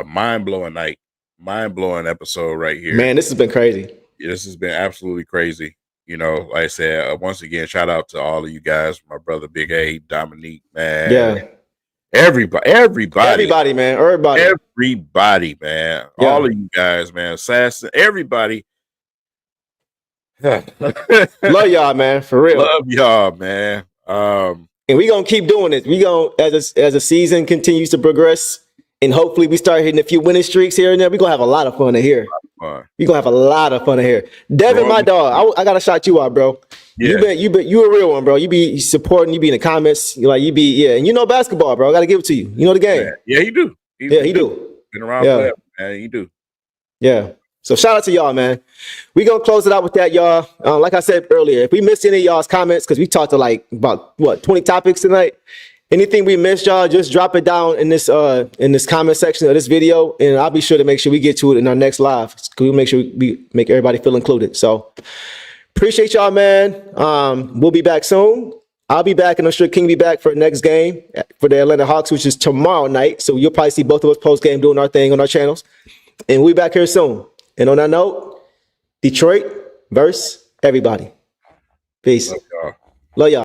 S2: mind-blowing night. Mind-blowing episode right here.
S1: Man, this has been crazy.
S2: Yeah, this has been absolutely crazy. Like I said, once again, shout out to all of you guys, my brother Big A, Dominique, man.
S1: Yeah.
S2: Everybody,
S1: man.
S2: Everybody, man. Yeah. All of you guys, man. Assassin, everybody.
S1: Love y'all, man. For real.
S2: Love y'all, man.
S1: And we gonna keep doing it. We gonna as a season continues to progress, and hopefully we start hitting a few winning streaks here and there. We gonna have a lot of fun in here.
S2: fun.
S1: We're gonna have a lot of fun in here. Devin, my dog, I gotta shout you out, bro.
S2: Yeah.
S1: You a real one, bro. You be supporting, you be in the comments, and you know basketball, bro. I gotta give it to you. You know the game.
S2: Yeah, he do.
S1: He do.
S2: Been around forever, man. He do.
S1: Yeah. So shout out to y'all, man. We gonna close it out with that, y'all. Like I said earlier, if we missed any of y'all's comments, because we talked to like about 20 topics tonight. Anything we missed, y'all, just drop it down in this comment section of this video, and I'll be sure to make sure we get to it in our next live. We'll make sure we make everybody feel included. So appreciate y'all, man. We'll be back soon. I'll be back, and I'm sure King will be back for the next game for the Atlanta Hawks, which is tomorrow night. So you'll probably see both of us post game doing our thing on our channels, and we'll be back here soon. And on that note, Detroit versus everybody. Peace.
S2: Love y'all.
S1: Love y'all.